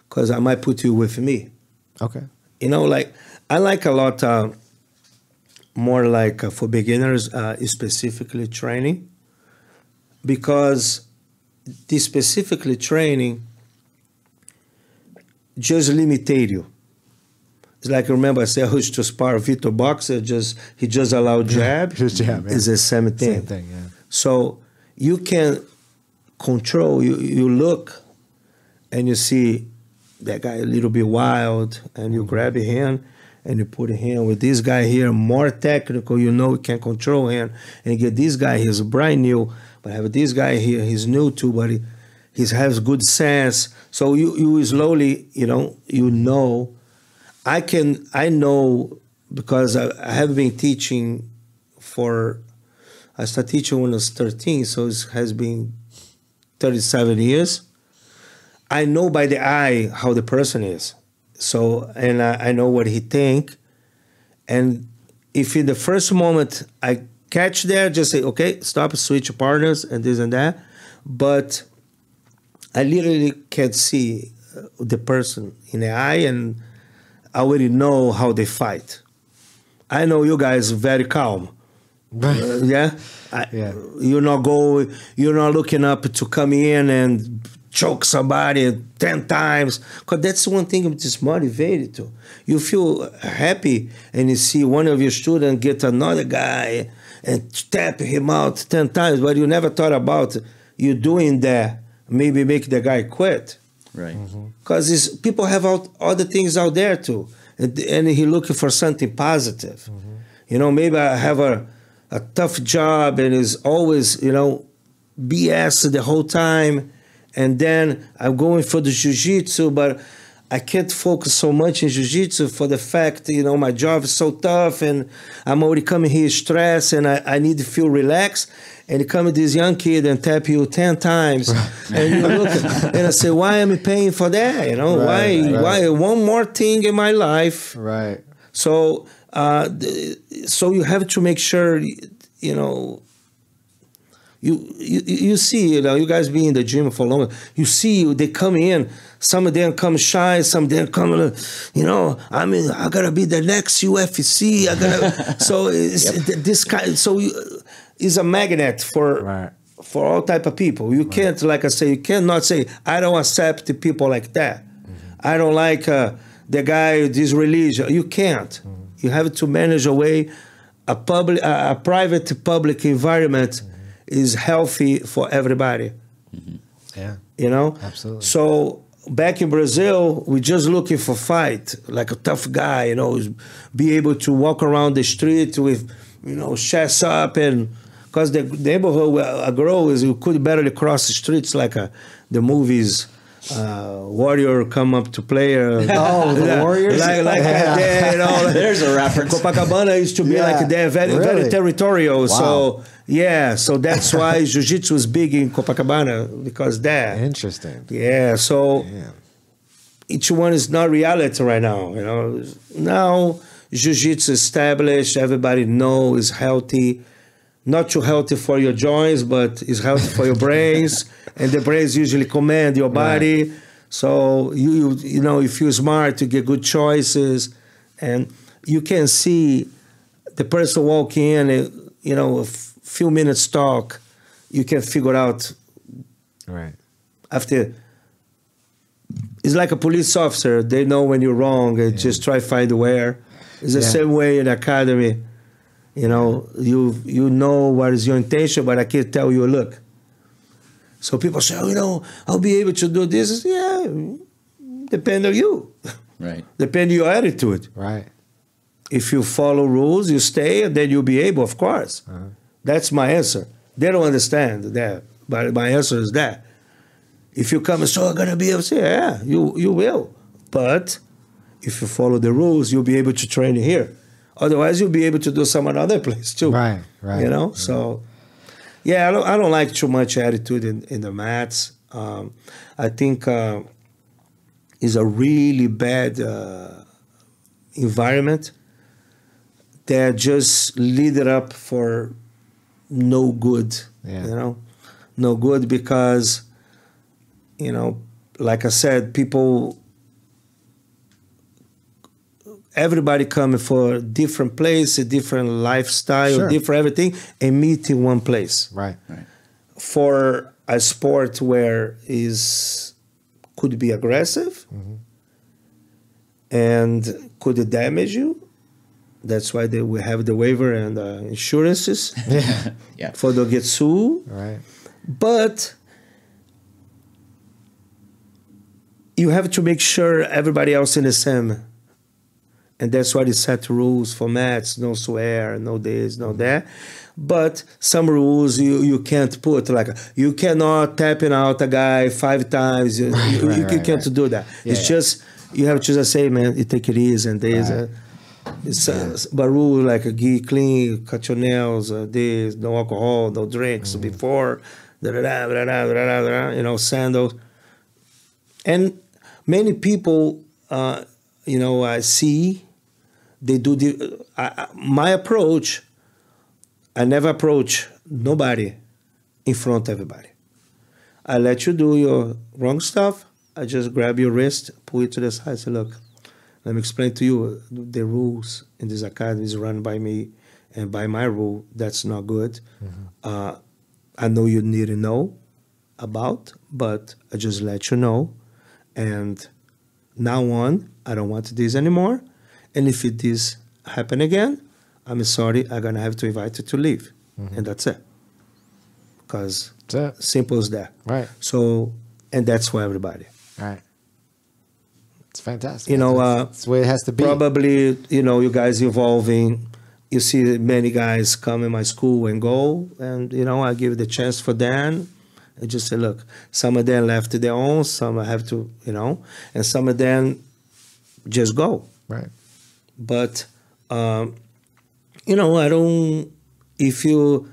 Because I might put you with me. Okay. You know, like I like a lot more like for beginners, specifically training. Because this specifically training just limited you. It's like, remember I said I used to spar Vitor Boxer, he just allowed jab. Just jab, yeah. It's the same thing. Same thing, yeah. So you can control, you look and you see that guy a little bit wild, and you grab a hand and you put a hand with this guy here, more technical, you know you can control him, and you get this guy, he's brand new, but have this guy here, he's new too, but he has good sense. So you slowly, you know, I know because I have been teaching I started teaching when I was 13, so it has been 37 years. I know by the eye how the person is. So, and I know what he think. And if in the first moment I catch there, just say, okay, stop, switch partners and this and that. But I literally can see the person in the eye, and I already know how they fight. I know you guys very calm. Yeah? You're not looking up to come in and choke somebody 10 times. Because that's one thing which is motivated to. You feel happy and you see one of your students get another guy and tap him out 10 times, but you never thought about you doing that, maybe make the guy quit. Right. Because people have other things out there too. And he looking for something positive. You know, maybe I have a tough job and is always, you know, BS the whole time. And then I'm going for the jiu-jitsu, but I can't focus so much in jiu-jitsu for the fact, you know, my job is so tough and I'm already coming here stressed and I need to feel relaxed. And you come with this young kid and tap you 10 times. And you look and I say, why am I paying for that? You know, why one more thing in my life? Right. So, so you have to make sure, you know, you see, you know, you guys be in the gym for long. You see, they come in. Some of them come shy. Some of them come, you know. I mean, I gotta be the next UFC. I gotta. So this kind. So it's a magnet for all type of people. You can't, like I say, you cannot say I don't accept people like that. I don't like the guy this religion. You can't. You have to manage a way. A private public environment is healthy for everybody. Yeah. You know? Absolutely. So back in Brazil, we're just looking for fight, like a tough guy, you know, be able to walk around the street with, you know, chest up, and because the neighborhood where I grow is, you could barely cross the streets like the movies. Warrior come up to play. The Warriors? Like that, you know. There's a reference. Copacabana used to be like that, very territorial. Wow. So, yeah, so that's why Jiu-Jitsu is big in Copacabana, because that. Interesting. Yeah, so each one is not reality right now, you know. Now, Jiu-Jitsu established, everybody knows is healthy. Not too healthy for your joints, but it's healthy for your brains, and the brains usually command your body. Right. So you know, if you're smart, you get good choices, and you can see the person walking in, and, you know, a few minutes talk, you can figure out. Right. After, it's like a police officer; they know when you're wrong and just try to find where. It's the same way in academy. You know, you know what is your intention, but I can't tell you a look. So people say, oh, you know, I'll be able to do this. Yeah, depend on you. Right. Depend on your attitude. Right. If you follow rules, you stay, and then you'll be able, of course. That's my answer. They don't understand that, but my answer is that. If you come and say, I'm going to be able to say, yeah, you will. But if you follow the rules, you'll be able to train here. Otherwise, you'll be able to do some another place too. Right. You know, so yeah, I don't like too much attitude in the mats. I think is a really bad environment that just lead it up for no good. Yeah. No good because, like I said, everybody coming for different place, a different lifestyle, Sure. different everything, and meet in one place. Right. For a sport where could be aggressive and could damage you. That's why we have the waiver and insurances Yeah. for the get sued. Right. But you have to make sure everybody else in the same. And that's why they set rules for mats, no swear, no this, no that. But some rules you can't put, like you cannot tapping out a guy 5 times. You can't do that. Yeah, it's just, you have to just say, man, you take it easy and this. But rule like get clean, cut your nails, this, no alcohol, no drinks before, sandals. And many people, I see, they do my approach. I never approach nobody in front of everybody. I let you do your wrong stuff. I just grab your wrist, pull it to the side, say, look, let me explain to you the rules in this academy is run by me, and by my rule, that's not good. I know you need to know about, but I just let you know. And now on, I don't want this anymore. And if this happen again, I'm sorry, I'm going to have to invite you to leave. And that's it. Because simple as that. Right. So, and that's for everybody. Right. It's fantastic. That's the way it has to be. Probably, you guys evolving. You see many guys come in my school and go. And, I give the chance for them. I just say, look, some of them left their own, some I have to, and some of them just go. Right. But, I don't, if you,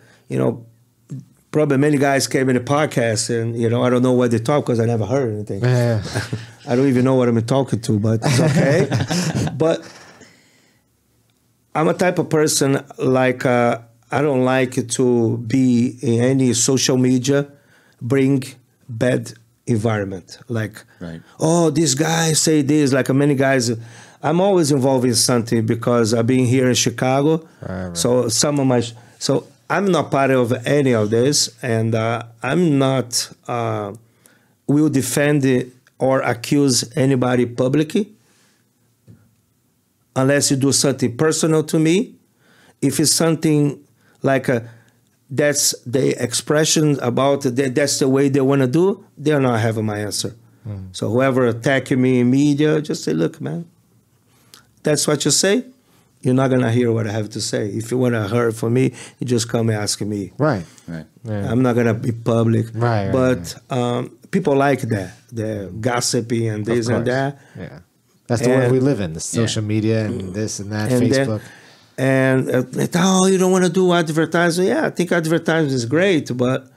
probably many guys came in the podcast and, I don't know what they talk because I never heard anything. Yeah. I don't even know what I'm talking to, but it's okay. But I'm a type of person like, I don't like to be in any social media, bring bad environment. Like, right. Oh, this guy say this, like many guys. I'm always involved in something because I've been here in Chicago. Right. So so I'm not part of any of this, and I'm not will defend or accuse anybody publicly unless you do something personal to me. If it's something like that's the expression about that's the way they want to do, they're not having my answer. So whoever attacking me in media, just say, look, man, that's what you say. You're not going to hear what I have to say. If you want to hear from me, you just come and ask me. Right. Right. Yeah. I'm not going to be public. Right. But people like that, the gossiping and this and that. Yeah. That's the world we live in, the social media and this and that, And Facebook. You don't want to do advertising. Yeah, I think advertising is great, but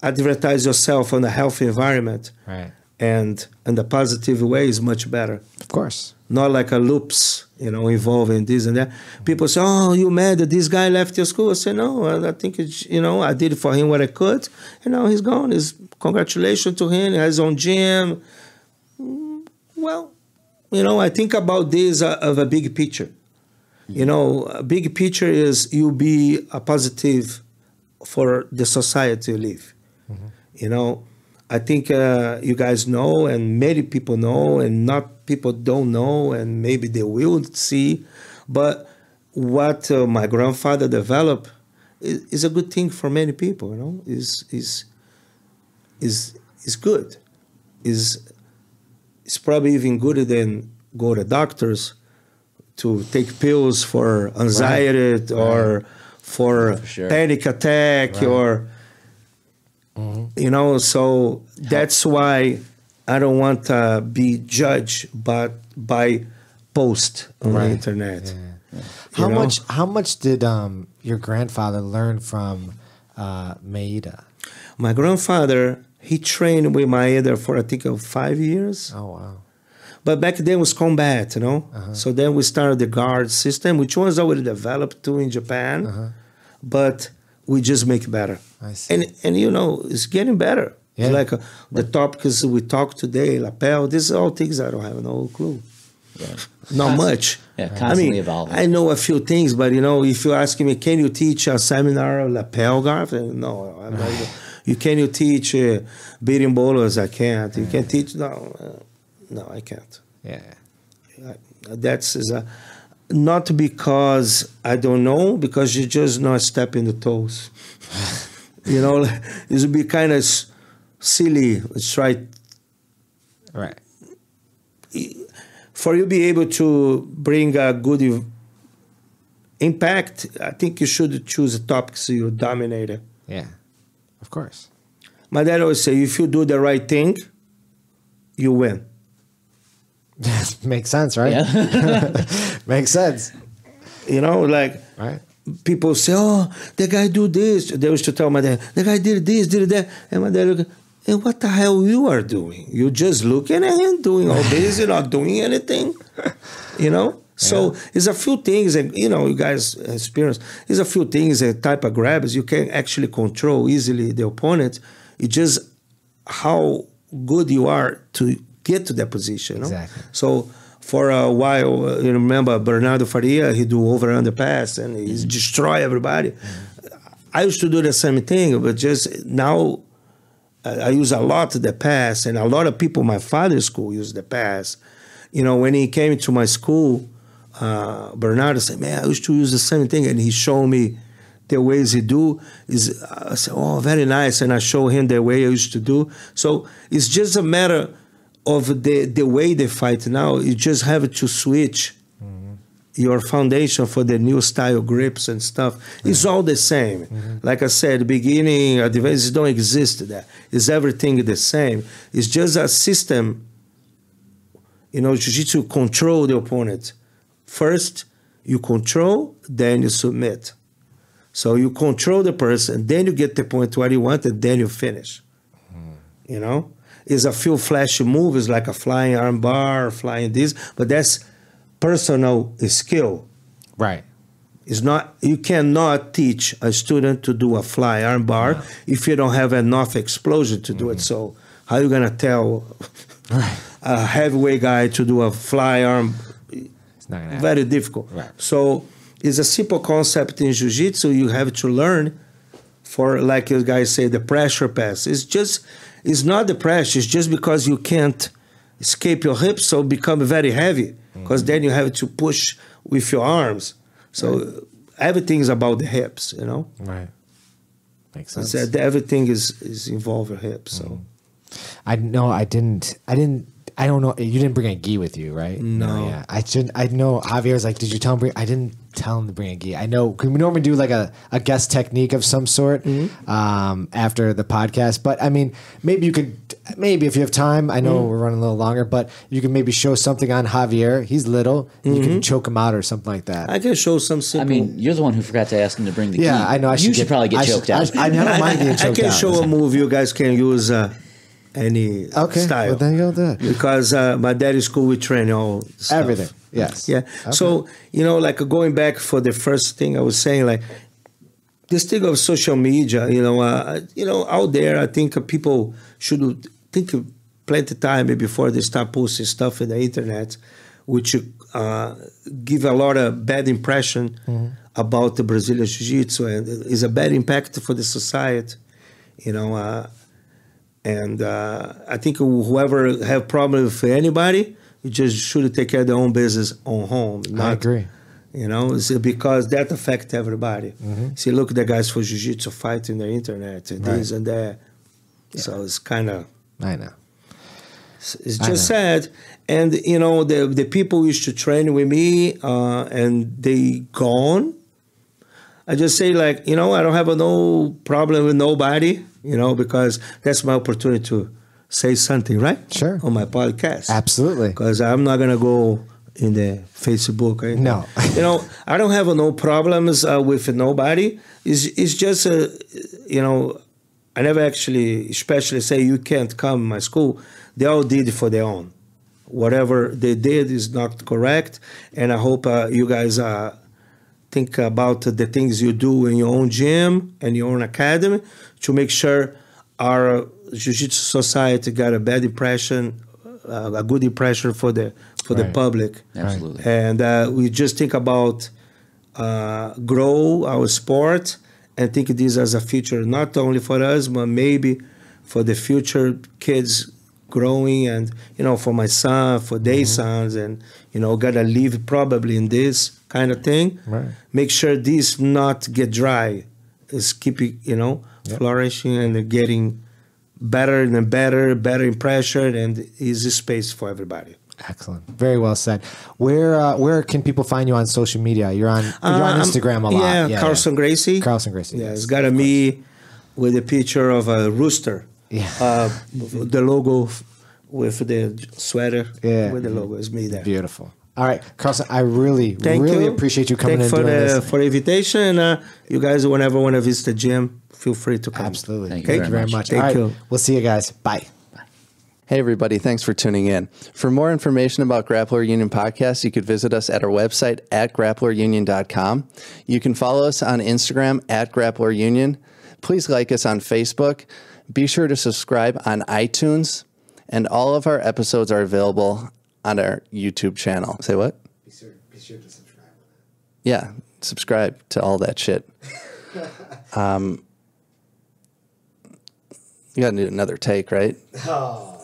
advertise yourself on a healthy environment. Right. And the positive way is much better. Of course. Not like a loops, involving this and that. People say, oh, you mad that this guy left your school? I say, no, I think, I did for him what I could. He's gone. Congratulations to him. He has his own gym. Well, I think about this of a big picture. A big picture is you be a positive for the society you live. I think you guys know, and many people know, and not people don't know, and maybe they will see. But what my grandfather developed is a good thing for many people. Is good. It's probably even gooder than go to doctors to take pills for anxiety or for sure. panic attack or. So that's why I don't want to be judged by post on the internet. Yeah. How much did your grandfather learn from Maeda? My grandfather He trained with Maeda for I think 5 years. Oh wow. But back then it was combat, you know. So then we started the guard system, which was already developed too in Japan, but we just make it better. I see. And you know, it's getting better. Yeah. It's like the topics we talked today, lapel. These are all things I don't have no clue. Yeah. Not much. Yeah, constantly I mean, evolving. I know a few things, but you know, if you ask me, can you teach a seminar of lapel guard? No, I'm not. Can you teach beating bowlers? I can't. You can teach no, I can't. Yeah. That's not because I don't know, because you're just not stepping the toes. You know, it would be kind of silly. Let's try. Right. For you to be able to bring a good impact, I think you should choose a topic so you dominate it. Yeah. Of course. My dad always say, if you do the right thing, you win. Makes sense, right? Yeah. Makes sense. You know, like Right. people say, oh, the guy do this. They used to tell my dad, the guy did this, did that. And my dad look, and what the hell you are doing? You just looking at him doing all this, you're not doing anything. You know? So it's a few things, and you know, you guys experience, there's a few things, a type of grabs you can actually control easily the opponent. It's just how good you are to get to that position. You know? Exactly. So for a while, you remember Bernardo Faria, he do over under pass and he destroy everybody. I used to do the same thing, but just now I use a lot of the pass, and a lot of people in my father's school use the pass. You know, when he came to my school, Bernardo said, man, I used to use the same thing, and he showed me the ways he do. I said, oh, very nice, and I show him the way I used to do. So it's just a matter of the way they fight now. You just have to switch your foundation for the new style grips and stuff. It's all the same. Like I said, beginning, advances don't exist there. It's everything the same. It's just a system. You know, Jiu-Jitsu control the opponent. First, you control, then you submit. So you control the person, then you get the point where you want, and then you finish. You know? It's a few flashy moves like a flying arm bar, flying this, but that's personal skill. Right. It's not. You cannot teach a student to do a fly arm bar if you don't have enough explosion to do it. So how are you gonna tell a heavyweight guy to do a fly arm? It's not gonna happen. Very difficult. Right. So it's a simple concept in Jiu-Jitsu. You have to learn for, like you guys say, the pressure pass. It's not the pressure. It's just because you can't escape your hips, so become very heavy. Because then you have to push with your arms. So everything is about the hips, you know? Right. Makes sense. That everything is involved with hips. So I don't know. You didn't bring a gi with you, right? No. Yeah. I know Javier's like, did you tell him I didn't tell him to bring a gi. I know, because we normally do like a guest technique of some sort after the podcast. But I mean, maybe if you have time, I know we're running a little longer, but you can maybe show something on Javier. He's little. And you can choke him out or something like that. I can show some simple. I mean, you're the one who forgot to ask him to bring the gi. Yeah, I know. You should probably get choked out. I don't mind being choked out. I can show a move you guys can use any style. Well, then you'll do it. Because my daddy's school, we train all stuff. Everything. Yes. Yeah. Okay. So, like going back for the first thing I was saying, like this thing of social media, out there, I think people should think plenty of time before they start posting stuff in the internet, which give a lot of bad impression about the Brazilian Jiu-Jitsu, and is a bad impact for the society, and I think whoever have problems with anybody, you just should take care of their own business on home. I agree. It's because that affects everybody. See, look at the guys for Jiu-Jitsu fighting the internet and this and that. Yeah. So it's kind of... I know. It's just sad. And, the people used to train with me and they gone. I just say, I don't have no problem with nobody, because that's my opportunity to say something, right? Sure. On my podcast. Absolutely. Because I'm not going to go in the Facebook. Right? No. I don't have no problems with nobody. It's just, I I never actually, especially say you can't come to my school. They all did it for their own. Whatever they did is not correct, and I hope you guys think about the things you do in your own gym and your own academy to make sure our Jiu-Jitsu society got a bad impression, a good impression for the public. Absolutely. And we just think about grow our sport and think this as a future, not only for us, but maybe for the future kids growing, and for my son, for their sons, and gotta live probably in this kind of thing. Right. Make sure this not get dry, is keep it flourishing and getting better and better impression, and easy space for everybody. Excellent. Very well said. Where can people find you on social media? You're on Instagram a lot. Yeah, Carlson Gracie. Carlson Gracie. Yeah, yes, it's got a me with a picture of a rooster. Yeah. The logo with the sweater. Yeah. With the logo is me there. Beautiful. All right, Carlson, I really Thank you. appreciate you coming Thank in and doing this. for the invitation. You guys, whenever want to visit the gym, feel free to come. Absolutely. Thank you Thank very you very much. much. Thank All right, you. we'll see you guys. Bye. Hey, everybody. Thanks for tuning in. For more information about Grappler Union Podcast, you could visit us at our website at grapplerunion.com. You can follow us on Instagram at Grappler Union. Please like us on Facebook. Be sure to subscribe on iTunes. And all of our episodes are available on our YouTube channel. Say what? Be sure to subscribe. Yeah, subscribe to all that shit. You got to do another take, right? Oh.